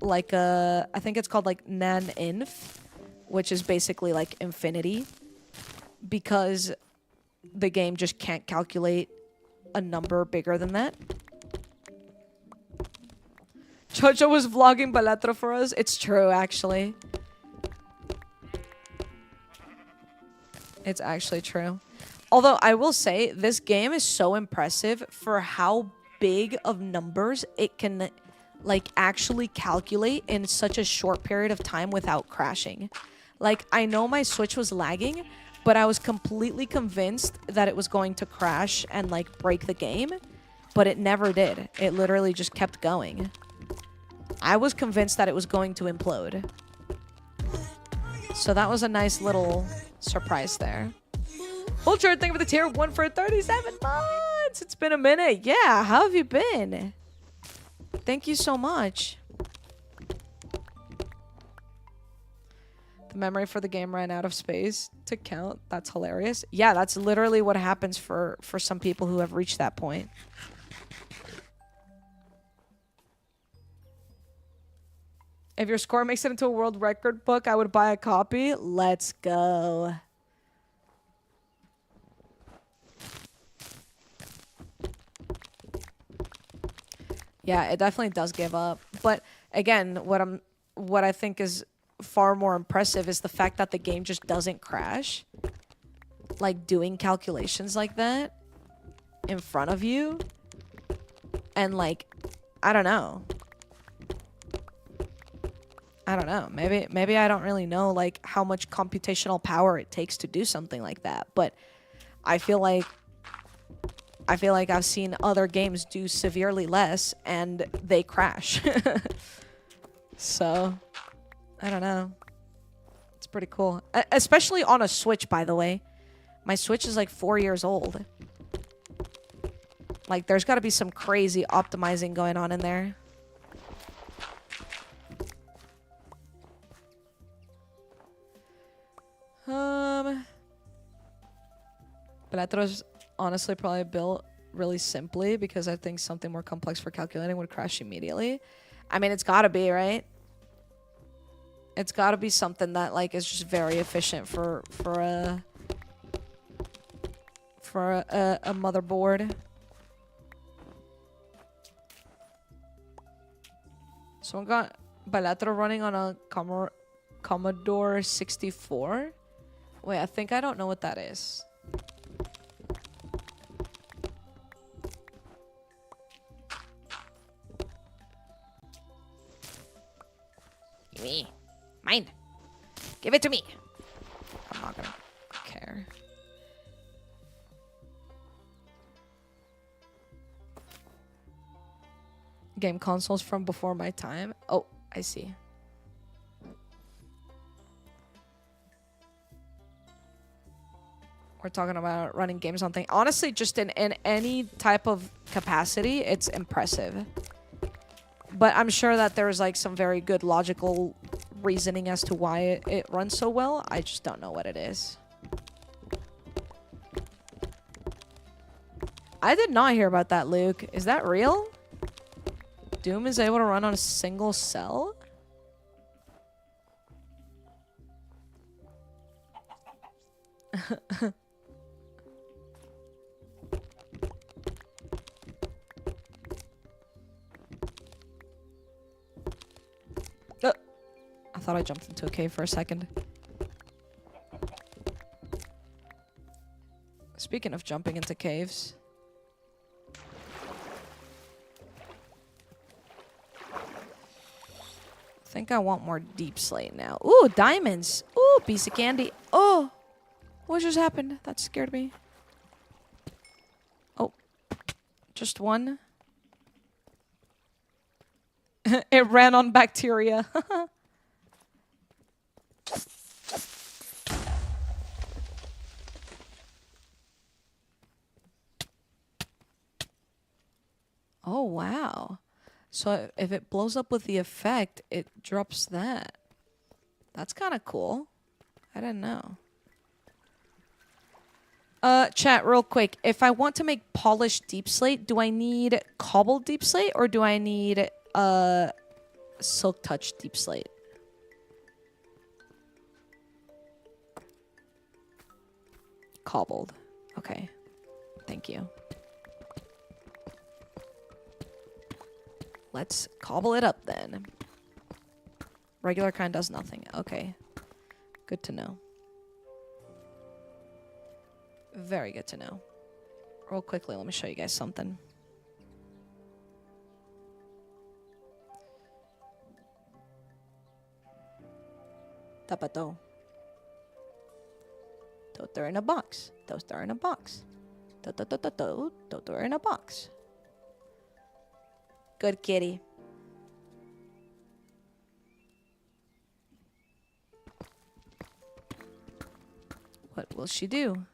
like a... I think it's called like nan-inf, which is basically like infinity, because the game just can't calculate a number bigger than that. Jojo was vlogging Balatra for us. It's true, actually. It's actually true. Although I will say, this game is so impressive for how big of numbers it can like actually calculate in such a short period of time without crashing. Like, I know my Switch was lagging, but I was completely convinced that it was going to crash and, like, break the game. But it never did. It literally just kept going. I was convinced that it was going to implode. So that was a nice little surprise there. Ultra, thank you for the tier 1 for 37 months. It's been a minute. Yeah, how have you been? Thank you so much. The memory for the game ran out of space to count. That's hilarious. Yeah, that's literally what happens for some people who have reached that point. If your score makes it into a world record book, I would buy a copy. Let's go. Yeah, it definitely does give up. But again, what I think is far more impressive is the fact that the game just doesn't crash. Like doing calculations like that in front of you. And like, I don't know. Maybe I don't really know like how much computational power it takes to do something like that, but I feel like I've seen other games do severely less and they crash. So, I don't know. It's pretty cool. Especially on a Switch, by the way. My Switch is like 4 years old. Like there's got to be some crazy optimizing going on in there. Beletro's honestly probably built really simply because I think something more complex for calculating would crash immediately. I mean, it's gotta be, right? It's gotta be something that like is just very efficient for a motherboard. Someone got Beletro running on a Commodore 64. Wait, I think I don't know what that is. Me. Mine. Give it to me. I'm not gonna care. Game consoles from before my time. Oh, I see. We're talking about running games on things. Honestly, just in any type of capacity, it's impressive. But I'm sure that there's like some very good logical reasoning as to why it runs so well. I just don't know what it is. I did not hear about that, Luke. Is that real? Doom is able to run on a single cell? I thought I jumped into a cave for a second. Speaking of jumping into caves. I think I want more deep slate now. Ooh, diamonds. Ooh, piece of candy. Oh, what just happened? That scared me. Oh, just one. It ran on bacteria. Oh, wow. So if it blows up with the effect, it drops that. That's kind of cool. I didn't know. Chat, real quick. If I want to make polished deep slate, do I need cobbled deep slate or do I need silk touch deep slate? Cobbled. Okay. Thank you. Let's cobble it up then. Regular kind does nothing. Okay. Good to know. Very good to know. Real quickly, let me show you guys something. Tapato. Toter in a box. Toaster in a box. Toter in a box. Good kitty. What will she do?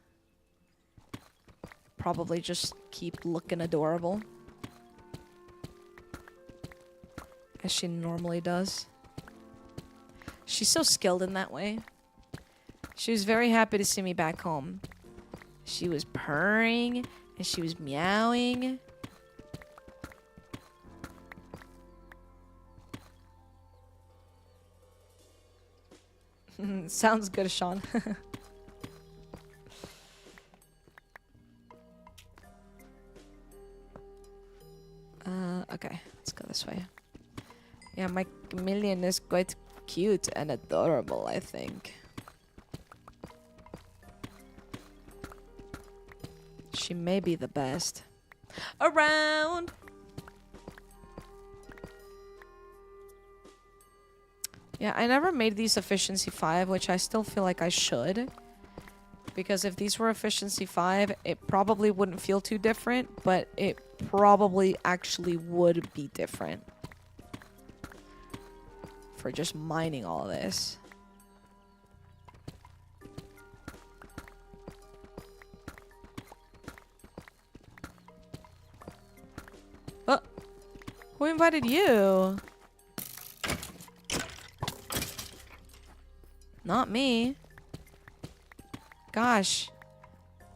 Probably just keep looking adorable. As she normally does. She's so skilled in that way. She was very happy to see me back home. She was purring and she was meowing. Sounds good, Sean. Okay, let's go this way. Yeah, my chameleon is quite cute and adorable, I think. She may be the best around. Yeah, I never made these efficiency 5, which I still feel like I should. Because if these were efficiency 5, it probably wouldn't feel too different, but it probably actually would be different. For just mining all this. Oh! Who invited you? Not me. Gosh.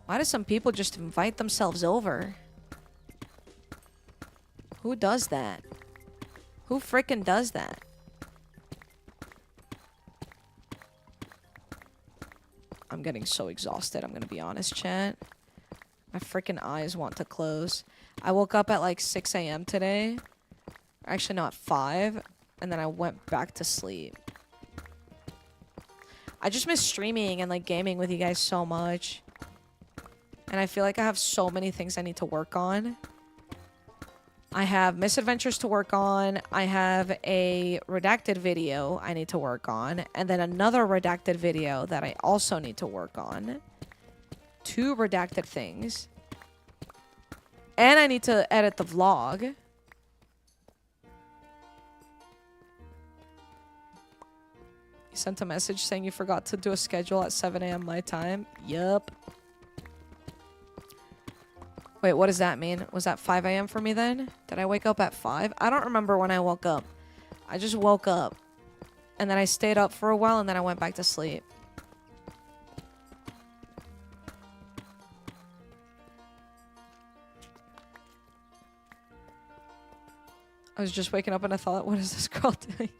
Why do some people just invite themselves over? Who does that? Who frickin' does that? I'm getting so exhausted, I'm gonna be honest, chat. My frickin' eyes want to close. I woke up at like 6 a.m. today. Actually, not 5. And then I went back to sleep. I just miss streaming and like gaming with you guys so much. And I feel like I have so many things I need to work on. I have Misadventures to work on. I have a redacted video I need to work on. And then another redacted video that I also need to work on. 2 redacted things. And I need to edit the vlog. You sent a message saying you forgot to do a schedule at 7 a.m. my time. Yup. Wait, what does that mean? Was that 5 a.m. for me then? Did I wake up at 5? I don't remember when I woke up. I just woke up. And then I stayed up for a while and then I went back to sleep. I was just waking up and I thought, what is this girl doing?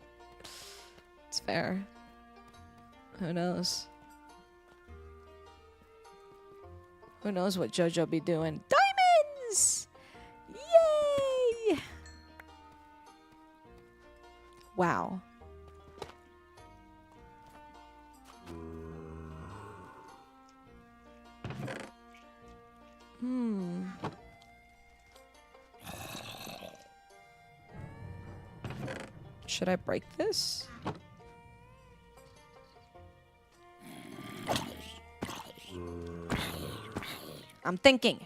It's fair. Who knows? Who knows what JoJo be doing? Diamonds! Yay! Wow. Should I break this? I'm thinking.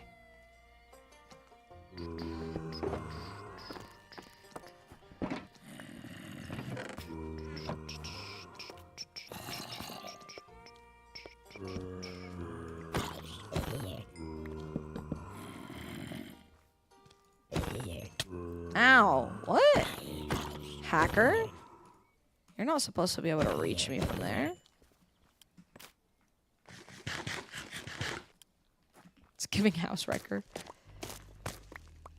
Ow, what? Hacker? You're not supposed to be able to reach me from there. It's giving house wrecker.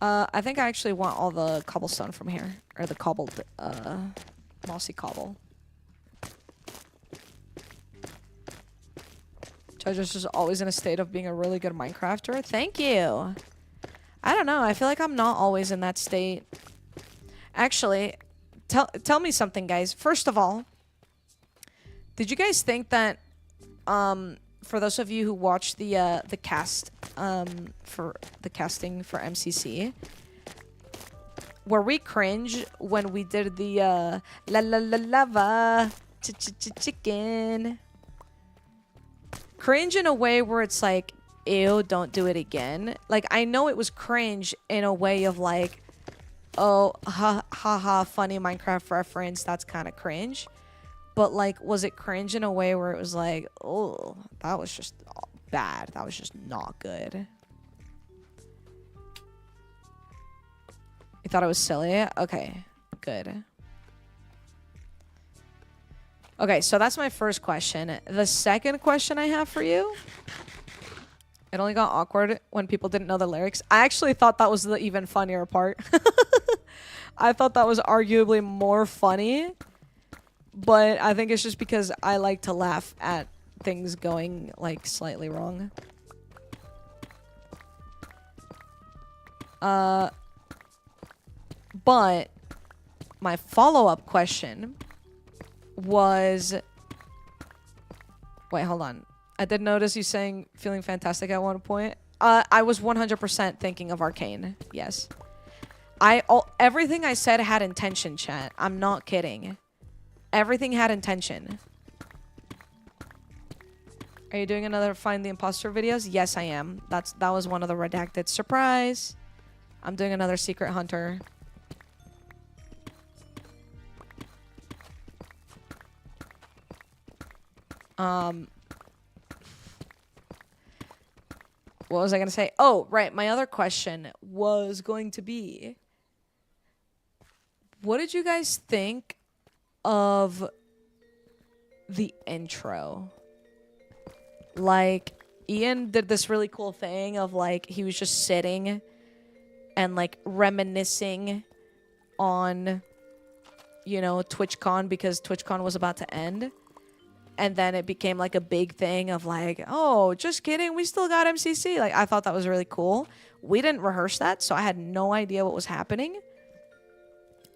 I think I actually want all the cobblestone from here. Or the cobbled, mossy cobble. JoJo's just always in a state of being a really good Minecrafter. Thank you. I don't know. I feel like I'm not always in that state. Actually, tell me something, guys. First of all, did you guys think that, for those of you who watched the cast, for the casting for MCC, were we cringe when we did the, la la la lava, chicken? Cringe in a way where it's like, ew, don't do it again. Like, I know it was cringe in a way of like, oh, ha ha ha, funny Minecraft reference, that's kind of cringe. But like, was it cringe in a way where it was like, oh, that was just bad. That was just not good. You thought it was silly? Okay, good. Okay, so that's my first question. The second question I have for you. It only got awkward when people didn't know the lyrics. I actually thought that was the even funnier part. I thought that was arguably more funny. But I think it's just because I like to laugh at things going, like, slightly wrong. But my follow-up question was... Wait, hold on. I did notice you saying feeling fantastic at one point. I was 100% thinking of Arcane. Yes. Everything I said had intention, chat. I'm not kidding. Everything had intention. Are you doing another Find the Imposter videos? Yes, I am. That was one of the redacted. Surprise. I'm doing another Secret Hunter. What was I going to say? Oh, right. My other question was going to be, what did you guys think of the intro? Like, Ian did this really cool thing of, like, he was just sitting and, like, reminiscing on, you know, TwitchCon because TwitchCon was about to end. And then it became, like, a big thing of, like, oh, just kidding, we still got MCC. Like, I thought that was really cool. We didn't rehearse that, so I had no idea what was happening.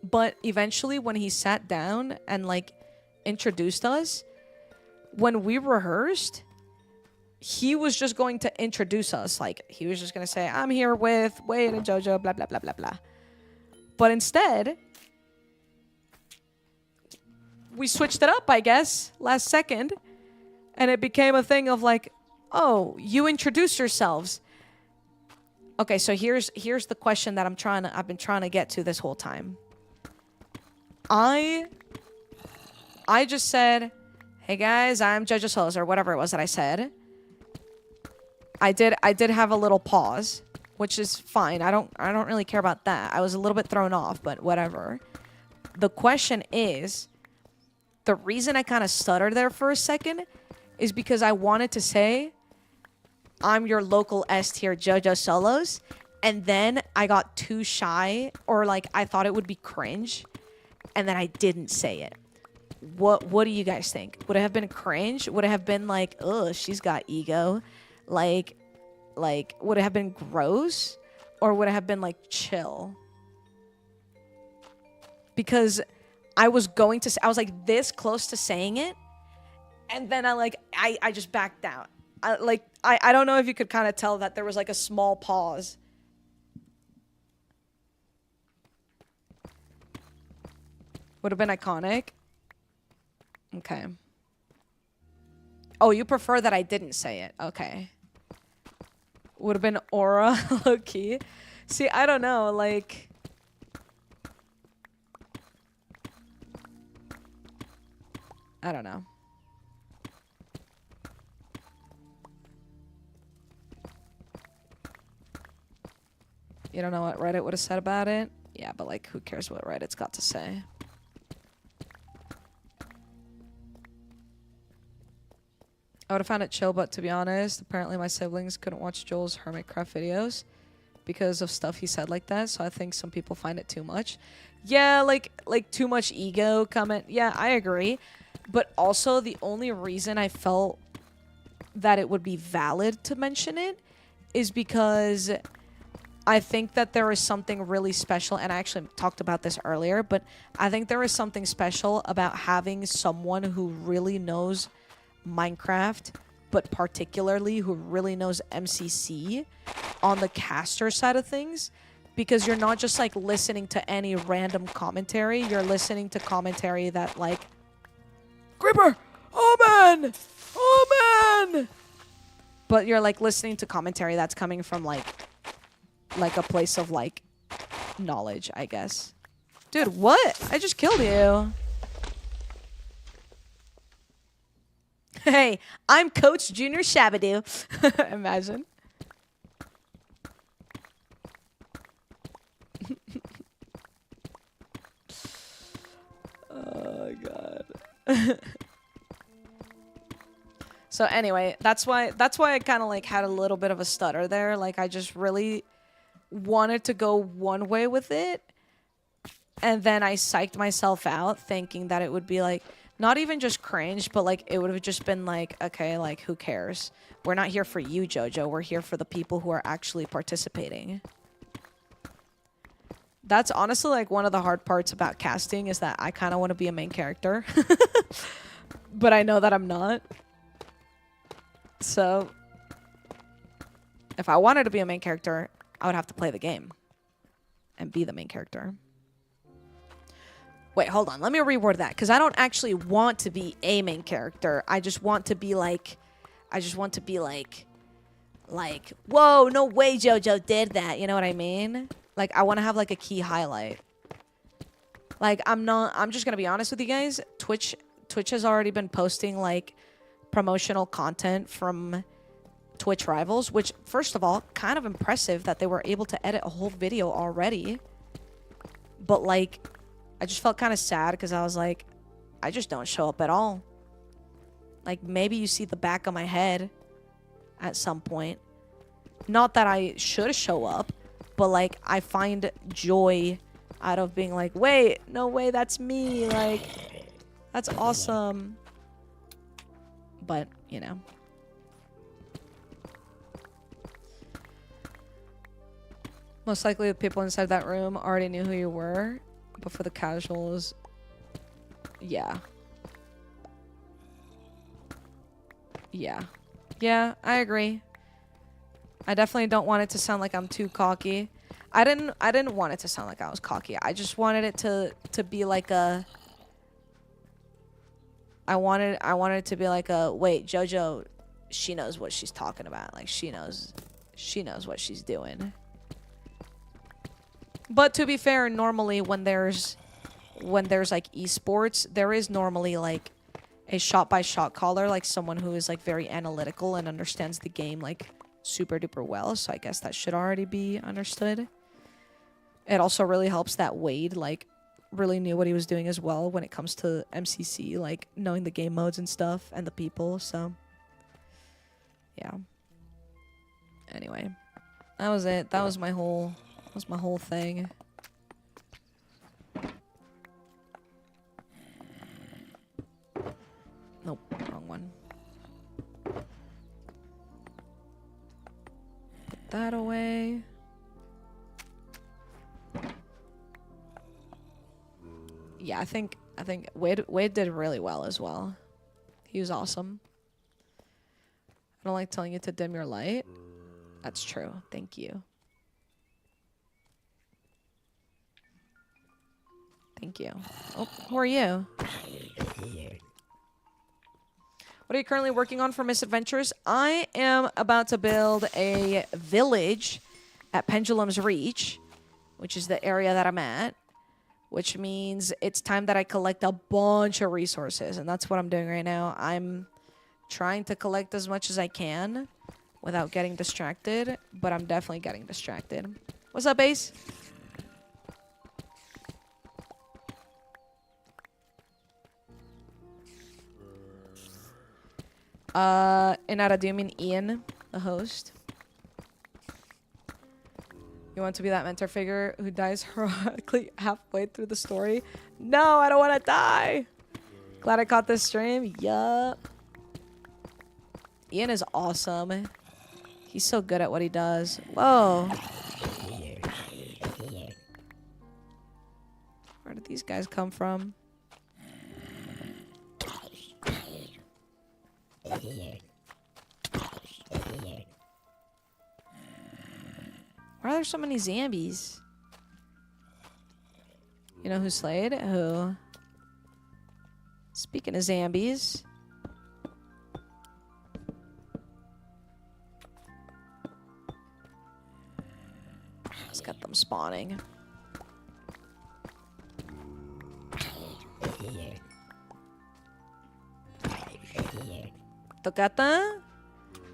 But eventually, when he sat down and, like, introduced us, when we rehearsed, he was just going to introduce us. Like, he was just going to say, I'm here with Wade and Jojo, blah, blah, blah, blah, blah. But instead... we switched it up, I guess, last second. And it became a thing of like, oh, you introduce yourselves. Okay, so here's the question that I've been trying to get to this whole time. I just said, hey guys, I'm jojosolos, or whatever it was that I said. I did have a little pause, which is fine. I don't really care about that. I was a little bit thrown off, but whatever. The question is, the reason I kind of stuttered there for a second is because I wanted to say, I'm your local S tier jojosolos, and then I got too shy, or like I thought it would be cringe, and then I didn't say it. What do you guys think? Would it have been cringe? Would it have been like, ugh, she's got ego? Like, would it have been gross? Or would it have been like chill? Because I was going to say, I was like this close to saying it, and then I just backed out. I don't know if you could kind of tell that there was like a small pause. Would have been iconic. Okay. Oh, you prefer that I didn't say it. Okay. Would have been aura, low key. See, I don't know, like... I don't know. You don't know what Reddit would have said about it? Yeah, but like, who cares what Reddit's got to say? I would have found it chill, but to be honest, apparently my siblings couldn't watch Joel's Hermitcraft videos because of stuff he said like that, so I think some people find it too much. Yeah, like too much ego comment. Yeah, I agree. But also, the only reason I felt that it would be valid to mention it is because I think that there is something really special, and I actually talked about this earlier, but I think there is something special about having someone who really knows Minecraft, but particularly who really knows MCC on the caster side of things, because you're not just like listening to any random commentary, you're listening to commentary that like, Creeper! Oh man! Oh man! But you're like listening to commentary that's coming from like a place of like knowledge, I guess. Dude, what? I just killed you. Hey, I'm Coach Junior Shabadoo. Imagine. Oh, God. So anyway, that's why I kind of like had a little bit of a stutter there. Like I just really wanted to go one way with it. And then I psyched myself out thinking that it would be like, not even just cringe, but like it would have just been like, okay, like who cares? We're not here for you, JoJo. We're here for the people who are actually participating. That's honestly like one of the hard parts about casting is that I kind of want to be a main character. But I know that I'm not. So if I wanted to be a main character, I would have to play the game and be the main character. Wait, hold on. Let me reword that because I don't actually want to be a main character. I just want to be like, whoa, no way JoJo did that. You know what I mean? Like, I want to have like a key highlight. Like, I'm just going to be honest with you guys. Twitch has already been posting like promotional content from Twitch rivals, which first of all, kind of impressive that they were able to edit a whole video already. But like, I just felt kind of sad because I was like, I just don't show up at all. Like, maybe you see the back of my head at some point. Not that I should show up, but like, I find joy out of being like, wait, no way, that's me. Like, that's awesome. But, you know. Most likely the people inside that room already knew who you were. But for the casuals, yeah. Yeah. Yeah, I agree. I definitely don't want it to sound like I'm too cocky. I didn't want it to sound like I was cocky. I just wanted it to be like a I wanted it to be like a wait, JoJo, she knows what she's talking about. Like she knows what she's doing. But to be fair, normally when there's like esports, there is normally like a shot-by-shot caller, like someone who is like very analytical and understands the game like super duper well. So I guess that should already be understood. It also really helps that Wade like really knew what he was doing as well when it comes to MCC, like knowing the game modes and stuff and the people. So yeah. Anyway, that was it. That was my whole thing. Nope, wrong one. Put that away. Yeah, I think Wade did really well as well. He was awesome. I don't like telling you to dim your light. That's true. Thank you. Thank you. Oh, who are you? What are you currently working on for Misadventures? I am about to build a village at Pendulum's Reach, which is the area that I'm at, which means it's time that I collect a bunch of resources, and that's what I'm doing right now. I'm trying to collect as much as I can without getting distracted, but I'm definitely getting distracted. What's up, Ace? Inara, do you mean Ian, the host? You want to be that mentor figure who dies heroically halfway through the story? No, I don't want to die. Glad I caught this stream. Yup. Ian is awesome. He's so good at what he does. Whoa. Where did these guys come from? Why are there so many zombies? You know who slayed? Who? Speaking of zombies. Let's get them spawning. Tocata?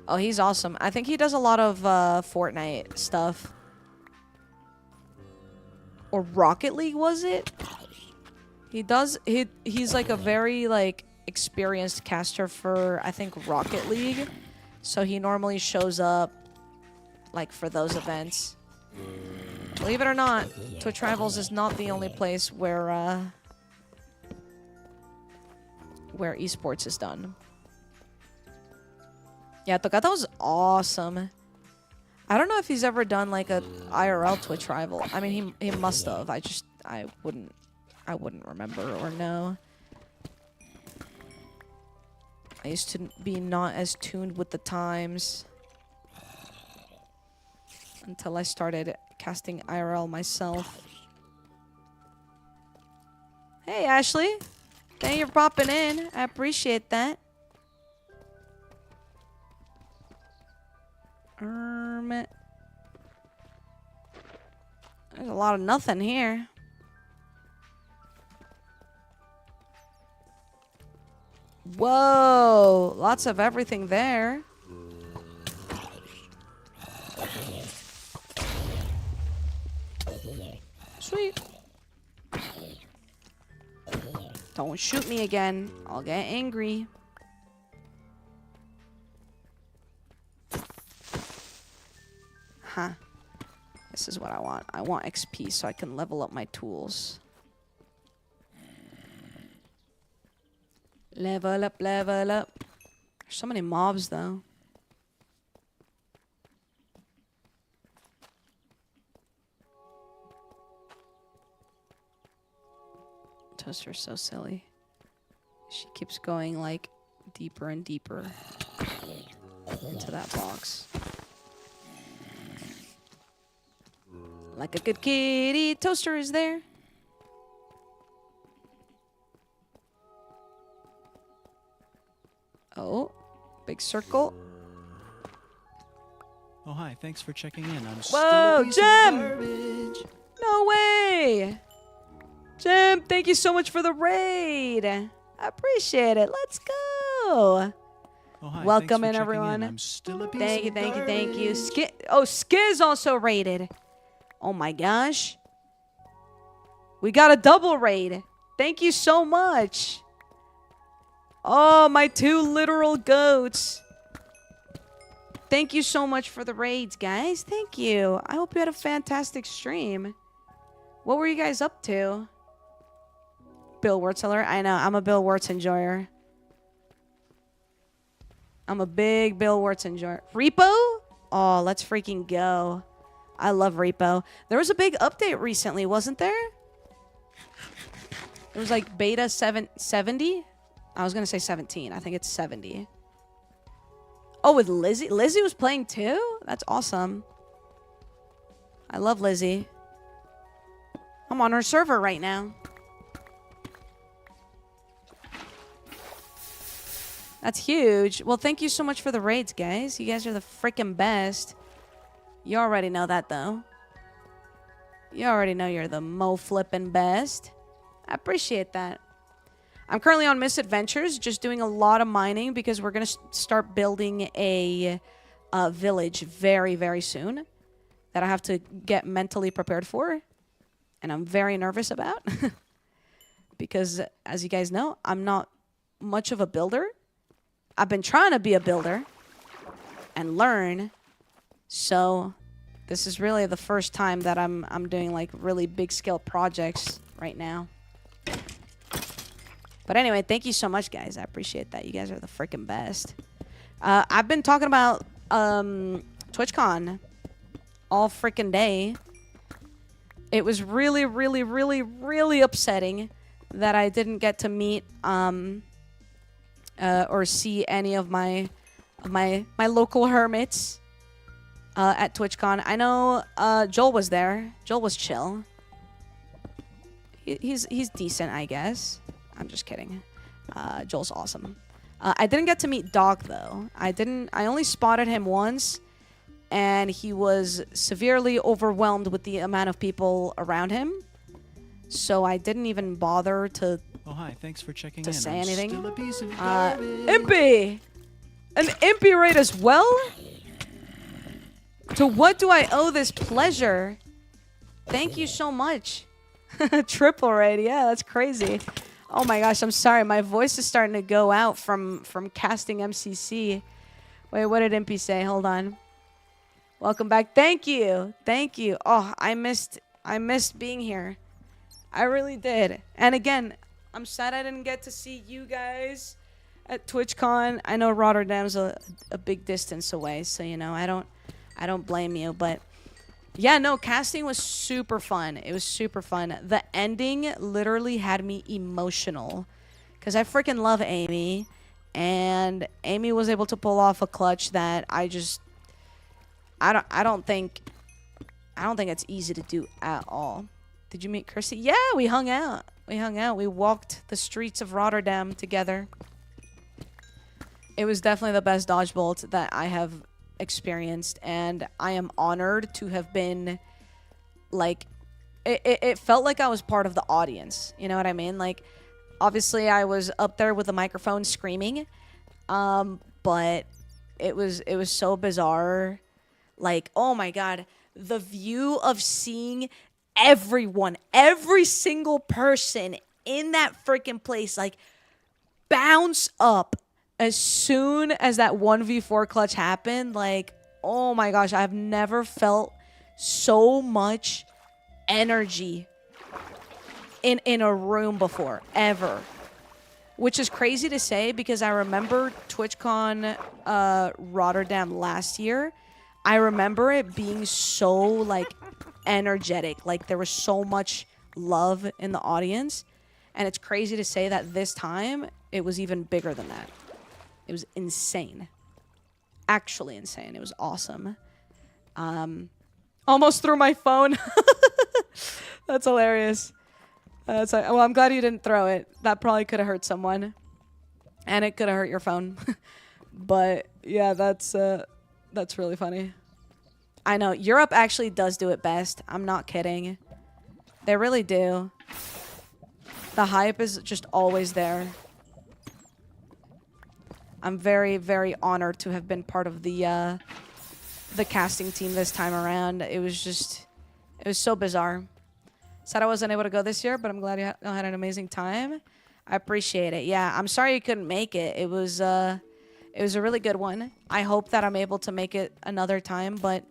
Oh, he's awesome. I think he does a lot of Fortnite stuff. Or Rocket League, was it? He does. He's like a very like experienced caster for, I think, Rocket League. So he normally shows up, like, for those events. Believe it or not, Twitch Rivals is not the only place where esports is done. Yeah, Tocata was awesome. I don't know if he's ever done like a IRL Twitch rival. I mean, he must have. I wouldn't remember or know. I used to be not as tuned with the times until I started casting IRL myself. Hey, Ashley. Thank you for popping in. I appreciate that. There's a lot of nothing here. Whoa, lots of everything there. Sweet. Don't shoot me again. I'll get angry. Huh. This is what I want. I want XP so I can level up my tools. Level up, level up. There's so many mobs, though. Toaster's so silly. She keeps going, like, deeper and deeper into that box. Like a good kitty, Toaster is there. Oh, big circle. Oh, hi. Thanks for checking in. I'm Whoa, still a piece of Jim! garbage. No way! Jim, thank you so much for the raid. I appreciate it. Let's go. Oh, hi. Welcome Thanks for in, checking everyone. I'm still a piece Thank you, of thank you, thank you. garbage. Skiz also raided. Oh my gosh. We got a double raid. Thank you so much. Oh, my two literal goats. Thank you so much for the raids, guys. Thank you. I hope you had a fantastic stream. What were you guys up to? Bill Wurtzeller? I know, I'm a Bill Wurtz enjoyer. I'm a big Bill Wurtz enjoyer. Repo? Oh, let's freaking go. I love Repo. There was a big update recently, wasn't there? It was like beta 70? I was going to say 17. I think it's 70. Oh, with Lizzie? Lizzie was playing too? That's awesome. I love Lizzie. I'm on her server right now. That's huge. Well, thank you so much for the raids, guys. You guys are the freaking best. You already know that, though. You already know you're the mo-flippin' best. I appreciate that. I'm currently on Misadventures, just doing a lot of mining because we're going to start building a village very, very soon that I have to get mentally prepared for. And I'm very nervous about. Because, as you guys know, I'm not much of a builder. I've been trying to be a builder and learn. So this is really the first time that I'm doing like really big scale projects right now. But anyway, thank you so much, guys. I appreciate that. You guys are the freaking best. I've been talking about TwitchCon all freaking day. It was really, really, really, really upsetting that I didn't get to meet or see any of my local hermits at TwitchCon. I know Joel was there. Joel was chill. He's decent, I guess. I'm just kidding. Joel's awesome. I didn't get to meet Dog though. I only spotted him once, and he was severely overwhelmed with the amount of people around him. So I didn't even bother to. Oh, hi. Thanks for checking to in. say I'm anything. Still a piece of garbage. Impy! An Impy raid as well? To what do I owe this pleasure? Thank you so much. Triple raid, yeah, that's crazy. Oh my gosh, I'm sorry. My voice is starting to go out from casting MCC. Wait, what did Impy say? Hold on. Welcome back. Thank you. Thank you. Oh, I missed being here. I really did. And again, I'm sad I didn't get to see you guys at TwitchCon. I know Rotterdam's a big distance away, so you know, I don't blame you, but yeah, no, casting was super fun. It was super fun. The ending literally had me emotional because I freaking love Amy, and Amy was able to pull off a clutch that I don't think it's easy to do at all. Did you meet Chrissy? Yeah, we hung out. We walked the streets of Rotterdam together. It was definitely the best dodgeball that I have experienced, and I am honored to have been, like, it felt like I was part of the audience. You know what I mean? Like, obviously I was up there with the microphone screaming, but it was so bizarre. Like, oh my god, the view of seeing everyone, every single person in that freaking place, like, bounce up as soon as that 1v4 clutch happened. Like, oh my gosh, I've never felt so much energy in a room before, ever. Which is crazy to say because I remember TwitchCon Rotterdam last year. I remember it being so, like, energetic. Like, there was so much love in the audience. And it's crazy to say that this time it was even bigger than that. It was insane. Actually insane. It was awesome. Almost threw my phone. That's hilarious. Well, I'm glad you didn't throw it. That probably could have hurt someone. And it could have hurt your phone. But yeah, that's really funny. I know. Europe actually does do it best. I'm not kidding. They really do. The hype is just always there. I'm very, very honored to have been part of the casting team this time around. It was so bizarre. Sad I wasn't able to go this year, but I'm glad you had an amazing time. I appreciate it. Yeah, I'm sorry you couldn't make it. It was a really good one. I hope that I'm able to make it another time, but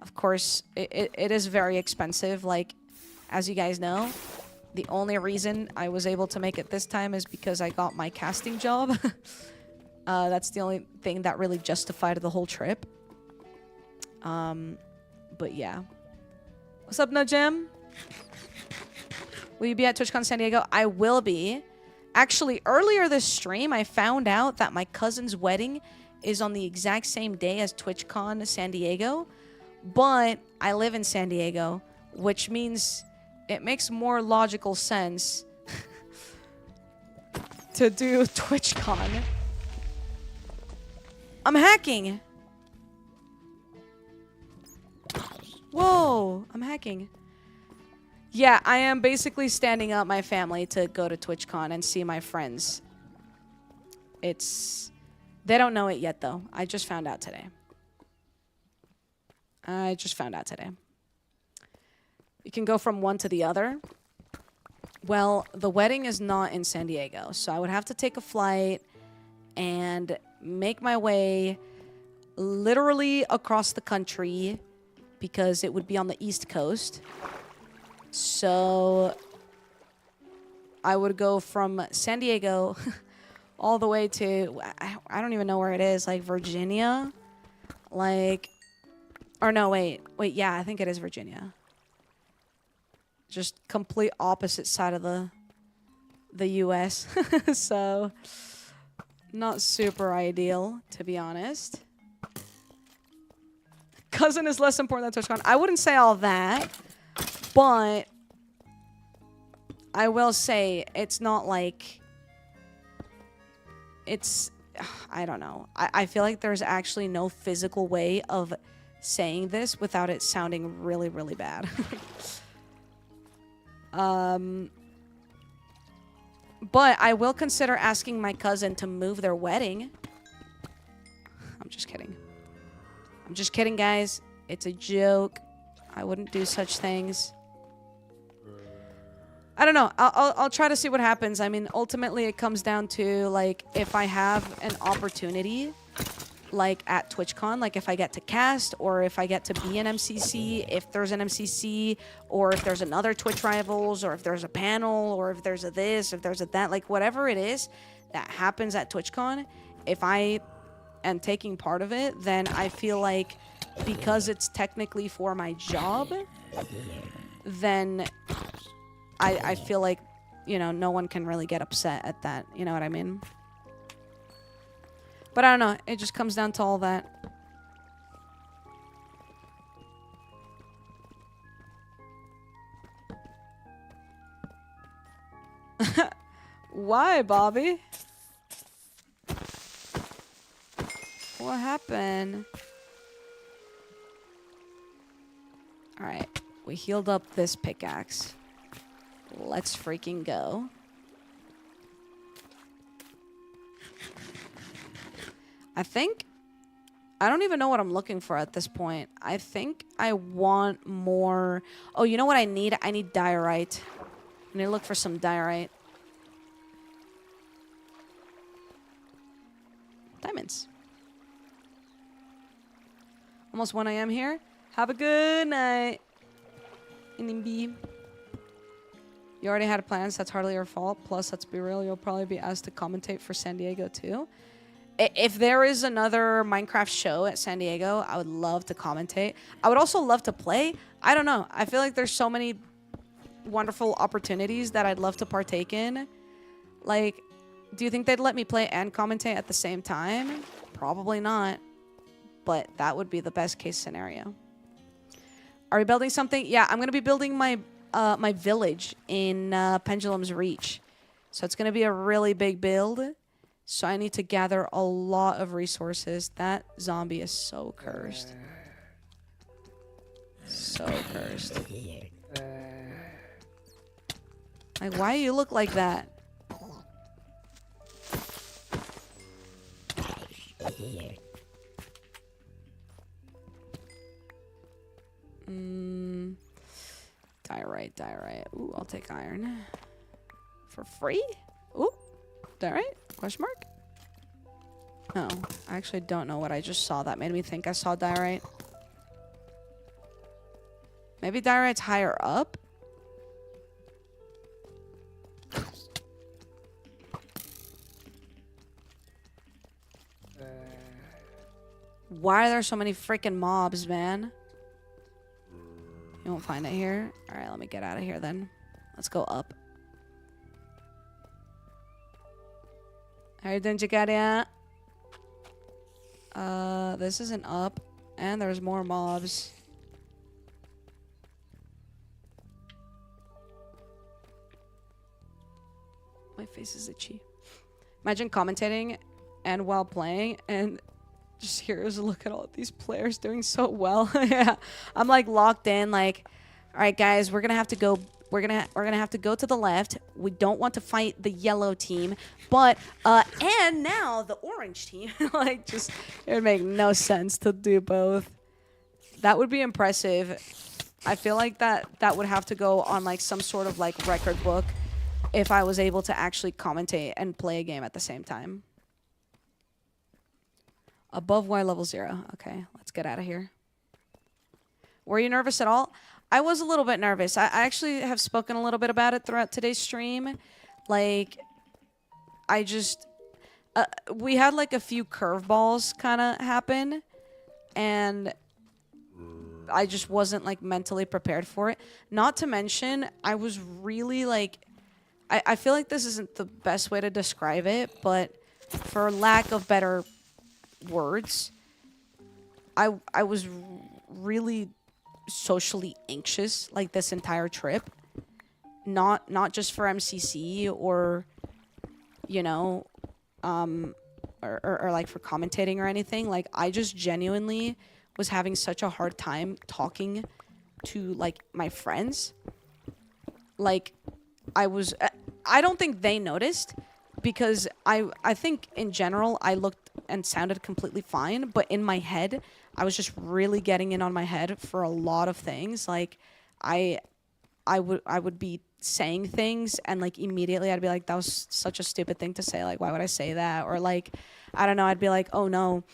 of course, it is very expensive. Like, as you guys know, the only reason I was able to make it this time is because I got my casting job. That's the only thing that really justified the whole trip. But yeah. What's up, Najam? Will you be at TwitchCon San Diego? I will be. Actually, earlier this stream, I found out that my cousin's wedding is on the exact same day as TwitchCon San Diego. But I live in San Diego, which means it makes more logical sense to do TwitchCon. I'm hacking. Whoa, I'm hacking. Yeah, I am basically standing up my family to go to TwitchCon and see my friends. They don't know it yet, though. I just found out today. You can go from one to the other. Well, the wedding is not in San Diego, so I would have to take a flight and make my way literally across the country because it would be on the East Coast. So I would go from San Diego all the way to, I don't even know where it is, like Virginia? Like, or no, wait, yeah, I think it is Virginia. Just complete opposite side of the US. So not super ideal, to be honest. Cousin is less important than TwitchCon. I wouldn't say all that, but I will say it's not like it's, I don't know. I feel like there's actually no physical way of saying this without it sounding really, really bad. But I will consider asking my cousin to move their wedding. I'm just kidding. I'm just kidding, guys. It's a joke. I wouldn't do such things. I don't know. I'll try to see what happens. I mean, ultimately, it comes down to like if I have an opportunity, like at TwitchCon, like if I get to cast or if I get to be an MCC, if there's an MCC or if there's another Twitch Rivals or if there's a panel or if there's a this, if there's a that, like whatever it is that happens at TwitchCon, if I am taking part of it, then I feel like because it's technically for my job, then I feel like, you know, no one can really get upset at that. You know what I mean? But I don't know. It just comes down to all that. Why, Bobby? What happened? Alright. We healed up this pickaxe. Let's freaking go. I think... I don't even know what I'm looking for at this point. I think I want more... Oh, you know what I need? I need diorite. I need to look for some diorite. Diamonds. Almost 1 a.m. here. Have a good night. NMB. You already had plans. That's hardly your fault. Plus, let's be real, you'll probably be asked to commentate for San Diego too. If there is another Minecraft show at San Diego, I would love to commentate. I would also love to play. I don't know. I feel like there's so many wonderful opportunities that I'd love to partake in. Like, do you think they'd let me play and commentate at the same time? Probably not. But that would be the best case scenario. Are we building something? Yeah, I'm going to be building my my village in Pendulum's Reach. So it's going to be a really big build. So I need to gather a lot of resources. That zombie is so cursed. So cursed. Like, why do you look like that? Diorite. Ooh, I'll take iron. For free? Ooh, diorite? Question mark? Oh, I actually don't know what I just saw. That made me think I saw diorite. Maybe diorite's higher up? Why are there so many freaking mobs, man? You won't find it here? Alright, let me get out of here then. Let's go up. How you doing, Jacaria? This isn't up. And there's more mobs. My face is itchy. Imagine commentating and while playing and just here's a look at all these players doing so well. Yeah, I'm like locked in. Like, all right, guys, we're gonna have to go. We're gonna have to go to the left. We don't want to fight the yellow team, but and now the orange team. Like, just it would make no sense to do both. That would be impressive. I feel like that would have to go on like some sort of like record book if I was able to actually commentate and play a game at the same time. Above Y level 0. Okay, let's get out of here. Were you nervous at all? I was a little bit nervous. I actually have spoken a little bit about it throughout today's stream. Like, I just... we had like a few curveballs kind of happen. And I just wasn't like mentally prepared for it. Not to mention, I was really like... I feel like this isn't the best way to describe it, but for lack of better words, I was really socially anxious like this entire trip. Not just for MCC or, you know, or like for commentating or anything. Like, I just genuinely was having such a hard time talking to like my friends. Like, I don't think they noticed because I think in general I looked and sounded completely fine, but in my head I was just really getting in on my head for a lot of things. Like, I would be saying things and like immediately I'd be like, that was such a stupid thing to say. Like, why would I say that? Or like, I don't know. I'd be like, oh no,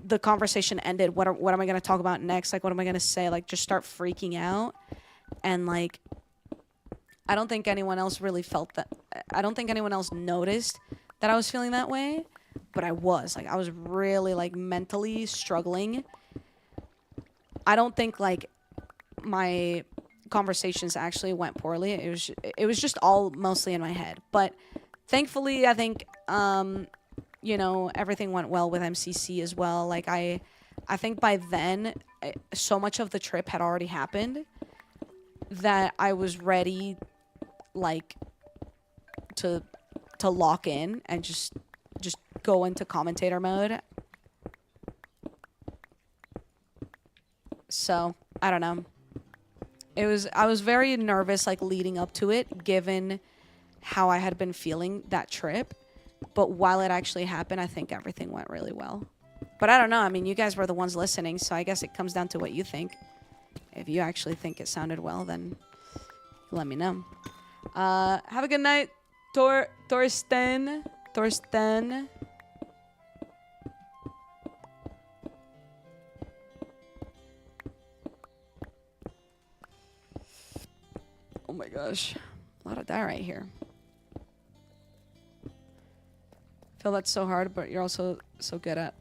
the conversation ended. What am I going to talk about next? Like, what am I going to say? Like, just start freaking out. And like, I don't think anyone else really felt that. I don't think anyone else noticed that I was feeling that way, but I was. Like, I was really like mentally struggling. I don't think like my conversations actually went poorly. It was just all mostly in my head. But thankfully, I think you know, everything went well with MCC as well. Like I think by then so much of the trip had already happened that I was ready like to lock in and just go into commentator mode. So, I don't know. I was very nervous like leading up to it given how I had been feeling that trip. But while it actually happened, I think everything went really well. But I don't know. I mean, you guys were the ones listening, so I guess it comes down to what you think. If you actually think it sounded well, then let me know. Have a good night, Torsten. Oh my gosh. A lot of that right here. I feel that's so hard, but you're also so good at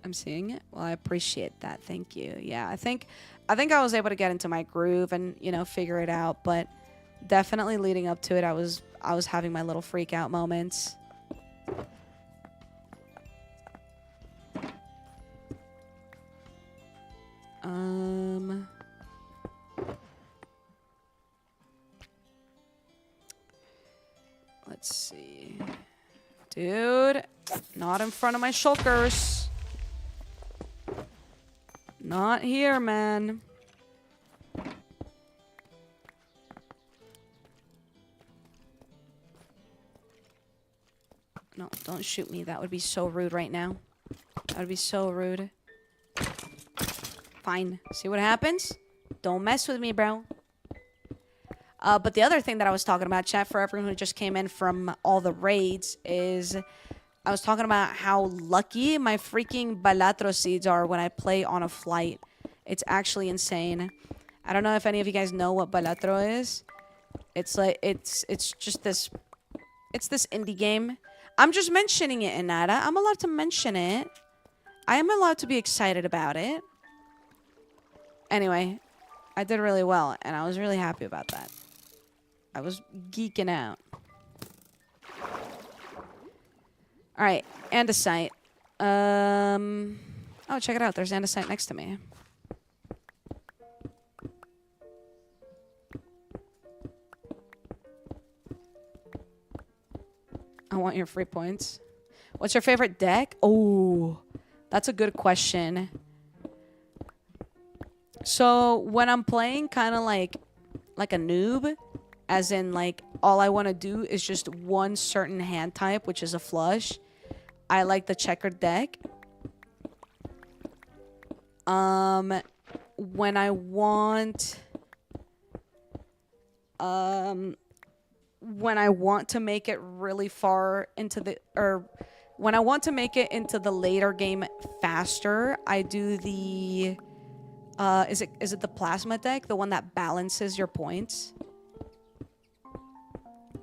emceeing it. Well, I appreciate that. Thank you. Yeah, I think I was able to get into my groove and, you know, figure it out, but definitely leading up to it, I was having my little freak out moments. Let's see. Dude, not in front of my shulkers. Not here, man. No, don't shoot me. That would be so rude right now. That would be so rude. Fine. See what happens? Don't mess with me, bro. But the other thing that I was talking about, chat, for everyone who just came in from all the raids, is I was talking about how lucky my freaking balatro seeds are when I play on a flight. It's actually insane. I don't know if any of you guys know what balatro is. It's like it's just this. It's this indie game. I'm just mentioning it, Inada. I'm allowed to mention it. I am allowed to be excited about it. Anyway, I did really well, and I was really happy about that. I was geeking out. Alright, andesite. Oh, check it out. There's andesite next to me. I want your free points. What's your favorite deck? Oh, that's a good question. So when I'm playing kind of like a noob, as in like all I want to do is just one certain hand type, which is a flush, I like the checkered deck. When I want to make it really far into the, or when I want to make it into the later game faster, I do the is it the plasma deck, the one that balances your points?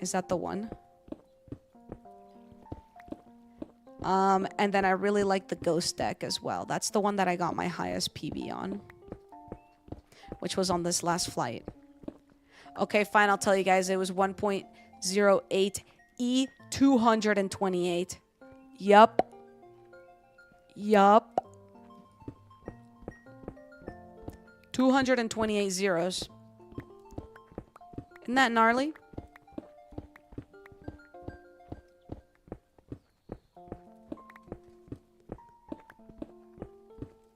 Is that the one? And then I really like the ghost deck as well. That's the one that I got my highest PB on, which was on this last flight. Okay, fine, I'll tell you guys, it was 1.08 E228. Yup. 228 zeros. Isn't that gnarly?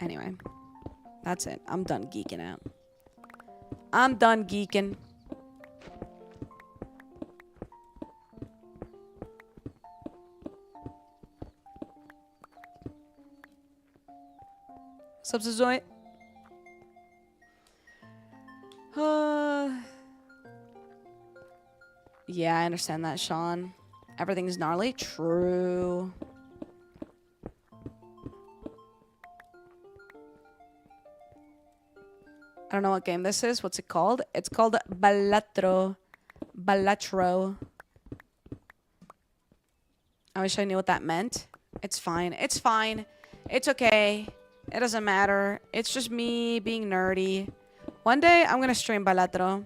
Anyway, that's it. I'm done geeking out. I'm done geeking. Subsizoid. I understand that, Sean. Everything's gnarly. True. I don't know what game this is. What's it called? It's called Balatro. Balatro. I wish I knew what that meant. It's fine. It's fine. It's okay. It doesn't matter. It's just me being nerdy. One day, I'm going to stream Balatro.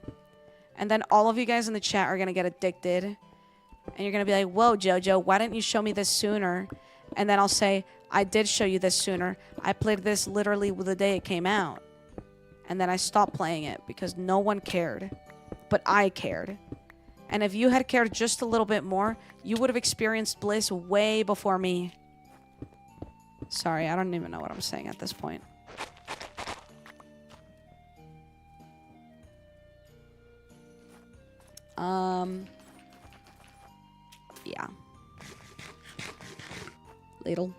And then all of you guys in the chat are going to get addicted. And you're going to be like, whoa, Jojo, why didn't you show me this sooner? And then I'll say, I did show you this sooner. I played this literally the day it came out. And then I stopped playing it because no one cared. But I cared. And if you had cared just a little bit more, you would have experienced bliss way before me. Sorry, I don't even know what I'm saying at this point. Yeah. Ladle.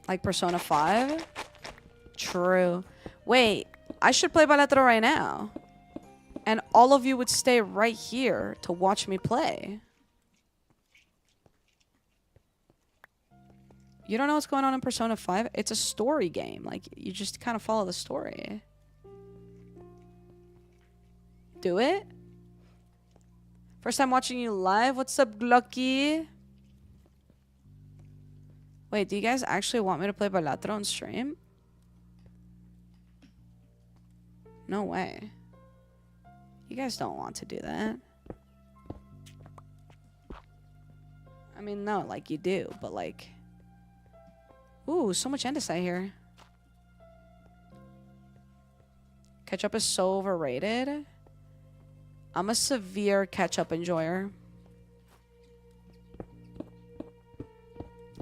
Like Persona 5? True. Wait, I should play Balatro right now. And all of you would stay right here to watch me play. You don't know what's going on in Persona 5? It's a story game. Like, you just kind of follow the story. Do it? First time watching you live? What's up, Glucky? Wait, do you guys actually want me to play Balatro on stream? No way. You guys don't want to do that. I mean, no, like, you do, but, like... Ooh, so much andesite here. Ketchup is so overrated. I'm a severe ketchup enjoyer.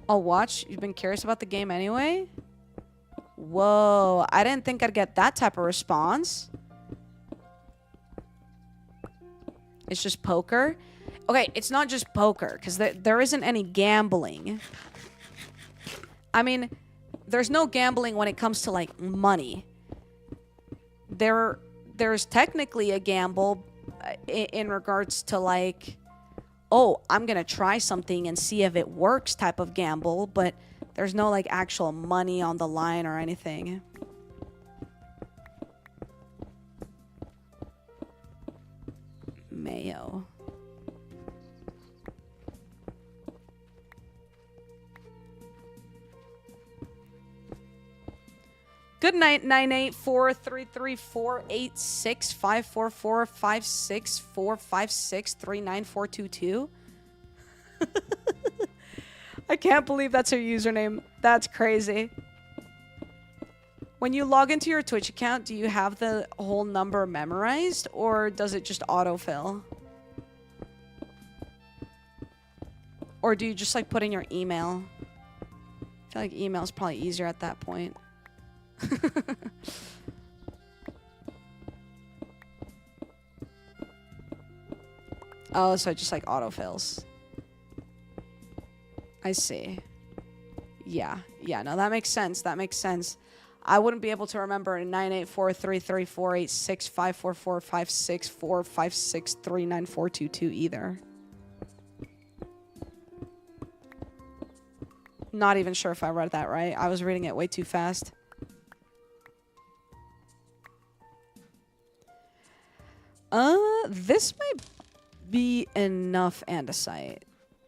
I'll watch. You've been curious about the game anyway? Whoa, I didn't think I'd get that type of response. It's just poker? Okay, it's not just poker, because there isn't any gambling. I mean, there's no gambling when it comes to, like, money. There's technically a gamble in regards to, like, oh, I'm gonna try something and see if it works type of gamble, but there's no, like, actual money on the line or anything. Mayo. Good night, 984-334-86-544-564-5639422. I can't believe that's her username. That's crazy. When you log into your Twitch account, do you have the whole number memorized, or does it just autofill? Or do you just, like, put in your email? I feel like email is probably easier at that point. Oh, so it just, like, autofills. I see. Yeah, no, that makes sense. That makes sense. I wouldn't be able to remember 984-334-86-544-564-5639422 either. Not even sure if I read that right. I was reading it way too fast. This might be enough andesite,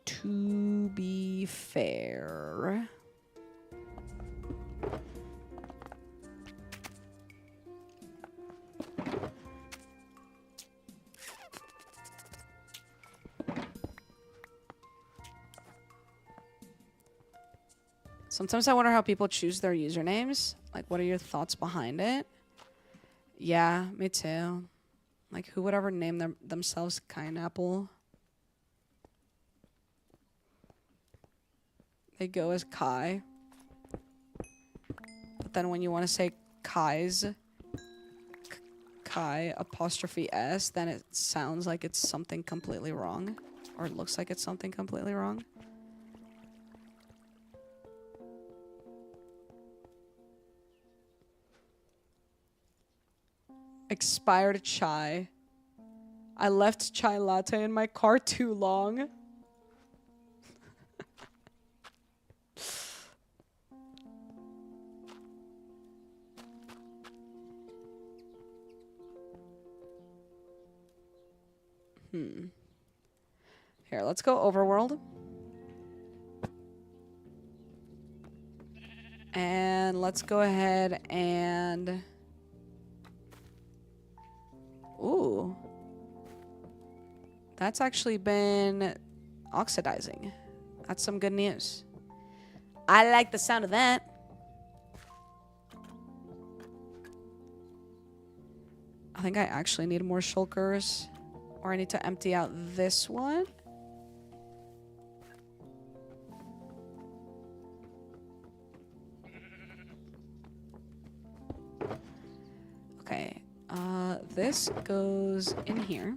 to be fair. Sometimes I wonder how people choose their usernames. Like, what are your thoughts behind it? Yeah, me too. Like, who would ever name themselves Pineapple? They go as Kai. But then when you want to say Kai apostrophe S, then it sounds like it's something completely wrong. Or it looks like it's something completely wrong. Expired chai. I left chai latte in my car too long. Here, let's go overworld. And let's go ahead and... Ooh. That's actually been oxidizing. That's some good news. I like the sound of that. I think I actually need more shulkers. Or I need to empty out this one. Okay. This goes in here.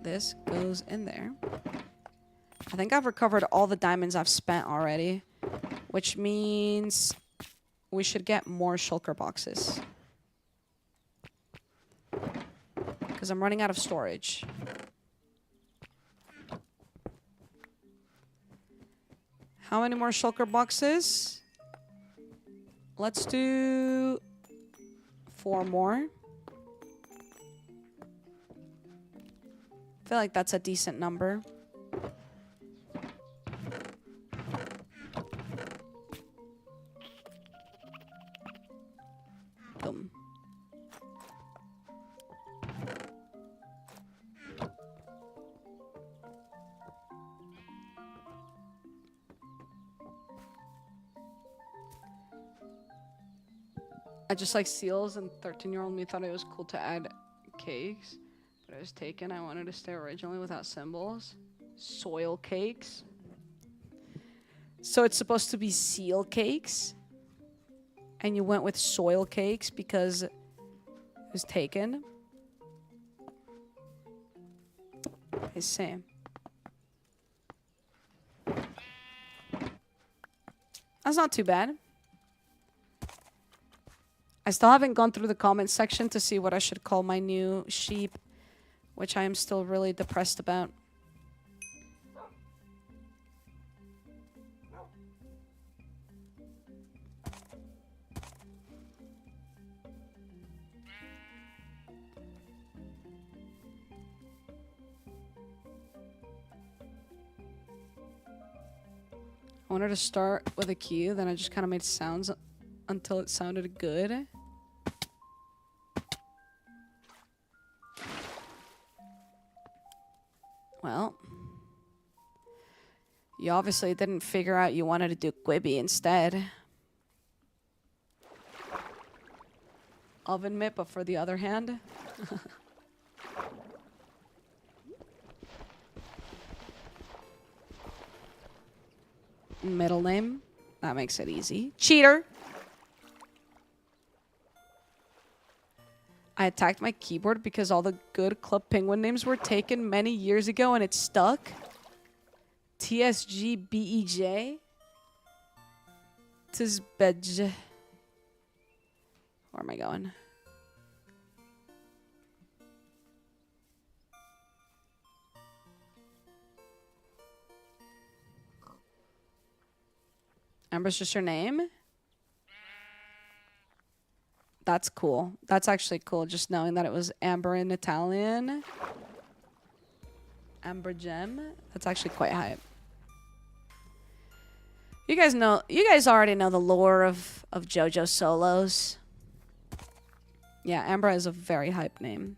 This goes in there. I think I've recovered all the diamonds I've spent already. Which means we should get more shulker boxes. Because I'm running out of storage. How many more shulker boxes? Let's do 4 more. I feel like that's a decent number. Boom. I just like seals, and 13-year-old me thought it was cool to add cakes. But it was taken. I wanted to stay originally without symbols. Soil cakes. So it's supposed to be seal cakes. And you went with soil cakes because it was taken. I see. That's not too bad. I still haven't gone through the comments section to see what I should call my new sheep, which I am still really depressed about. I wanted to start with a key, then I just kind of made sounds until it sounded good. Well, you obviously didn't figure out you wanted to do Quibi instead. Oven mitt, but for the other hand. Middle name. That makes it easy. Cheater! I attacked my keyboard because all the good Club Penguin names were taken many years ago and it stuck. TSGBEJ. Tisbej. Where am I going? Amber's just your name? That's cool. That's actually cool, just knowing that it was Amber in Italian. Amber Gem. That's actually quite hype. You guys already know the lore of jojosolos. Yeah, Amber is a very hype name.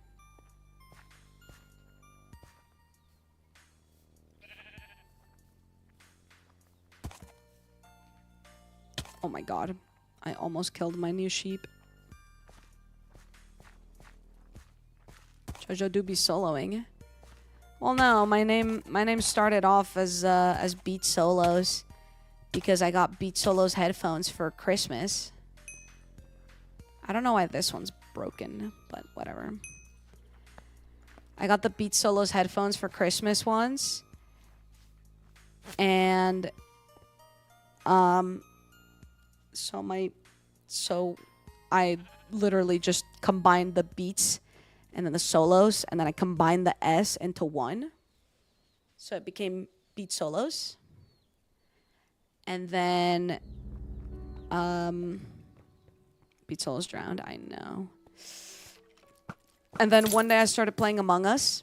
Oh my god. I almost killed my new sheep. Jojo do be soloing. Well, no, my name started off as Beat Solos because I got Beat Solos headphones for Christmas. I don't know why this one's broken, but whatever. I got the Beat Solos headphones for Christmas once. And so I literally just combined the beats and then the solos, and then I combined the S into one. So it became beat solos. And then beat solos drowned, I know. And then one day I started playing Among Us,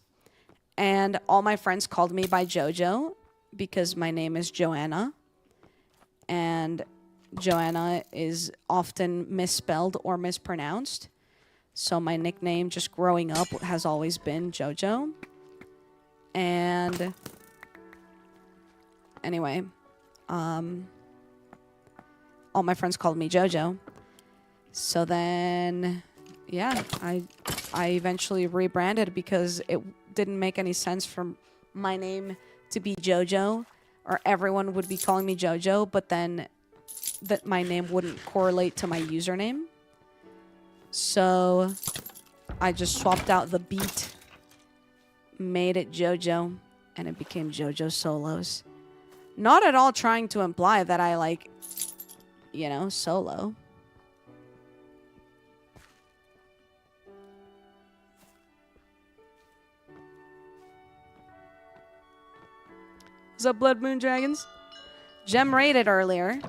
and all my friends called me by JoJo because my name is Joanna. And Joanna is often misspelled or mispronounced. So my nickname just growing up has always been JoJo. And anyway, all my friends called me JoJo. So then, yeah, I eventually rebranded because it didn't make any sense for my name to be JoJo, or everyone would be calling me JoJo, but then that my name wouldn't correlate to my username. So I just swapped out the beat, made it JoJo, and it became jojosolos. Not at all trying to imply that I like, you know, solo. What's up, Blood Moon Dragons? Gem raided earlier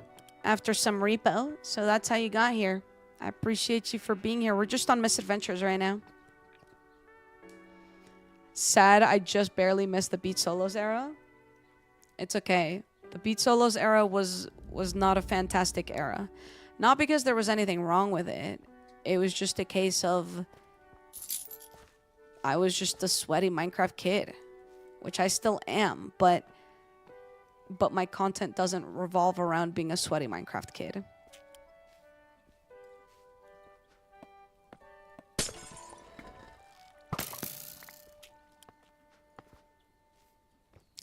after some repo, so that's how you got here. I appreciate you for being here. We're just on Misadventures right now. Sad I just barely missed the Beat Solos era. It's okay. The Beat Solos era was not a fantastic era. Not because there was anything wrong with it. It was just a case of I was just a sweaty Minecraft kid, which I still am, but my content doesn't revolve around being a sweaty Minecraft kid.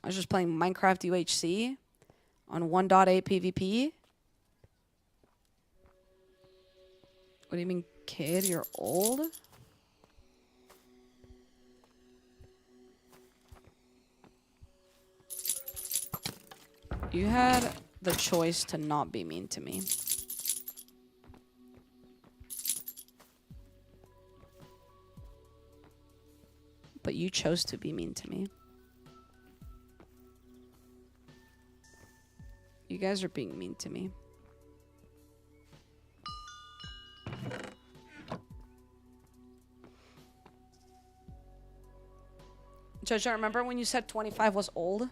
I was just playing Minecraft UHC on 1.8 PvP. What do you mean, kid? You're old? You had the choice to not be mean to me. But you chose to be mean to me. You guys are being mean to me. Jojo, remember when you said 25 was old?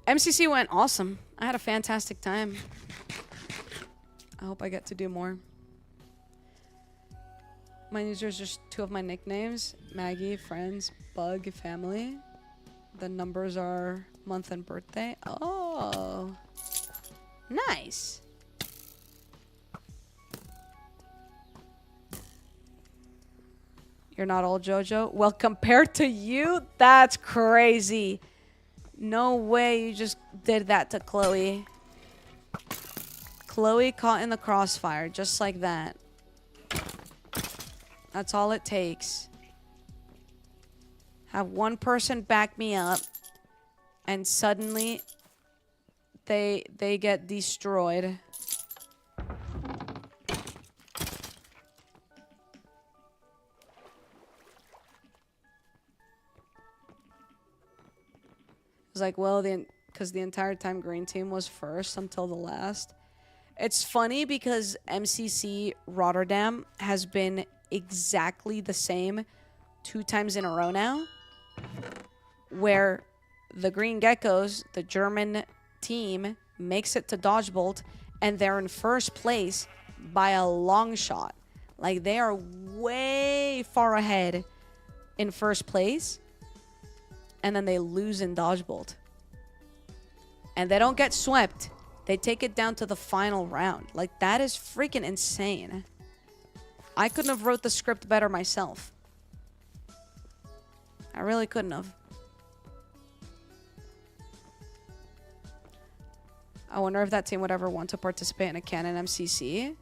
MCC went awesome. I had a fantastic time. I hope I get to do more. My users are just two of my nicknames. Maggie, friends, Bug, family. The numbers are month and birthday. Oh. Nice. You're not old, Jojo? Well, compared to you, that's crazy. No way you just did that to Chloe. Chloe caught in the crossfire, just like that. That's all it takes. Have one person back me up, and suddenly they get destroyed. It's like, well, because the entire time green team was first until the last. It's funny because MCC Rotterdam has been exactly the same 2 times in a row now, where the Green Geckos, the German team, makes it to Dodgebolt, and they're in first place by a long shot. Like, they are way far ahead in first place, and then they lose in Dodgebolt. And they don't get swept. They take it down to the final round. Like, that is freaking insane. I couldn't have wrote the script better myself. I really couldn't have. I wonder if that team would ever want to participate in a canon MCC.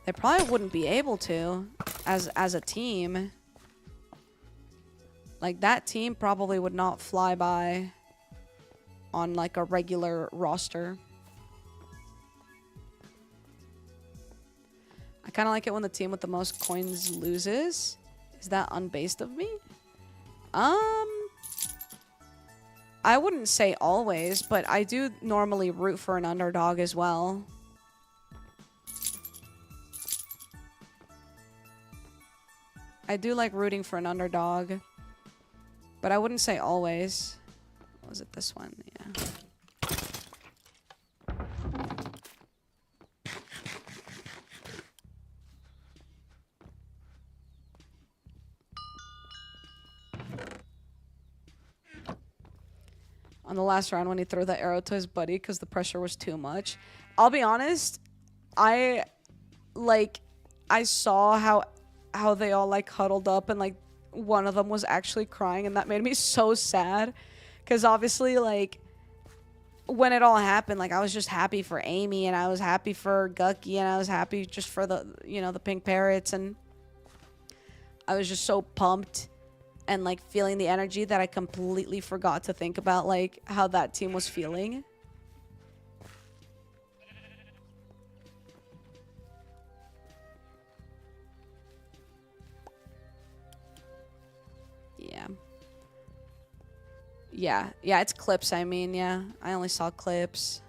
They probably wouldn't be able to as a team. Like, that team probably would not fly by on like a regular roster. I kind of like it when the team with the most coins loses. Is that unbased of me? I wouldn't say always, but I do normally root for an underdog as well. I do like rooting for an underdog, but I wouldn't say always. Was it this one? Yeah. On the last round when he threw the arrow to his buddy because the pressure was too much. I'll be honest, I saw how they all like huddled up and like one of them was actually crying, and that made me so sad because obviously like when it all happened, like I was just happy for Amy and I was happy for Gucky and I was happy just for the, you know, the pink parrots, and I was just so pumped and like feeling the energy that I completely forgot to think about like how that team was feeling. Yeah, it's clips, I mean, yeah. I only saw clips.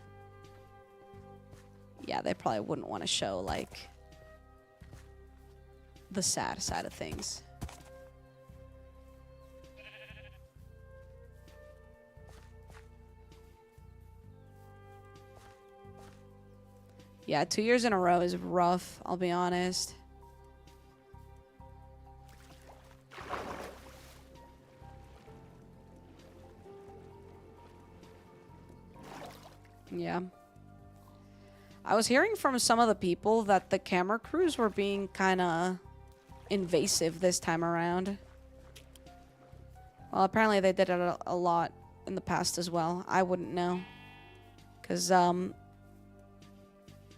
Yeah, they probably wouldn't want to show, like, the sad side of things. Yeah, 2 years in a row is rough, I'll be honest. Yeah. I was hearing from some of the people that the camera crews were being kind of invasive this time around. Well, apparently they did it a lot in the past as well. I wouldn't know. Because, they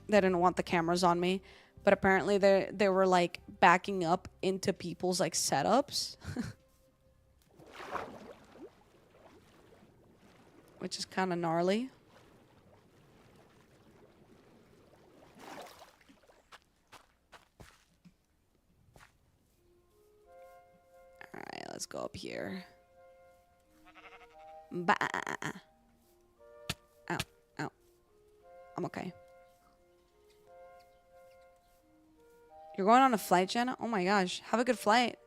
didn't want the cameras on me. But apparently they were, like, backing up into people's, like, setups. Which is kind of gnarly. Alright, let's go up here. Ow, ow. I'm okay. You're going on a flight, Jenna? Oh my gosh. Have a good flight.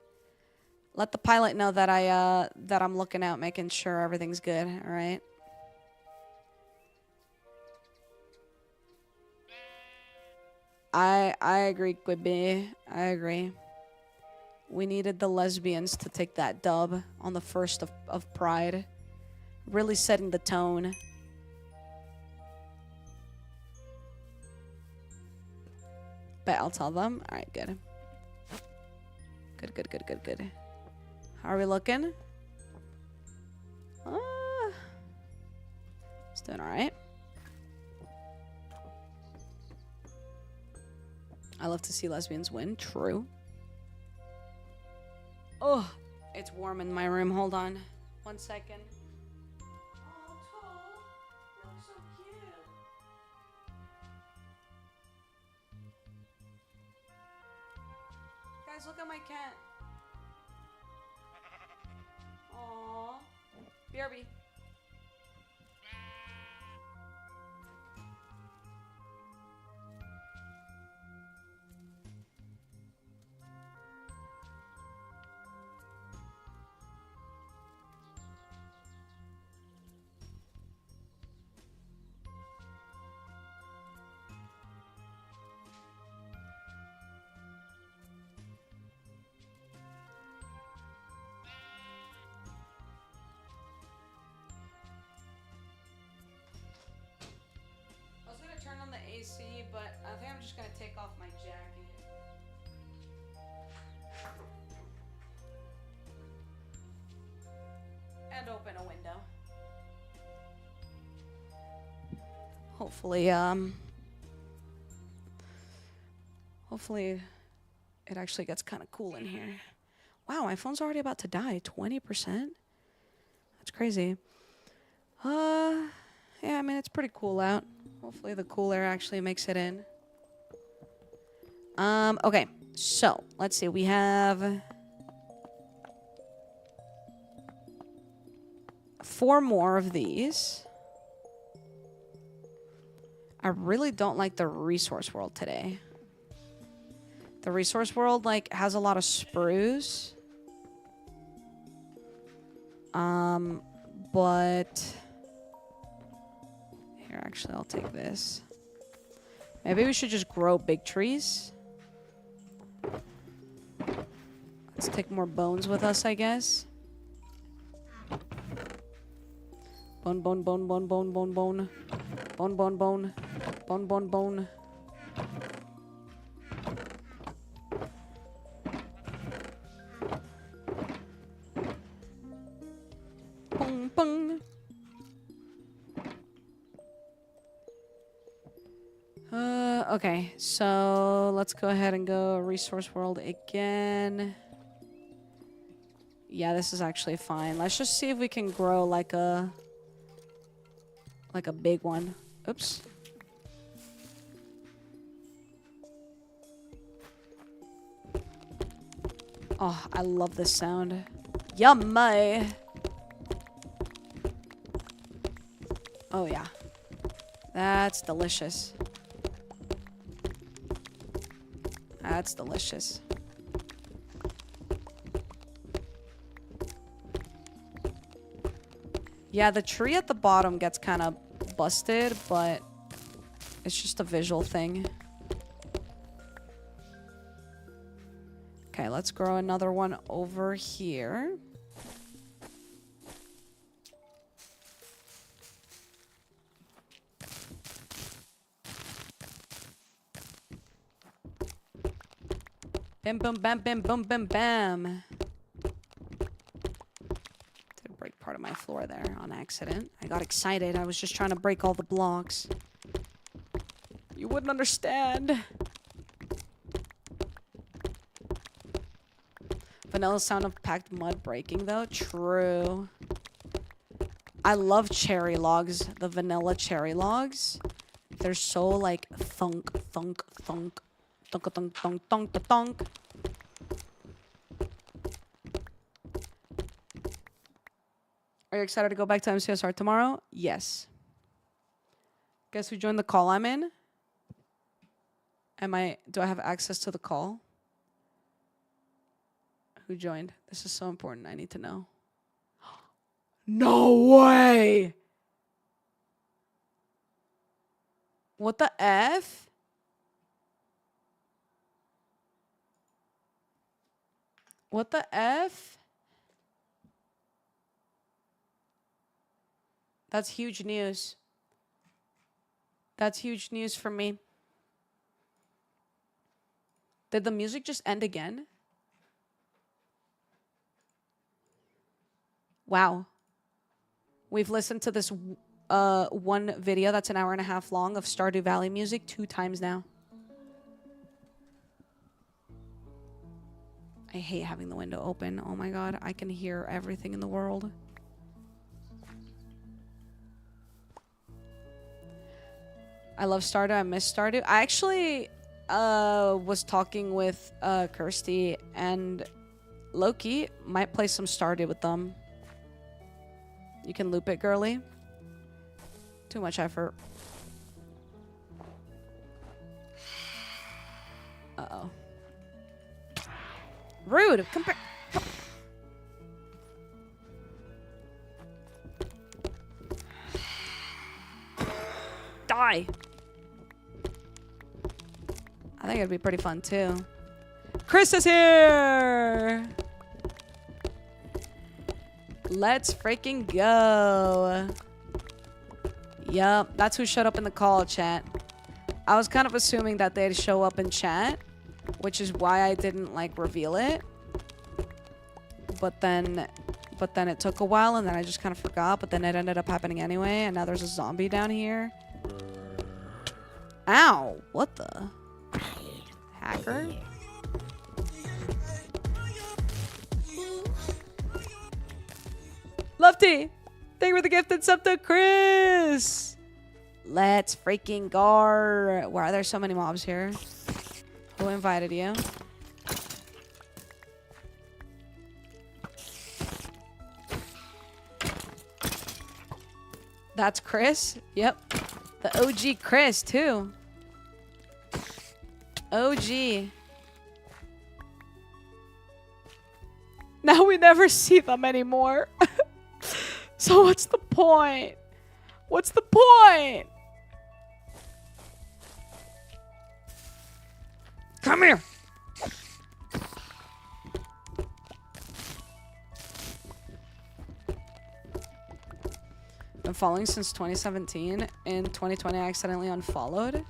Let the pilot know that I'm looking out, making sure everything's good, alright? I agree, Quibby. I agree. We needed the lesbians to take that dub on the 1st of Pride. Really setting the tone. But I'll tell them. Alright, good. Good. How are we looking? It's doing alright. I love to see lesbians win. True. Oh, it's warm in my room. Hold on. 1 second. Oh, Toll. You look so cute. Guys, look at my cat. Aww. BRB. I was gonna turn on the AC, but I think I'm just gonna take off my jacket. And open a window. Hopefully it actually gets kind of cool in here. Wow, my phone's already about to die. 20%? That's crazy. Yeah, I mean, it's pretty cool out. Hopefully the cool air actually makes it in. Okay. So, let's see. We have 4 more of these. I really don't like the resource world today. The resource world, like, has a lot of sprues. But... Here, actually, I'll take this. Maybe we should just grow big trees. Let's take more bones with us, I guess. Bone, bone, bone, bone, bone, bone, bone. Bone, bone, bone. Bone, bone, bone. Bong, bong. Okay, so let's go ahead and go resource world again. Yeah, this is actually fine. Let's just see if we can grow like a big one. Oops. Oh, I love this sound. Yummy. Oh yeah. That's delicious. That's delicious. Yeah, the tree at the bottom gets kind of busted, but it's just a visual thing. Okay, let's grow another one over here. Bam, bam, bam, bam, bam, bam, bam. Did break part of my floor there on accident. I got excited. I was just trying to break all the blocks. You wouldn't understand. Vanilla sound of packed mud breaking, though. True. I love cherry logs. The vanilla cherry logs. They're so, like, thunk, thunk, thunk. Thunk, thunk, thunk, thunk, thunk. Are you excited to go back to MCSR tomorrow? Yes. Guess who joined the call I'm in? Do I have access to the call? Who joined? This is so important. I need to know. No way! What the F? What the F? That's huge news. That's huge news for me. Did the music just end again? Wow. We've listened to this one video that's an hour and a half long of Stardew Valley music 2 times now. I hate having the window open. Oh my god, I can hear everything in the world. I love Stardew. I miss Stardew. I actually was talking with Kirsty, and Loki might play some Stardew with them. You can loop it, girly. Too much effort. Uh-oh. Rude! Come back! Die! I think it'd be pretty fun, too. Chris is here! Let's freaking go. Yup, that's who showed up in the call chat. I was kind of assuming that they'd show up in chat, which is why I didn't, like, reveal it. But then it took a while, and then I just kind of forgot, but then it ended up happening anyway, and now there's a zombie down here. Ow! What the? Hacker? Lefty! Thank you for the gifted sub to Chris. Let's freaking go. Why are there so many mobs here? Who invited you? That's Chris? Yep. The OG Chris, too. OG. Now we never see them anymore. So what's the point? What's the point? Come here. Been following since 2017. In 2020, I accidentally unfollowed.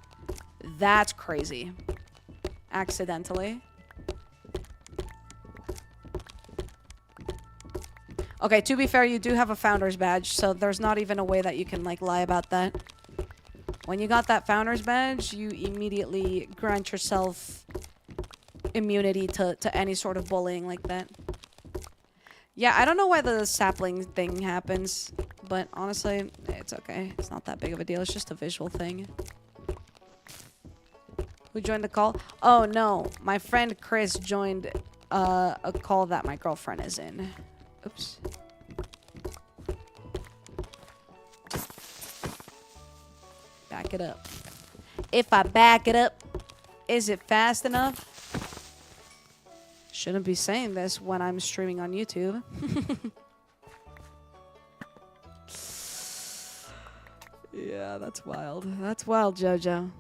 That's crazy. Accidentally. Okay, to be fair, you do have a founder's badge, so there's not even a way that you can, like, lie about that. When you got that founder's badge, you immediately grant yourself immunity to any sort of bullying like that. Yeah, I don't know why the sapling thing happens, but honestly, it's okay. It's not that big of a deal. It's just a visual thing. Who joined the call? Oh, no. My friend Chris joined a call that my girlfriend is in. Oops. Back it up. If I back it up, is it fast enough? Shouldn't be saying this when I'm streaming on YouTube. Yeah, that's wild. That's wild, Jojo.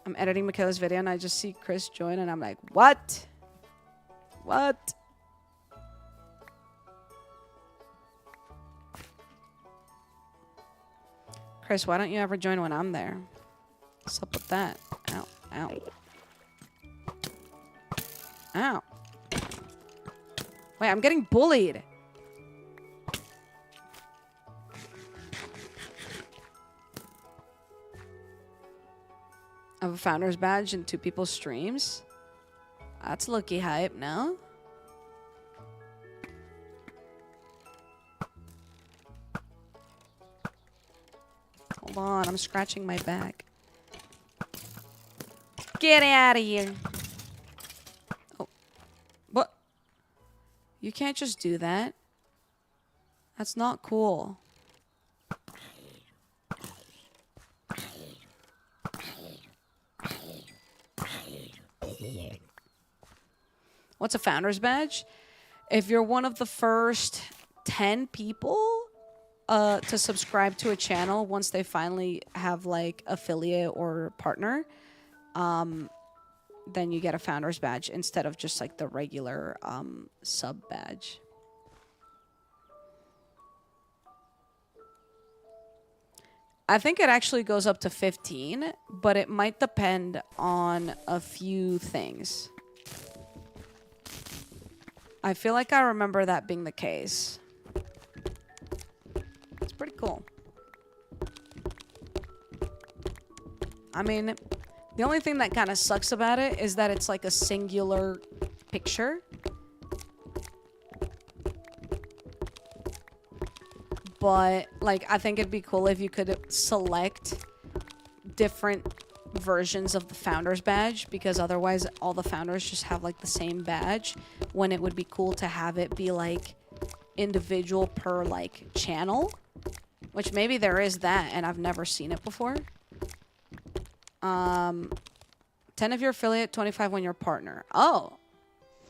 I'm editing Michaela's video and I just see Chris join and I'm like, what? What? Chris, why don't you ever join when I'm there? What's up with that? Ow, ow. Ow. Wait, I'm getting bullied. I have a founder's badge in 2 people's streams. That's low-key hype, no? Hold on, I'm scratching my back. Get out of here. Oh. What? You can't just do that. That's not cool. What's a founder's badge? If you're one of the first 10 people to subscribe to a channel once they finally have like affiliate or partner, then you get a founder's badge instead of just like the regular sub badge. I think it actually goes up to 15, but it might depend on a few things. I feel like I remember that being the case. It's pretty cool. I mean, the only thing that kind of sucks about it is that it's like a singular picture. But, like, I think it'd be cool if you could select different versions of the founder's badge, because otherwise all the founders just have, like, the same badge, when it would be cool to have it be, like, individual per, like, channel. Which maybe there is that, and I've never seen it before. 10 if you're affiliate, 25 when you're partner. Oh!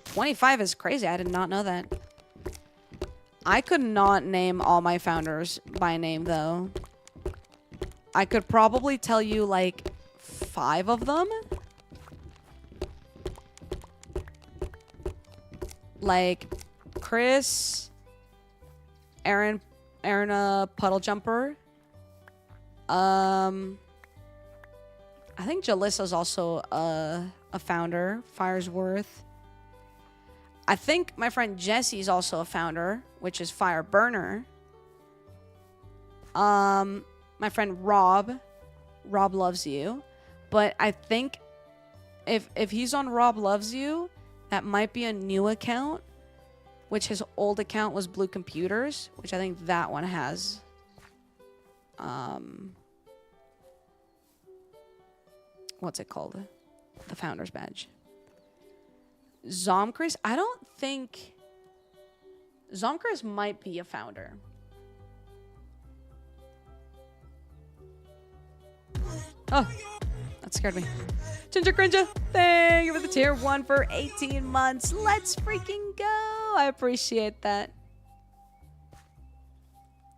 25 is crazy. I did not know that. I could not name all my founders by name, though. I could probably tell you, like, 5 of them. Like, Chris, Aaron Puddle Jumper. I think Jalissa's also a founder. Firesworth. I think my friend Jesse's also a founder, which is Fire Burner. My friend Rob Loves You. But I think if he's on Rob Loves You, that might be a new account. which his old account was Blue Computers, which I think that one has. What's it called? The Founder's Badge. Zomchris, I don't think... Zomchris might be a founder. Oh, that scared me. Ginger Crinja, thank you for the tier 1 for 18 months. Let's freaking go. I appreciate that.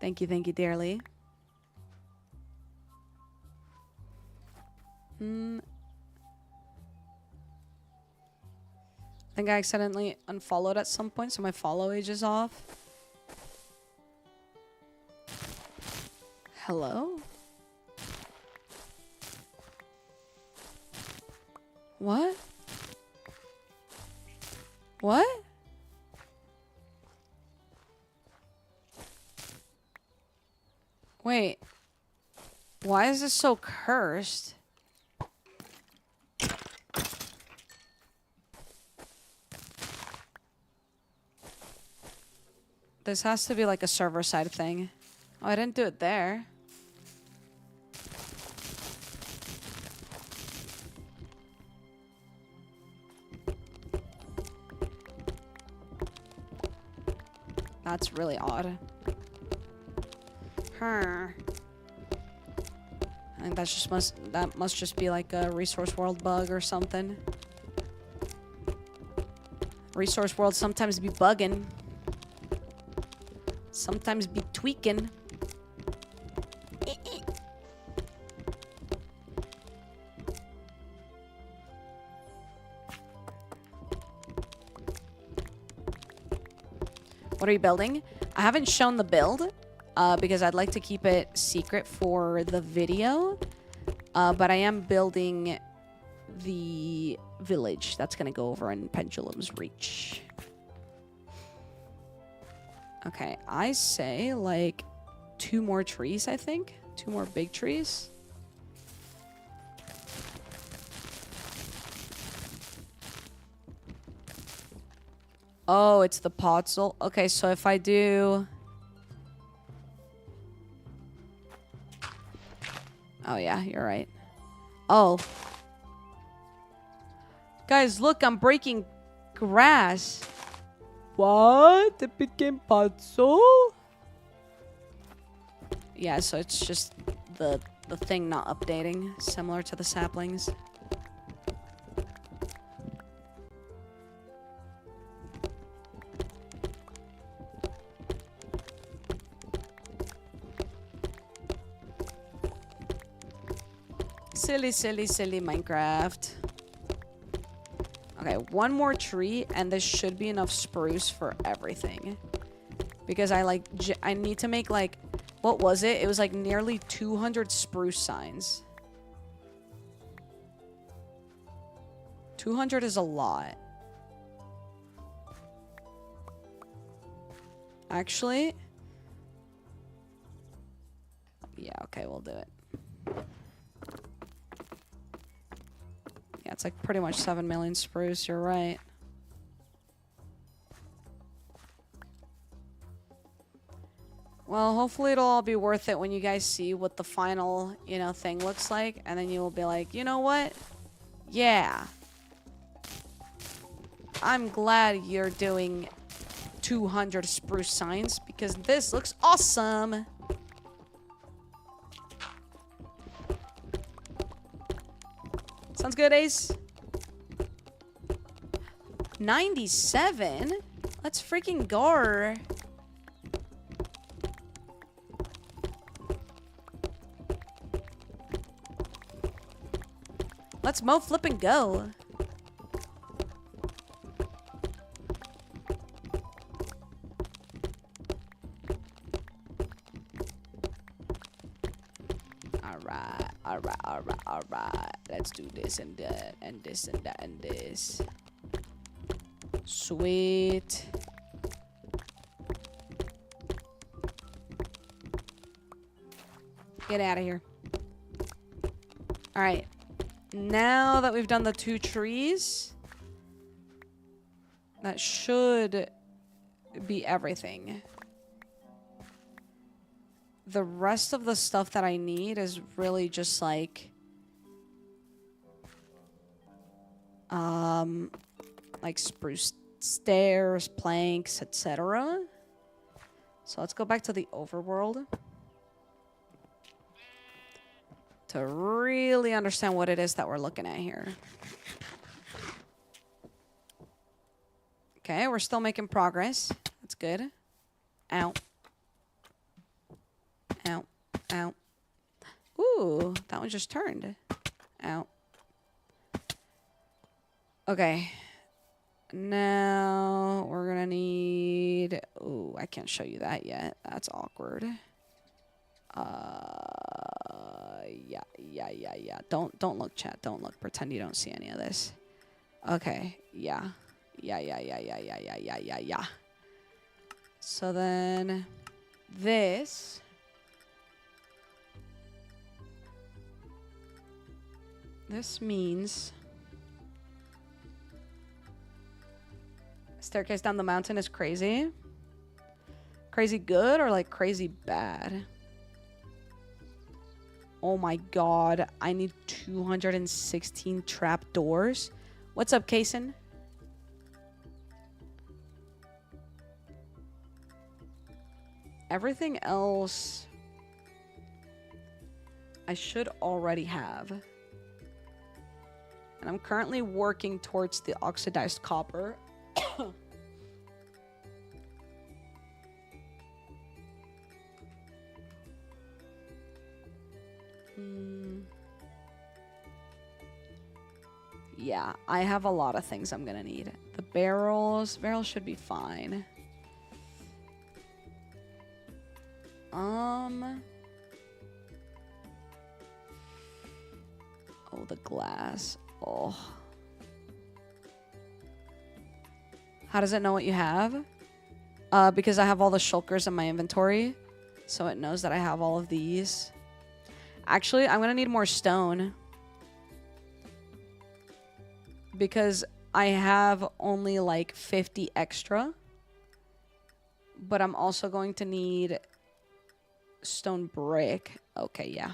Thank you dearly. I think I accidentally unfollowed at some point, so my follow age is off. Hello? What? What? Wait. Why is this so cursed? This has to be like a server side thing. Oh, I didn't do it there. That's really odd. I think that's just that must just be like a Resource World bug or something. Resource World sometimes be bugging. Sometimes be tweaking. What are you building? I haven't shown the build because I'd like to keep it secret for the video. But I am building the village that's going to go over in Pendulum's Reach. Okay, I say like 2 more trees, I think. 2 more big trees. Oh, it's the podzol. Okay, so if I do... Oh, yeah, you're right. Oh. Guys, look, I'm breaking grass. What? It became podzol? Yeah, so it's just the thing not updating, similar to the saplings. Silly, silly, silly Minecraft. Okay, 1 more tree, and this should be enough spruce for everything. Because I need to make like, what was it? It was like nearly 200 spruce signs. 200 is a lot. Actually, yeah, okay, we'll do it. Yeah, it's like pretty much 7 million spruce, you're right. Well, hopefully it'll all be worth it when you guys see what the final, you know, thing looks like. And then you will be like, you know what? Yeah. I'm glad you're doing 200 spruce signs because this looks awesome. Sounds good, Ace. 97? Let's freaking go. Let's mo flip and go. Alright. Let's do this and that and this and that and this. Sweet. Get out of here. Alright. Now that we've done the 2 trees, that should be everything. The rest of the stuff that I need is really just like spruce stairs, planks, etc. So let's go back to the overworld to really understand what it is that we're looking at here. Okay, we're still making progress. That's good. Ow. Ow. Ow. Ooh, that one just turned. Ow. Okay. Now we're gonna need... Ooh, I can't show you that yet. That's awkward. Yeah. Don't look, chat. Don't look. Pretend you don't see any of this. Okay. Yeah. Yeah. So then this means staircase down the mountain is crazy. Crazy good or like crazy bad? Oh my god, I need 216 trap doors. What's up, Kason? Everything else I should already have. And I'm currently working towards the oxidized copper. Yeah, I have a lot of things I'm gonna need. The barrels should be fine. Oh, the glass. Oh. How does it know what you have? Because I have all the shulkers in my inventory. So it knows that I have all of these. Actually, I'm gonna need more stone. Because I have only like 50 extra. But I'm also going to need stone brick. Okay, yeah.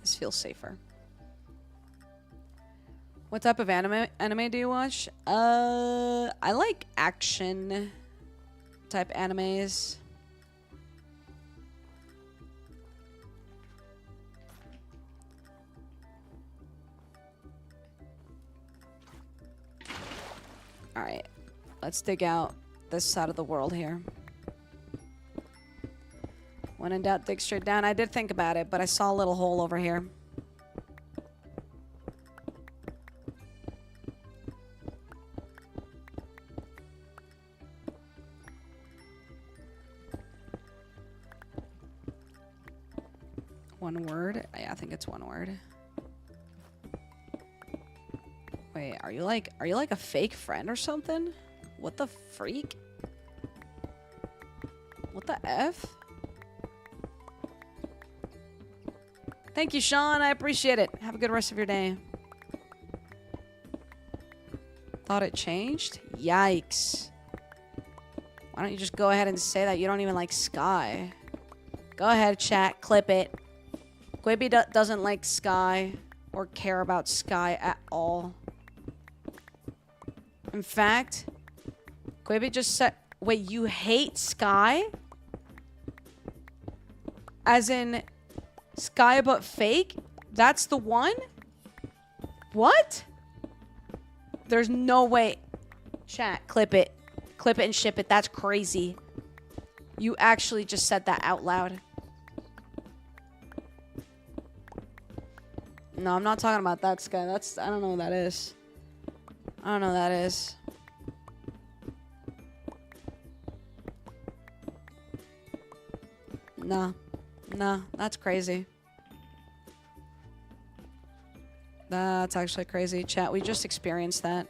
This feels safer. What type of anime do you watch? I like action type animes. All right, let's dig out this side of the world here. When in doubt, dig straight down. I did think about it, but I saw a little hole over here. One word? Yeah, I think it's one word. Wait, are you like a fake friend or something? What the freak? What the F? Thank you, Sean. I appreciate it. Have a good rest of your day. Thought it changed? Yikes. Why don't you just go ahead and say that you don't even like Sky? Go ahead, chat. Clip it. Quibi doesn't like Sky or care about Sky at all. In fact, Quibi just said... Wait, you hate Sky? As in... Sky but fake? That's the one? What? There's no way. Chat, clip it. Clip it and ship it. That's crazy. You actually just said that out loud. No, I'm not talking about that Sky. That's... I don't know what that is. I don't know what that is. No. No, that's crazy. That's actually crazy. Chat, we just experienced that.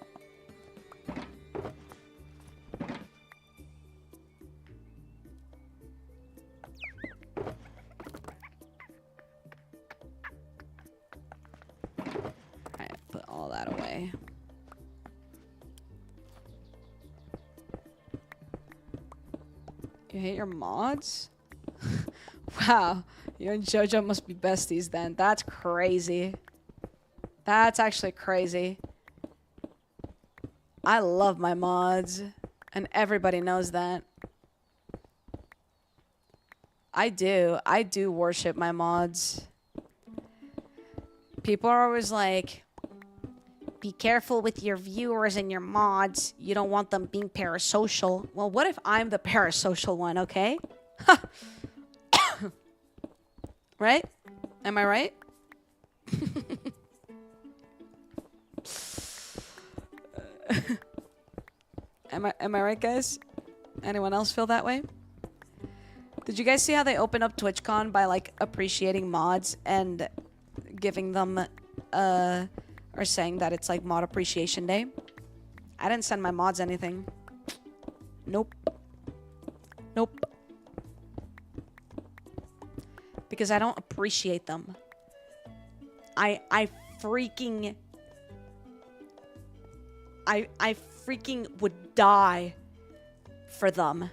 You hate your mods? Wow. You and JoJo must be besties then. That's crazy. That's actually crazy. I love my mods. And everybody knows that. I do. I do worship my mods. People are always like, be careful with your viewers and your mods. You don't want them being parasocial. Well, what if I'm the parasocial one, okay? Right? Am I right? Am I right, guys? Anyone else feel that way? Did you guys see how they opened up TwitchCon by like appreciating mods and giving them or saying that it's like mod appreciation day? I didn't send my mods anything. Nope. Nope. Because I don't appreciate them. I freaking would die for them.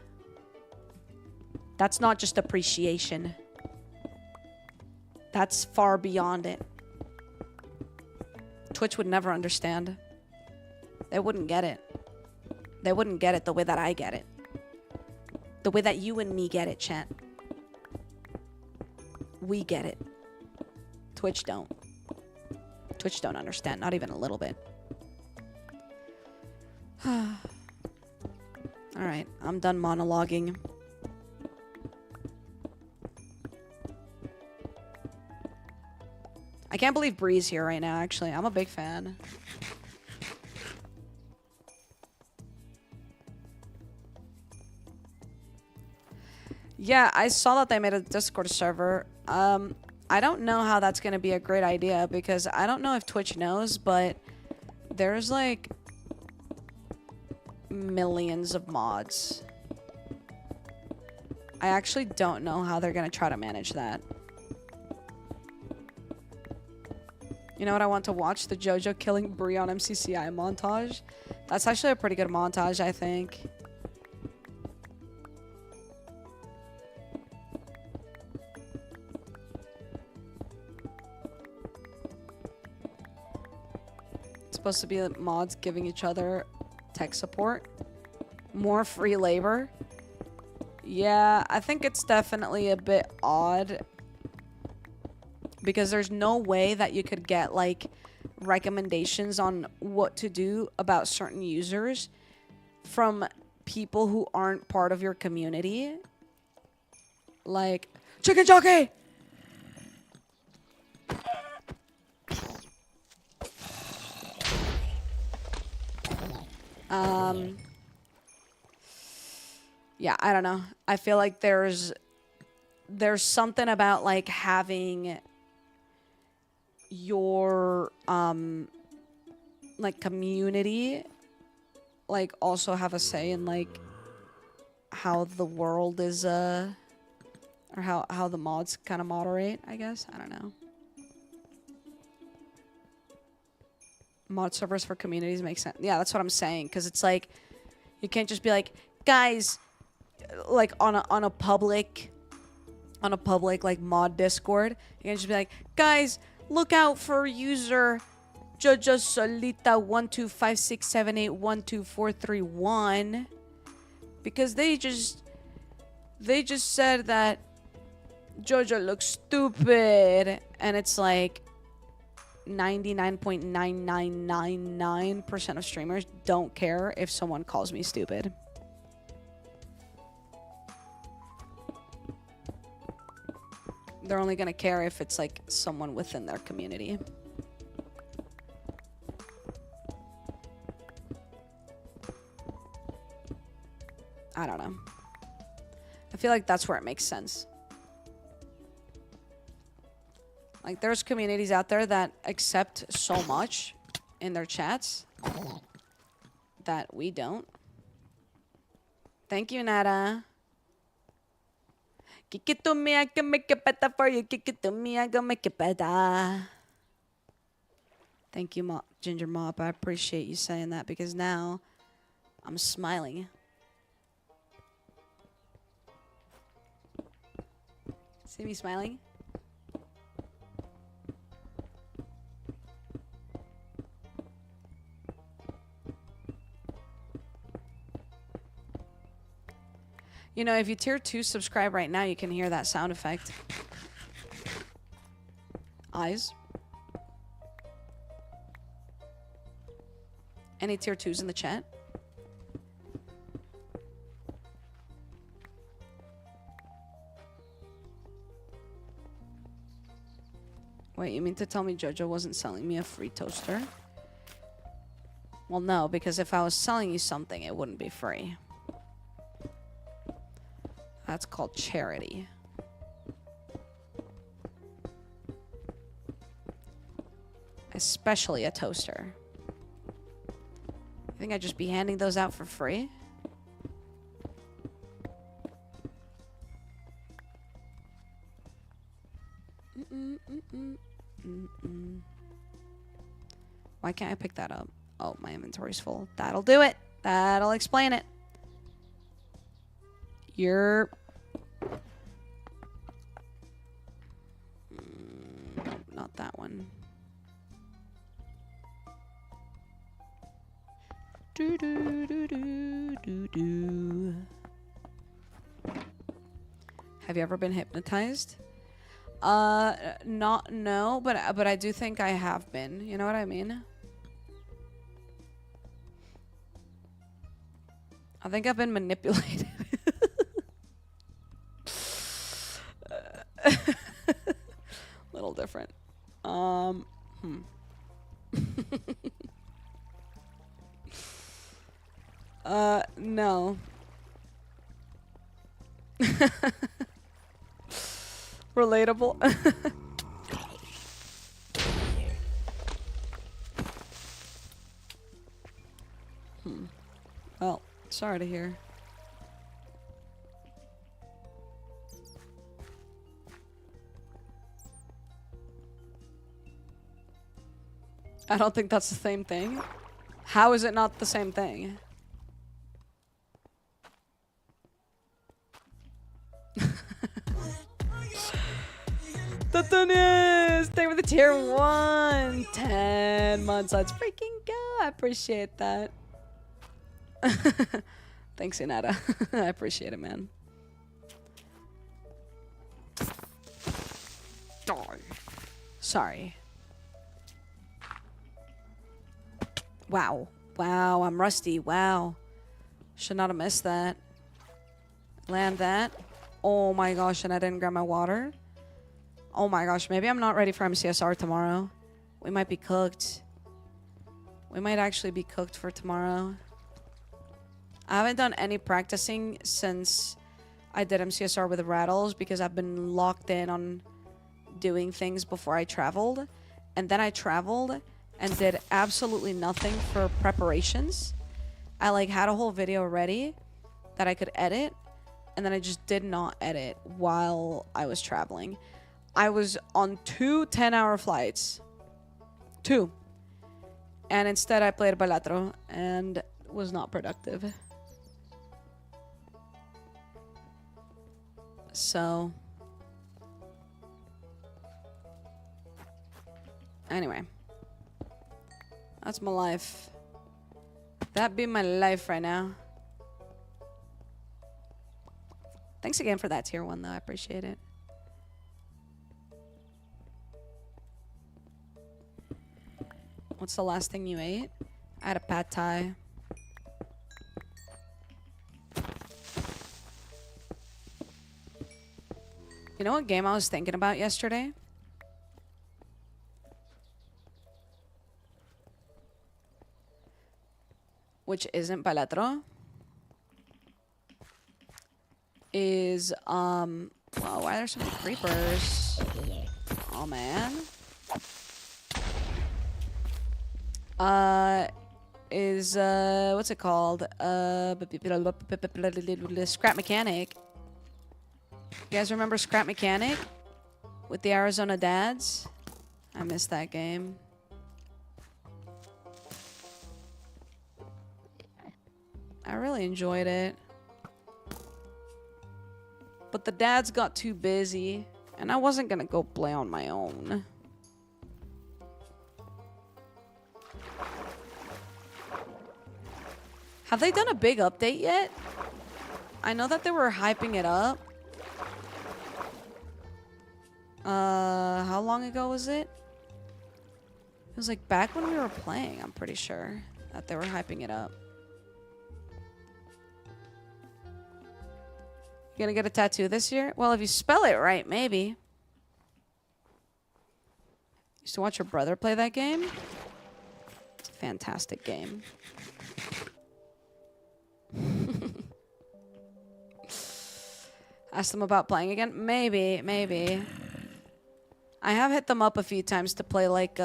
That's not just appreciation. That's far beyond it. Twitch would never understand. They wouldn't get it. They wouldn't get it the way that I get it. The way that you and me get it, chat. We get it. Twitch don't. Twitch don't understand, not even a little bit. Alright, I'm done monologuing. I can't believe Bree's here right now, actually. I'm a big fan. Yeah, I saw that they made a Discord server. I don't know how that's going to be a great idea because I don't know if Twitch knows, but there's like millions of mods. I actually don't know how they're going to try to manage that. You know what I want to watch? The JoJo killing Bree on MCCI montage. That's actually a pretty good montage, I think. It's supposed to be mods giving each other tech support. More free labor. Yeah, I think it's definitely a bit odd. Because there's no way that you could get, like, recommendations on what to do about certain users from people who aren't part of your community. Like, chicken jockey! Yeah, I don't know. I feel like there's something about, like, having your like community like also have a say in like how the world is or how the mods kind of moderate, I guess. I don't know. Mod servers for communities make sense. Yeah, that's what I'm saying, because it's like you can't just be like, guys, like on a public like mod Discord. You can't just be like, guys, look out for user jojosolita 12567812431 because they just said that Jojo looks stupid, and it's like 99.9999% of streamers don't care if someone calls me stupid. They're only gonna care if it's like someone within their community. I don't know. I feel like that's where it makes sense. Like, there's communities out there that accept so much in their chats that we don't. Thank you, Nada. Kick it to me, I can make it better for you. Kick it to me, I can make it better. Thank you, Ginger Mop. I appreciate you saying that because now I'm smiling. See me smiling? You know, if you tier 2 subscribe right now, you can hear that sound effect. Eyes. Any tier 2s in the chat? Wait, you mean to tell me Jojo wasn't selling me a free toaster? Well, no, because if I was selling you something, it wouldn't be free. That's called charity. Especially a toaster. You think I'd just be handing those out for free? Why can't I pick that up? Oh, my inventory's full. That'll do it. That'll explain it. You're... not that one. Do do do do do do. Have you ever been hypnotized? No, but I do think I have been. You know what I mean? I think I've been manipulated. Little different. No. Relatable. Well, sorry to hear. I don't think that's the same thing. How is it not the same thing? Tatanis! Stay with the tier 1. 10 months. Let's freaking go. I appreciate that. Thanks, Inata. I appreciate it, man. Sorry. Wow. Wow, I'm rusty. Wow. Should not have missed that. Land that. Oh my gosh, and I didn't grab my water. Oh my gosh, maybe I'm not ready for MCSR tomorrow. We might be cooked. We might actually be cooked for tomorrow. I haven't done any practicing since I did MCSR with the Rattles because I've been locked in on doing things before I traveled. And then I traveled and did absolutely nothing for preparations. I like had a whole video ready that I could edit, and then I just did not edit while I was traveling. I was on 2 10-hour flights. 2. And instead I played Balatro and was not productive. So anyway, that's my life. That be my life right now. Thanks again for that tier 1 though, I appreciate it. What's the last thing you ate? I had a pad thai. You know what game I was thinking about yesterday? Which isn't Balatro. Is, wow, why are there so many creepers? Oh, man. What's it called? Scrap Mechanic. You guys remember Scrap Mechanic? With the Arizona dads? I missed that game. I really enjoyed it. But the dads got too busy. And I wasn't gonna go play on my own. Have they done a big update yet? I know that they were hyping it up. How long ago was it? It was like back when we were playing, I'm pretty sure that they were hyping it up. You gonna get a tattoo this year? Well, if you spell it right, maybe. Used to watch your brother play that game. It's a fantastic game. Ask them about playing again? Maybe, maybe. I have hit them up a few times to play like,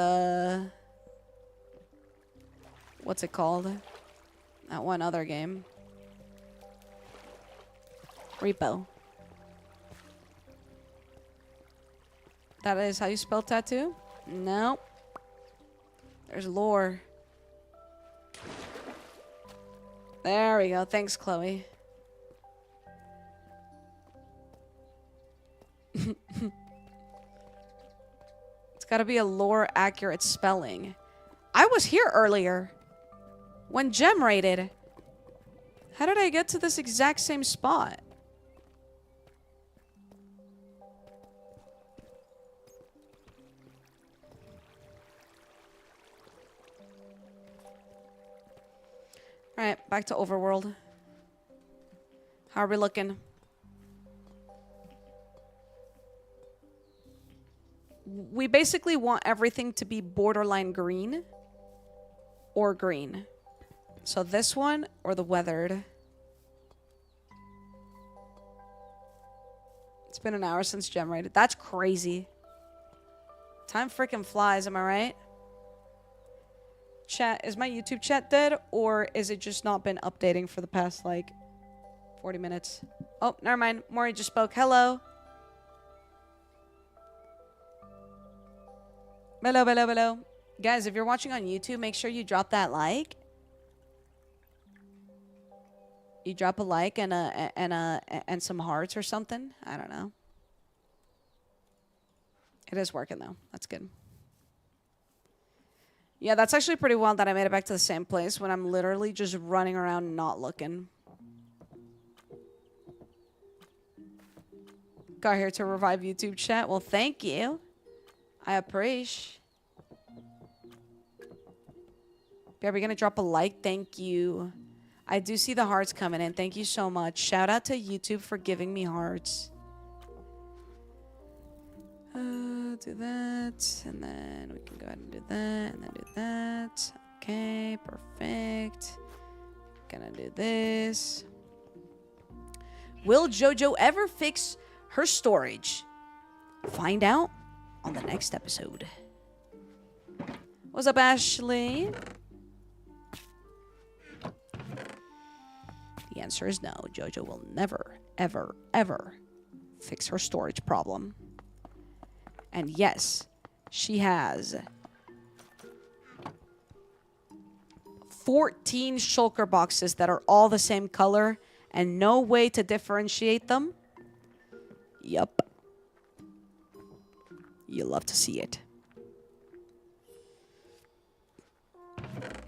what's it called? That one other game. Repo. That is how you spell tattoo? No. There's lore. There we go. Thanks, Chloe. It's got to be a lore accurate spelling. I was here earlier when Gem raided. How did I get to this exact same spot? Alright, back to Overworld. How are we looking? We basically want everything to be borderline green or green. So this one or the weathered. It's been an hour since Gem raided. That's crazy. Time freaking flies, am I right? Chat, is my YouTube chat dead, or is it just not been updating for the past, like, 40 minutes? Oh, never mind. Maury just spoke. Hello. Hello, hello, hello. Guys, if you're watching on YouTube, make sure you drop that like. You drop a like and some hearts or something. I don't know. It is working, though. That's good. Yeah, that's actually pretty wild that I made it back to the same place when I'm literally just running around not looking. Got here to revive YouTube chat. Well, thank you. I appreciate. Are we going to drop a like? Thank you. I do see the hearts coming in. Thank you so much. Shout out to YouTube for giving me hearts. Do that, and then we can go ahead and do that, and then do that. Okay, perfect. Gonna do this. Will JoJo ever fix her storage? Find out on the next episode. What's up, Ashley? The answer is no. JoJo will never, ever, ever fix her storage problem. And yes, she has 14 shulker boxes that are all the same color and no way to differentiate them. Yup. You love to see it.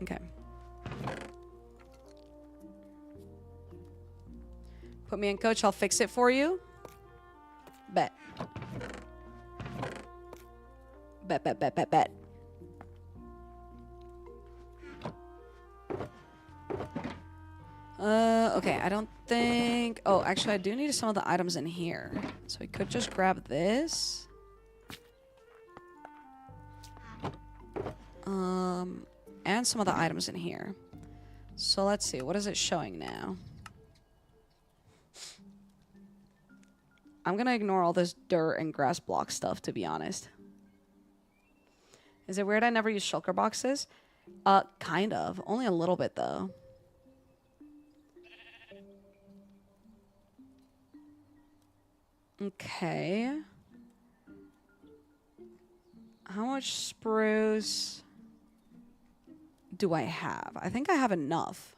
Okay. Put me in, coach. I'll fix it for you. Bet. Bet. Okay, I don't think... Oh, actually, I do need some of the items in here. So we could just grab this. And some of the items in here. So let's see, what is it showing now? I'm gonna ignore all this dirt and grass block stuff, to be honest. Is it weird I never use shulker boxes? Kind of. Only a little bit, though. Okay. How much spruce do I have? I think I have enough.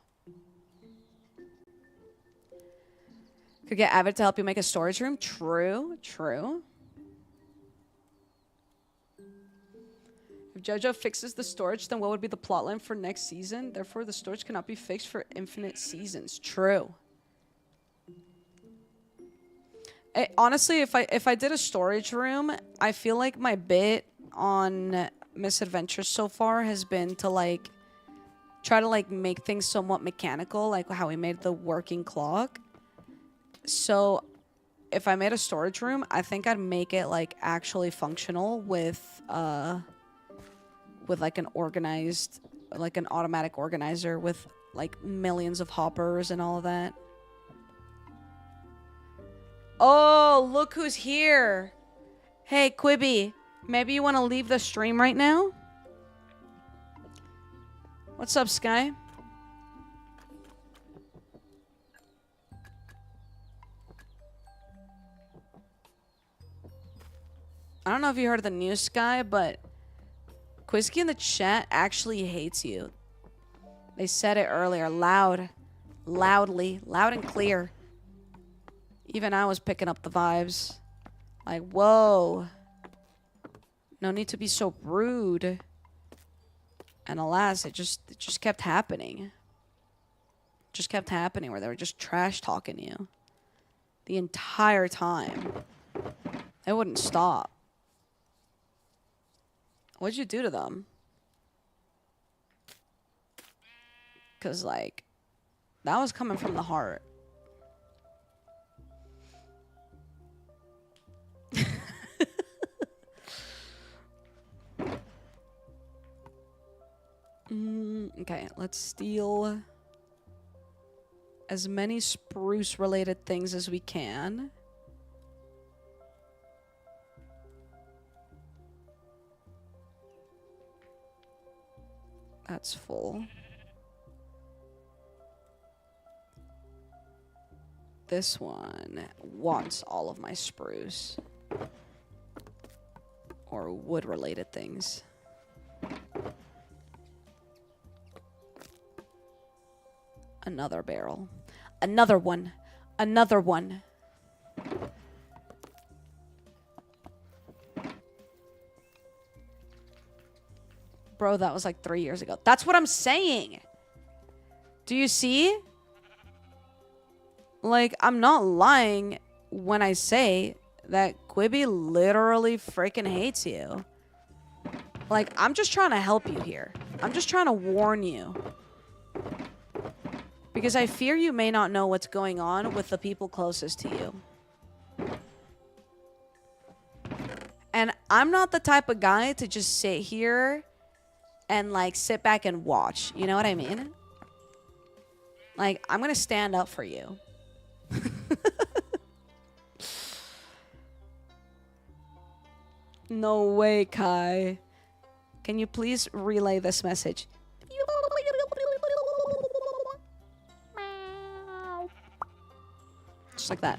Could get Avid to help you make a storage room. True, true. If JoJo fixes the storage, then what would be the plotline for next season? Therefore, the storage cannot be fixed for infinite seasons. True. Honestly, if I did a storage room, I feel like my bit on Misadventures so far has been to like try to like make things somewhat mechanical, like how we made the working clock. So if I made a storage room, I think I'd make it like actually functional with like an organized, like an automatic organizer with like millions of hoppers and all of that. Oh, look who's here. Hey, Quibi, maybe you want to leave the stream right now? What's up, Sky? I don't know if you heard the news, Sky, but Quizky in the chat actually hates you. They said it earlier, loudly, loud and clear. Even I was picking up the vibes. Like, whoa. No need to be so rude. And alas, it just kept happening. Just kept happening where they were just trash talking you. The entire time. They wouldn't stop. What'd you do to them? Because, like, that was coming from the heart. Okay, let's steal as many spruce-related things as we can. That's full. This one wants all of my spruce. Or wood-related things. Another barrel. Another one. Another one. Bro, that was like 3 years ago. That's what I'm saying. Do you see? Like, I'm not lying when I say that Quibi literally freaking hates you. Like, I'm just trying to help you here. I'm just trying to warn you. Because I fear you may not know what's going on with the people closest to you. And I'm not the type of guy to just sit here and, like, sit back and watch. You know what I mean? Like, I'm gonna stand up for you. No way, Kai. Can you please relay this message? Just like that.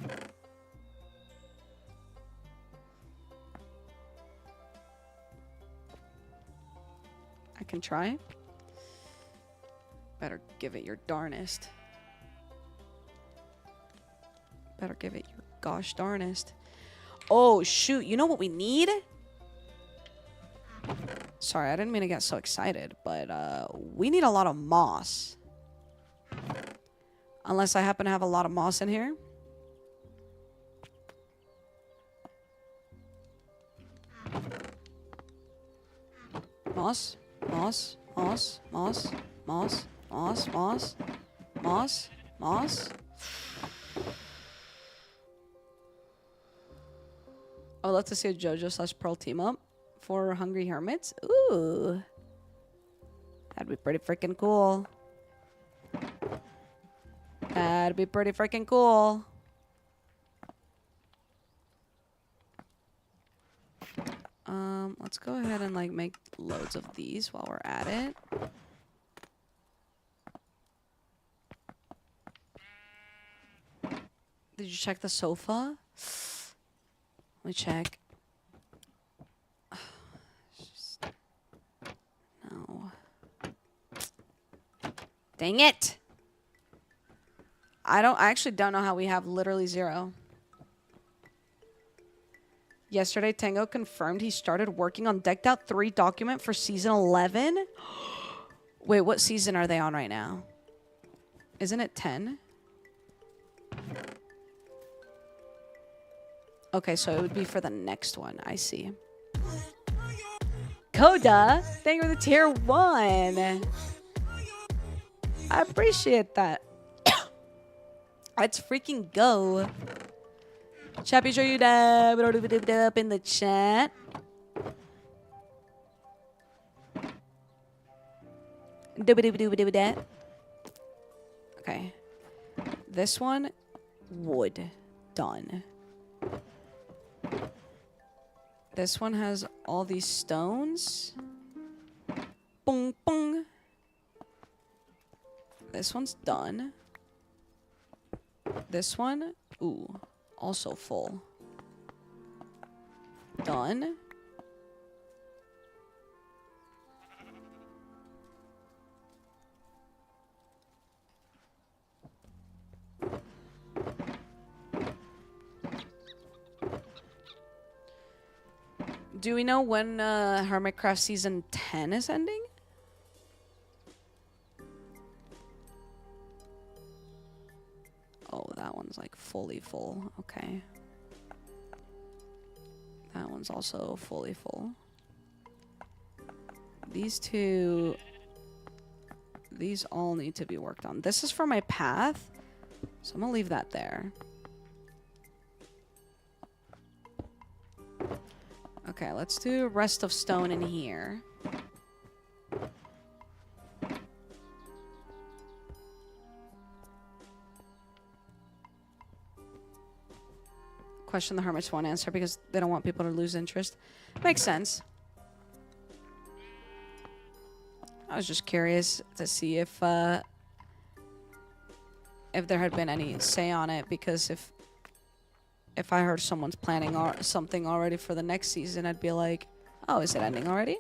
I can try. Better give it your darnest. Better give it your gosh darnest. Oh, shoot. You know what we need? Sorry, I didn't mean to get so excited, but we need a lot of moss. Unless I happen to have a lot of moss in here. Moss, moss, moss, moss, moss, moss, moss, moss, moss. I would love to see a JoJo/Pearl team up for Hungry Hermits. Ooh. That'd be pretty freaking cool. That'd be pretty freaking cool. Let's go ahead and like make loads of these while we're at it. Did you check the sofa? Let me check. No. Dang it! I actually don't know how we have literally 0. Yesterday, Tango confirmed he started working on Decked Out 3 document for season 11. Wait, what season are they on right now? Isn't it 10? Okay, so it would be for the next one. I see. Coda, thank you for the tier 1. I appreciate that. Let's freaking go. Chappy, show you up in the chat. Okay. This one, wood. Done. This one has all these stones. Boom, boom. This one's done. This one, ooh, also full. Done. Do we know when Hermitcraft Season 10 is ending? Oh, that one's like fully full. Okay. That one's also fully full. These two... These all need to be worked on. This is for my path, so I'm gonna leave that there. Okay, let's do rest of stone in here. Question the hermits won't answer because they don't want people to lose interest. Makes sense. I was just curious to see if there had been any say on it, because if I heard someone's planning something already for the next season, I'd be like, oh, is it ending already?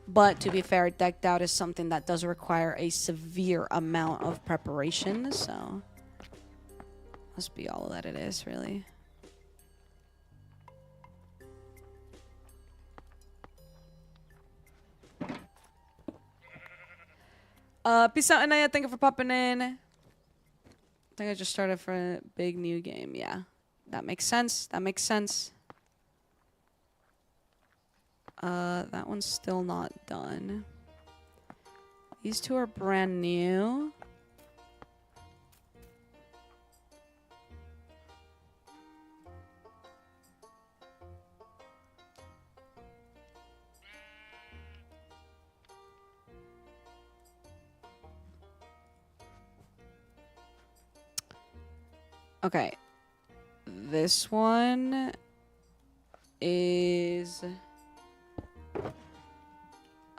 But to be fair, Decked Out is something that does require a severe amount of preparation, so must be all that it is, really. Peace out, Anaya. Thank you for popping in. I think I just started for a big new game. Yeah, that makes sense. That makes sense. That one's still not done. These two are brand new. Okay, this one is,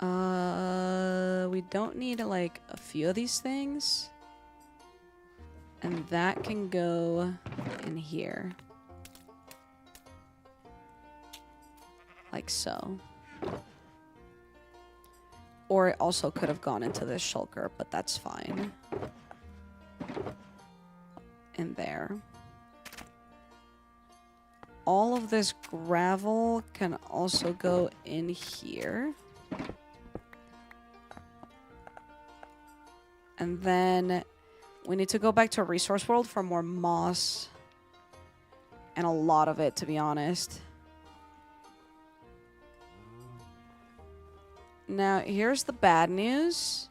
we don't need like a few of these things, and that can go in here, like so. Or it also could have gone into this shulker, but that's fine. In there. All of this gravel can also go in here. And then we need to go back to Resource World for more moss. And a lot of it, to be honest. Now, here's the bad news.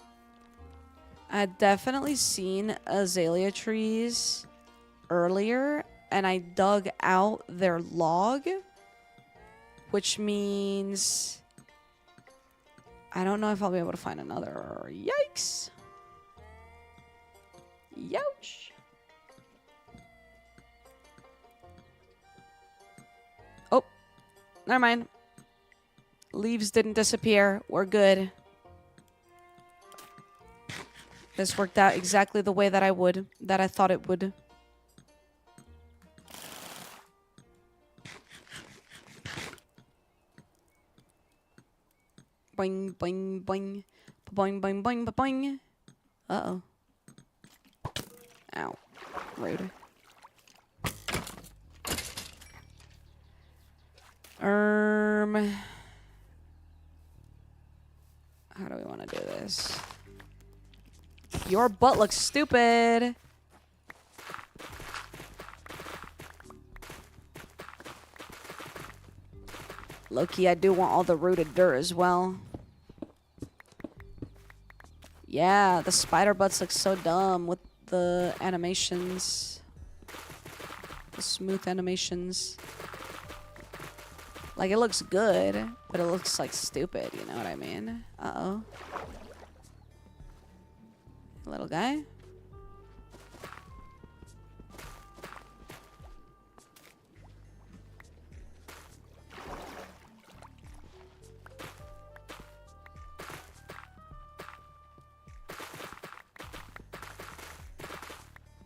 I'd definitely seen azalea trees earlier, and I dug out their log, which means I don't know if I'll be able to find another. Yikes. Youch. Oh, never mind. Leaves didn't disappear. We're good. This worked out exactly the way that I thought it would. Boing, boing, boing. Boing, boing, boing, boing. Uh-oh. Ow. Rude. How do we want to do this? Your butt looks stupid. Low-key, I do want all the rooted dirt as well. Yeah, the spider butts look so dumb with the animations. The smooth animations. Like, it looks good, but it looks, like, stupid, you know what I mean? Uh-oh. Little guy.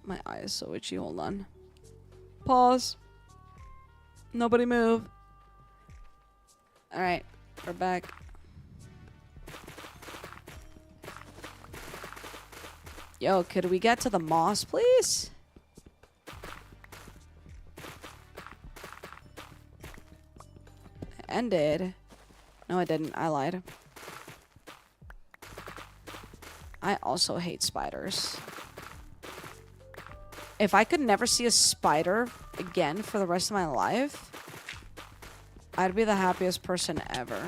My eye is so itchy. Hold on. Pause. Nobody move. Alright, we're back. Yo, could we get to the moss, please? It ended. No, I didn't. I lied. I also hate spiders. If I could never see a spider again for the rest of my life, I'd be the happiest person ever.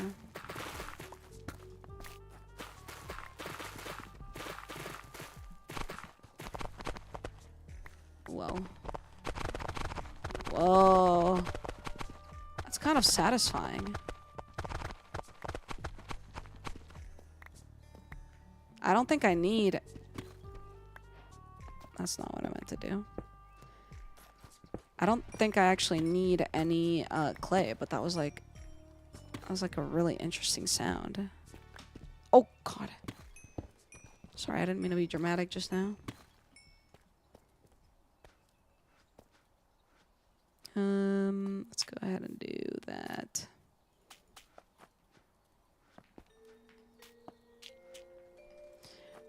Whoa. Whoa. That's kind of satisfying. I don't think I need... That's not what I meant to do. I don't think I actually need any clay, but that was like a really interesting sound. Oh God. Sorry, I didn't mean to be dramatic just now. Let's go ahead and do that.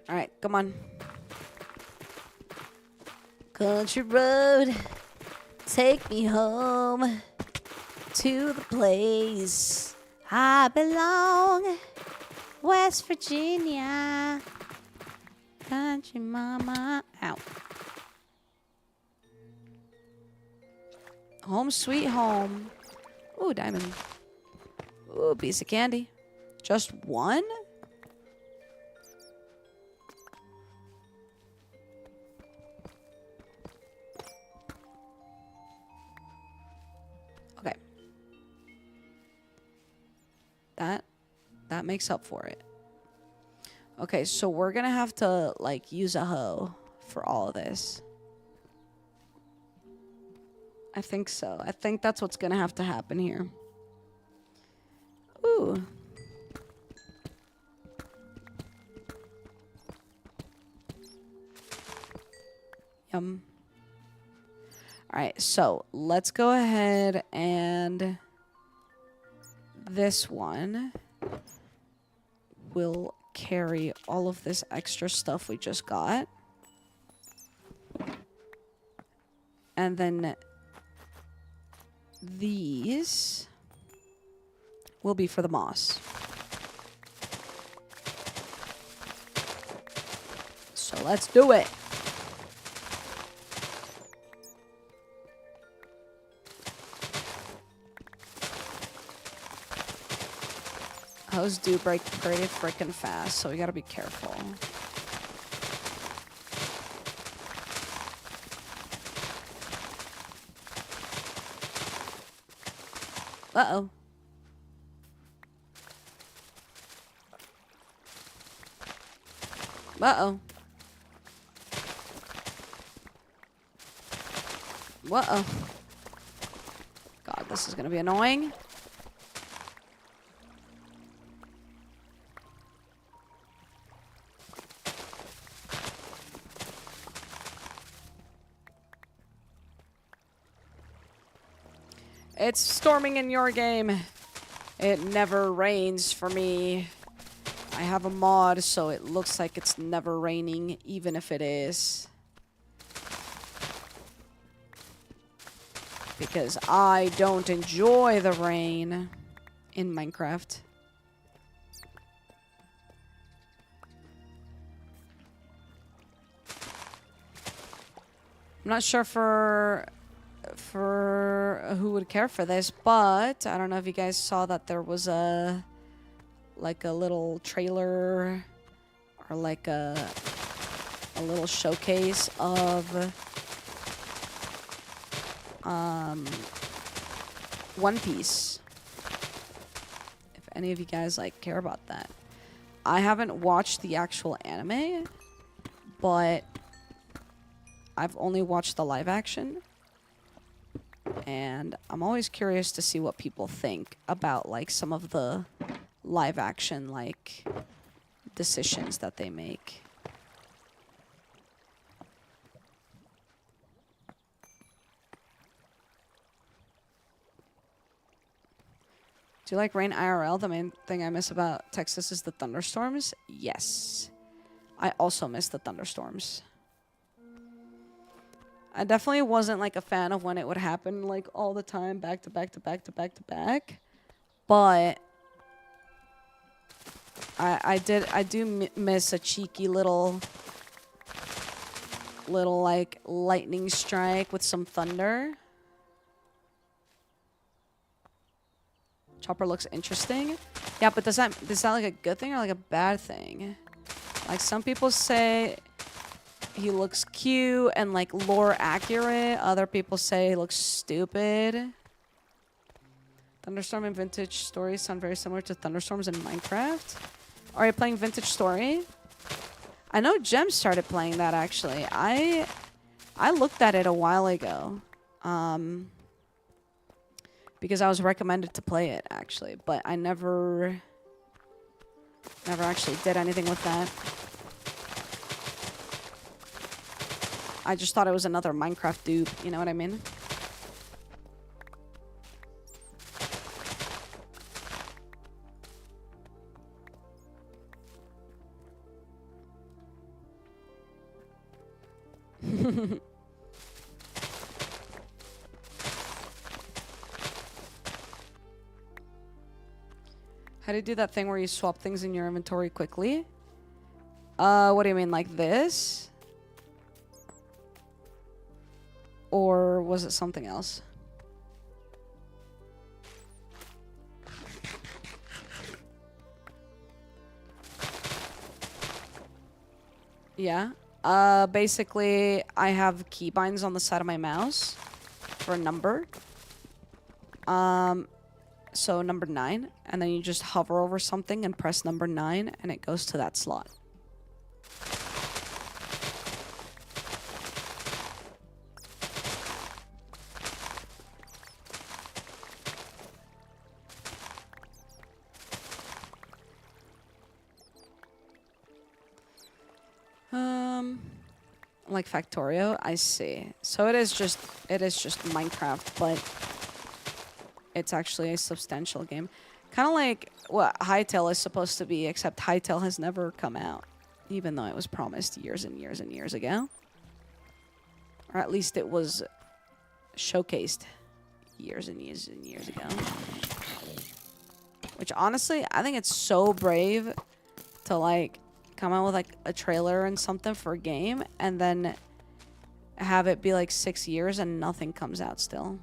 All right, come on. Country road, take me home to the place I belong, West Virginia, country mama. Ow. Home sweet home. Ooh, diamond. Ooh, piece of candy. Just one? Okay. That makes up for it. Okay, so we're gonna have to, like, use a hoe for all of this. I think so. I think that's what's gonna have to happen here. Ooh. Yum. Alright, so let's go ahead and this one will carry all of this extra stuff we just got. And then these will be for the moss. So let's do it. Hoes do break pretty freaking fast, so we gotta be careful. Uh-oh. Uh-oh. Uh-oh. God, this is gonna be annoying. It's storming in your game. It never rains for me. I have a mod, so it looks like it's never raining, even if it is. because I don't enjoy the rain in Minecraft. I'm not sure for who would care for this, but I don't know if you guys saw that there was a little trailer or like a little showcase of One Piece. If any of you guys like care about that. I haven't watched the actual anime, but I've only watched the live action. And I'm always curious to see what people think about like some of the live action like decisions that they make. Do you like rain IRL? The main thing I miss about Texas is the thunderstorms. Yes. I also miss the thunderstorms. I definitely wasn't like a fan of when it would happen like all the time, back to back to back to back to back. But I do miss a cheeky little like lightning strike with some thunder. Chopper looks interesting. Yeah, but is that like a good thing or like a bad thing? Like some people say he looks cute and like lore accurate. Other people say he looks stupid. Thunderstorm and Vintage Story sound very similar to thunderstorms in Minecraft. Are you playing Vintage Story? I know Jem started playing that actually. I looked at it a while ago. Because I was recommended to play it actually, but I never actually did anything with that. I just thought it was another Minecraft dupe, you know what I mean? How do you do that thing where you swap things in your inventory quickly? What do you mean, like this? Or was it something else? Yeah. Basically, I have keybinds on the side of my mouse for a number. So number 9, and then you just hover over something and press number 9, and it goes to that slot. Like Factorio, I see. So it is just Minecraft, but it's actually a substantial game. Kind of like what Hytale is supposed to be, except Hytale has never come out, even though it was promised years and years and years ago. Or at least it was showcased years and years and years ago. Which honestly, I think it's so brave to like come out with like a trailer and something for a game and then have it be like 6 years and nothing comes out still.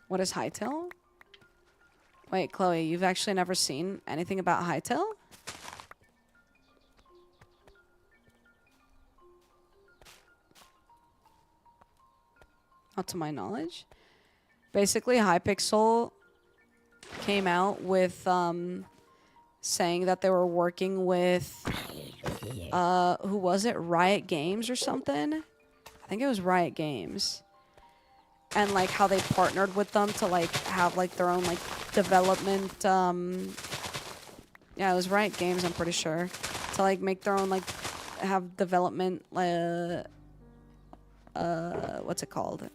What is Hytale? Wait, Chloe, you've actually never seen anything about Hytale? Not to my knowledge. Basically, Hypixel came out with saying that they were working with who was it? Riot Games or something? I think it was Riot Games. And like how they partnered with them to like have like their own like development yeah, it was Riot Games, I'm pretty sure, to like make their own like have development what's it called?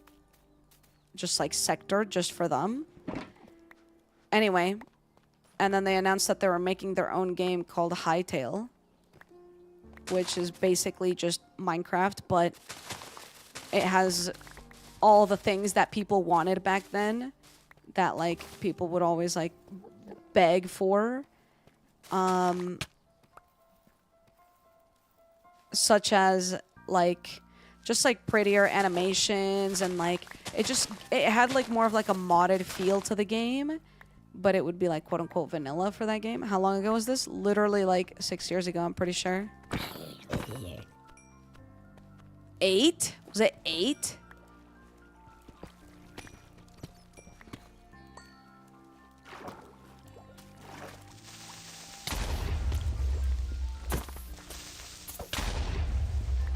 Just like sector just for them. Anyway, and then they announced that they were making their own game called Hightail, which is basically just Minecraft, but it has all the things that people wanted back then that like people would always like beg for. Such as like just like prettier animations and like it had like more of like a modded feel to the game, but it would be like quote unquote vanilla for that game. How long ago was this? Literally like 6 years ago, I'm pretty sure. 8? Was it 8?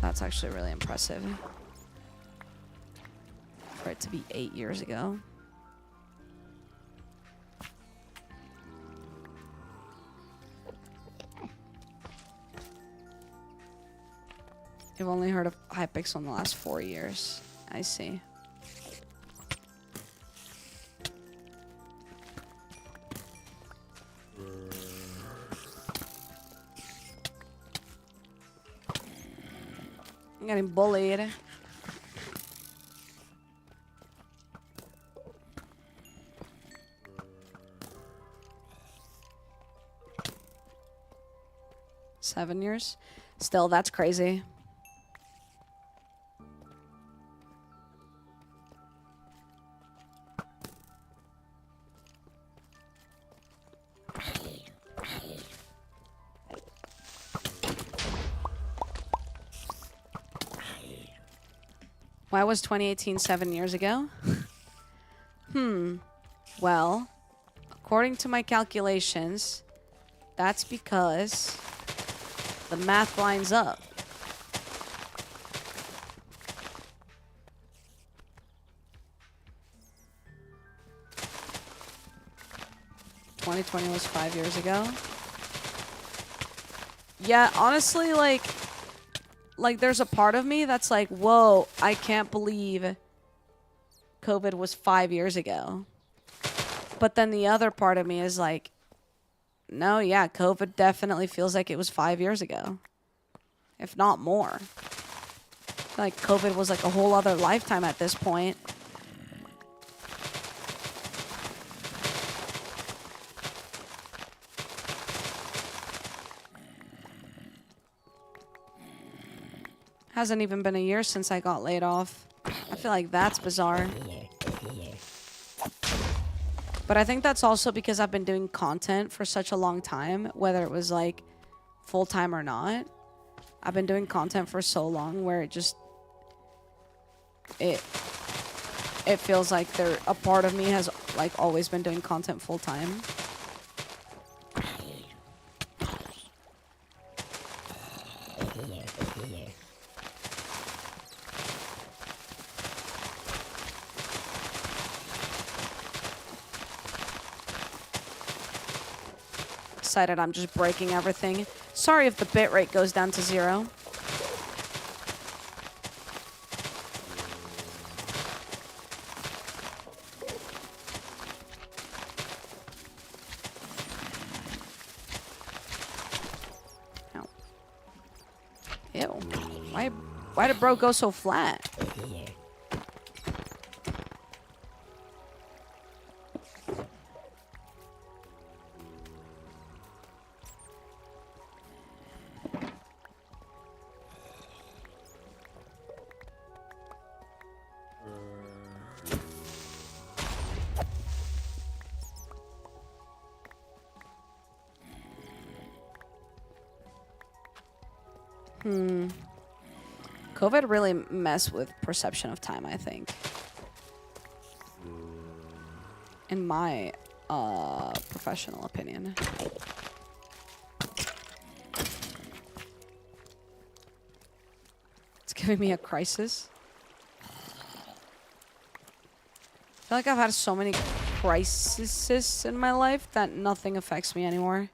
That's actually really impressive. For it to be 8 years ago. You've only heard of Hypixel in the last 4 years. I see. I'm getting bullied. Seven years? Still, that's crazy. Why was 2018 7 years ago? Well, according to my calculations, that's because the math lines up. '20 was 5 years ago. Yeah, honestly, like there's a part of me that's like, whoa, I can't believe COVID was 5 years ago. But then the other part of me is like, no, yeah, COVID definitely feels like it was 5 years ago. If not more. I feel like COVID was like a whole other lifetime at this point. Hasn't even been a year since I got laid off. I feel like that's bizarre. But I think that's also because I've been doing content for such a long time, whether it was like full-time or not. I've been doing content for so long where it just it feels like a part of me has like always been doing content full-time. Decided I'm just breaking everything. Sorry if the bitrate goes down to 0. Ow. Ew. Why did bro go so flat? COVID really messed with perception of time, I think. In my professional opinion. It's giving me a crisis. I feel like I've had so many crises in my life that nothing affects me anymore.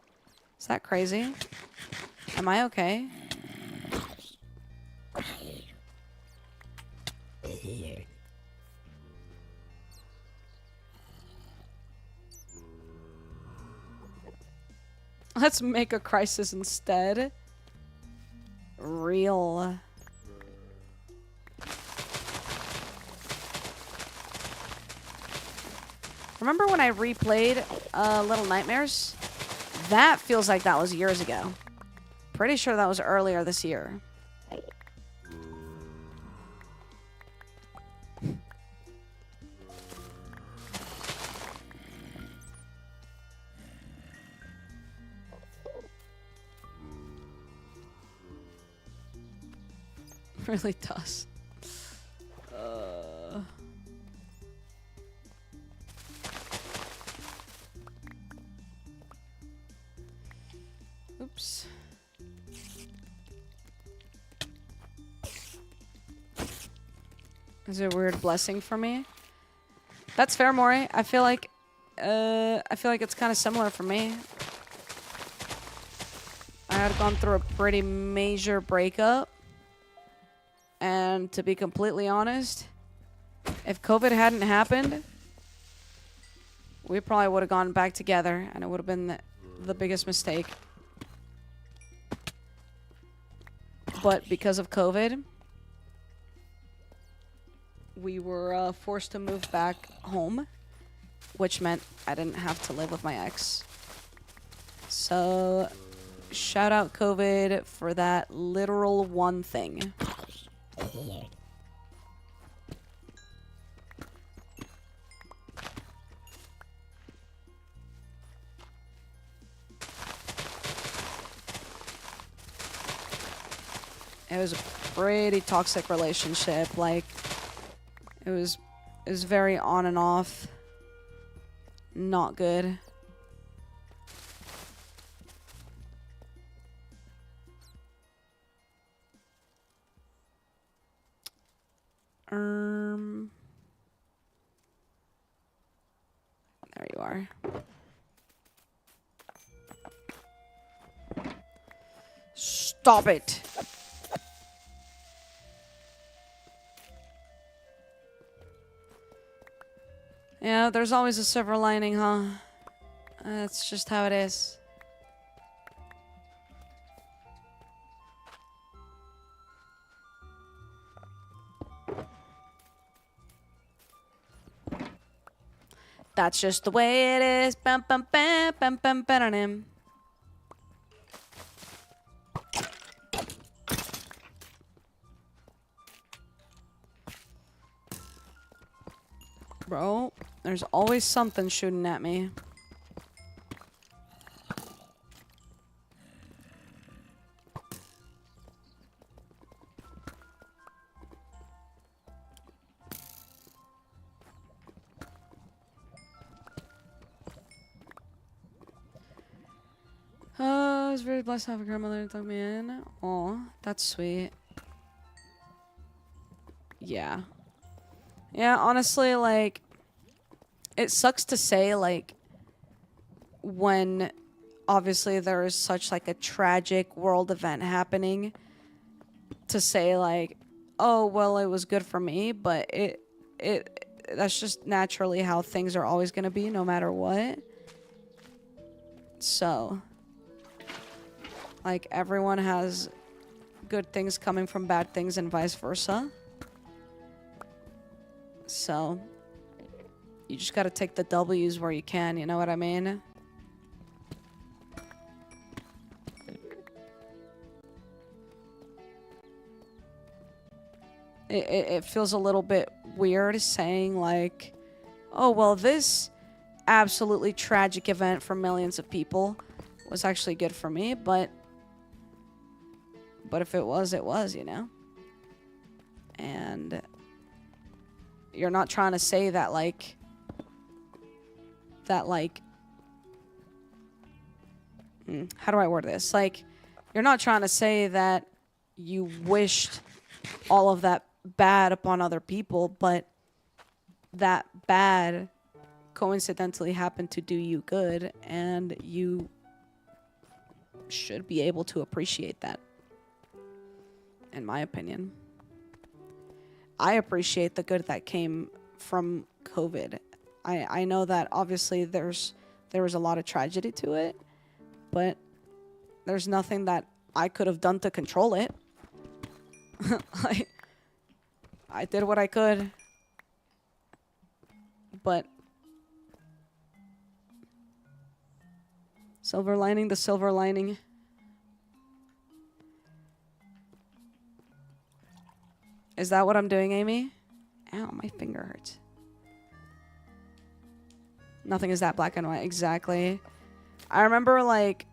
Is that crazy? Am I okay? Let's make a crisis instead. Real. Remember when I replayed Little Nightmares? That feels like that was years ago. Pretty sure that was earlier this year. Really does. Oops. Is it a weird blessing for me? That's fair, Maury. I feel like it's kind of similar for me. I had gone through a pretty major breakup. And to be completely honest, if COVID hadn't happened, we probably would have gone back together, and it would have been the biggest mistake. But because of COVID, we were forced to move back home, which meant I didn't have to live with my ex. So, shout out COVID for that literal one thing. It was a pretty toxic relationship. Like, it was very on and off. Not good. There you are. Stop it. Yeah, there's always a silver lining, huh? That's just how it is. That's just the way it is. Bum, bum, bam, bum, bum, ba-da-dim. Bro, there's always something shooting at me. I was very blessed to have a grandmother to tuck me in. Aw, that's sweet. Yeah. Yeah, honestly, like, it sucks to say, like, when obviously there is such, like, a tragic world event happening, to say, like, oh, well, it was good for me, but that's just naturally how things are always going to be, no matter what. So, like, everyone has good things coming from bad things and vice versa. So, you just gotta take the W's where you can, you know what I mean? It feels a little bit weird saying, like, oh, well, this absolutely tragic event for millions of people was actually good for me, but if it was, it was, you know? And you're not trying to say that, like, how do I word this? Like, you're not trying to say that you wished all of that bad upon other people, but that bad coincidentally happened to do you good, and you should be able to appreciate that, in my opinion. I appreciate the good that came from COVID. I know that obviously there was a lot of tragedy to it, but there's nothing that I could have done to control it. I did what I could. But silver lining, the silver lining. Is that what I'm doing, Amy? Ow, my finger hurts. Nothing is that black and white. Exactly. I remember, like,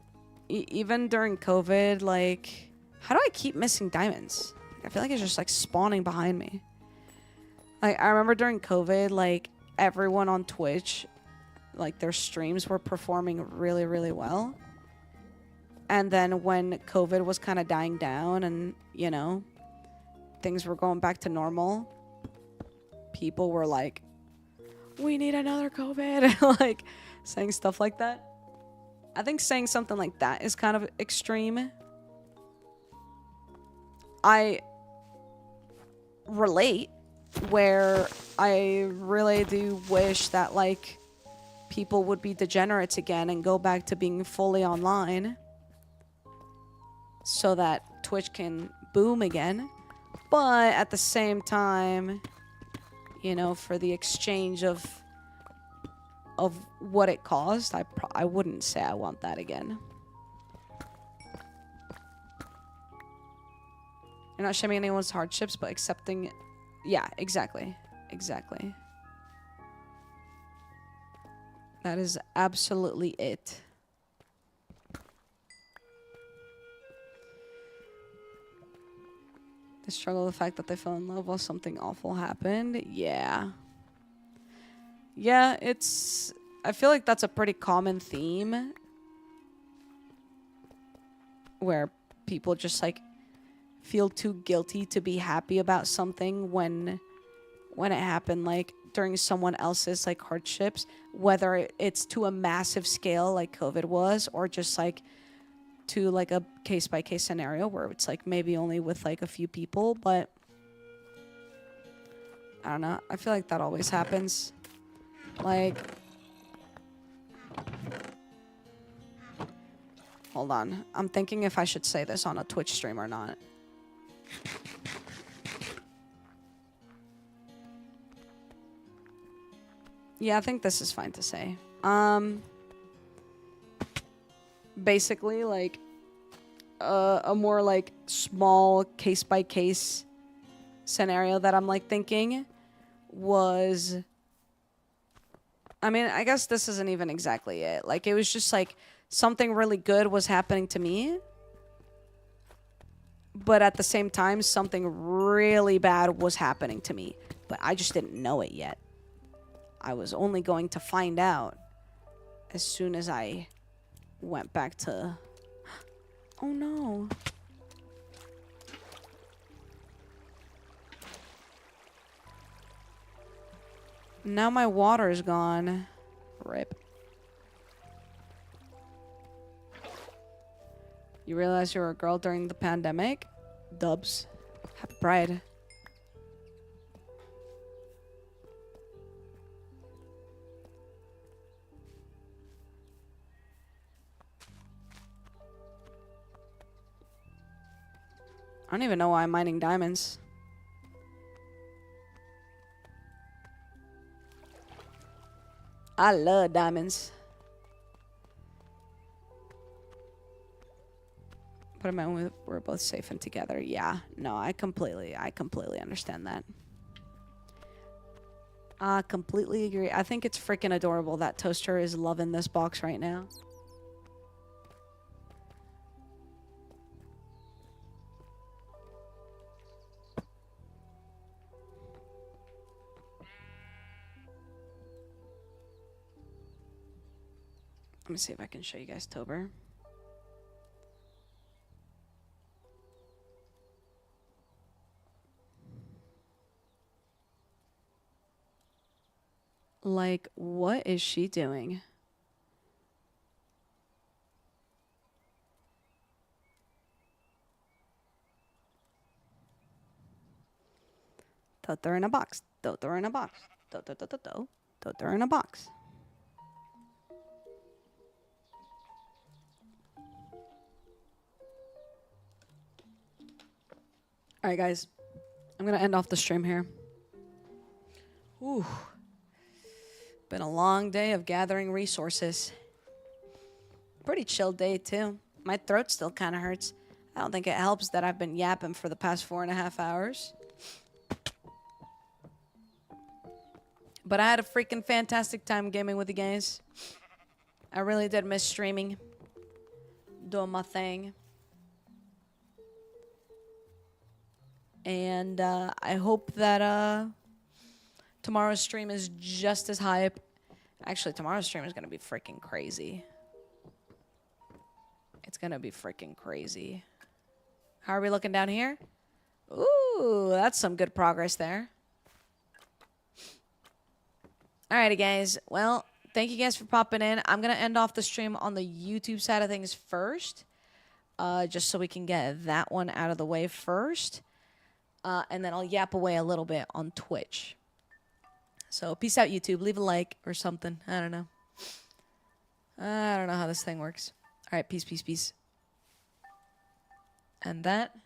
even during COVID, like, how do I keep missing diamonds? I feel like it's just, like, spawning behind me. Like, I remember during COVID, like, everyone on Twitch, like, their streams were performing really, really well. And then when COVID was kind of dying down and, you know, things were going back to normal, people were like, we need another COVID. Like, saying stuff like that. I think saying something like that is kind of extreme. I relate, where I really do wish that, like, people would be degenerates again and go back to being fully online so that Twitch can boom again. But at the same time, you know, for the exchange of what it caused, I wouldn't say I want that again. You're not shaming anyone's hardships, but accepting... Yeah, exactly. Exactly. That is absolutely it. They struggle with the fact that they fell in love while something awful happened. Yeah. Yeah, it's... I feel like that's a pretty common theme. Where people just, like, feel too guilty to be happy about something when it happened, like, during someone else's, like, hardships. Whether it's to a massive scale, like COVID was, or just, like, to, like, a case-by-case scenario where it's, like, maybe only with, like, a few people. But I don't know. I feel like that always happens. Like... Hold on. I'm thinking if I should say this on a Twitch stream or not. Yeah, I think this is fine to say. Basically, like, a more, like, small case-by-case scenario that I'm, like, thinking was... I mean, I guess this isn't even exactly it. Like, it was just, like, something really good was happening to me. But at the same time, something really bad was happening to me. But I just didn't know it yet. I was only going to find out as soon as I went back to... Oh no. Now my water's gone. Rip. You realize you were a girl during the pandemic? Dubs. Happy Pride. I don't even know why I'm mining diamonds. I love diamonds. But I meant we're both safe and together. Yeah, no, I completely understand that. I completely agree. I think it's freaking adorable that Toaster is loving this box right now. Let me see if I can show you guys Tober. Like, what is she doing? Toter in a box. Toter in a box. Toter in a box. All right, guys. I'm going to end off the stream here. Ooh. Been a long day of gathering resources. Pretty chill day, too. My throat still kind of hurts. I don't think it helps that I've been yapping for the past 4.5 hours. But I had a freaking fantastic time gaming with you guys. I really did miss streaming. Doing my thing. And I hope that tomorrow's stream is just as hype. Actually, tomorrow's stream is going to be freaking crazy. It's going to be freaking crazy. How are we looking down here? Ooh, that's some good progress there. Alrighty, guys. Well, thank you guys for popping in. I'm going to end off the stream on the YouTube side of things first. Just so we can get that one out of the way first. And then I'll yap away a little bit on Twitch. So, peace out, YouTube. Leave a like or something. I don't know. I don't know how this thing works. Alright, peace, peace, peace. And that...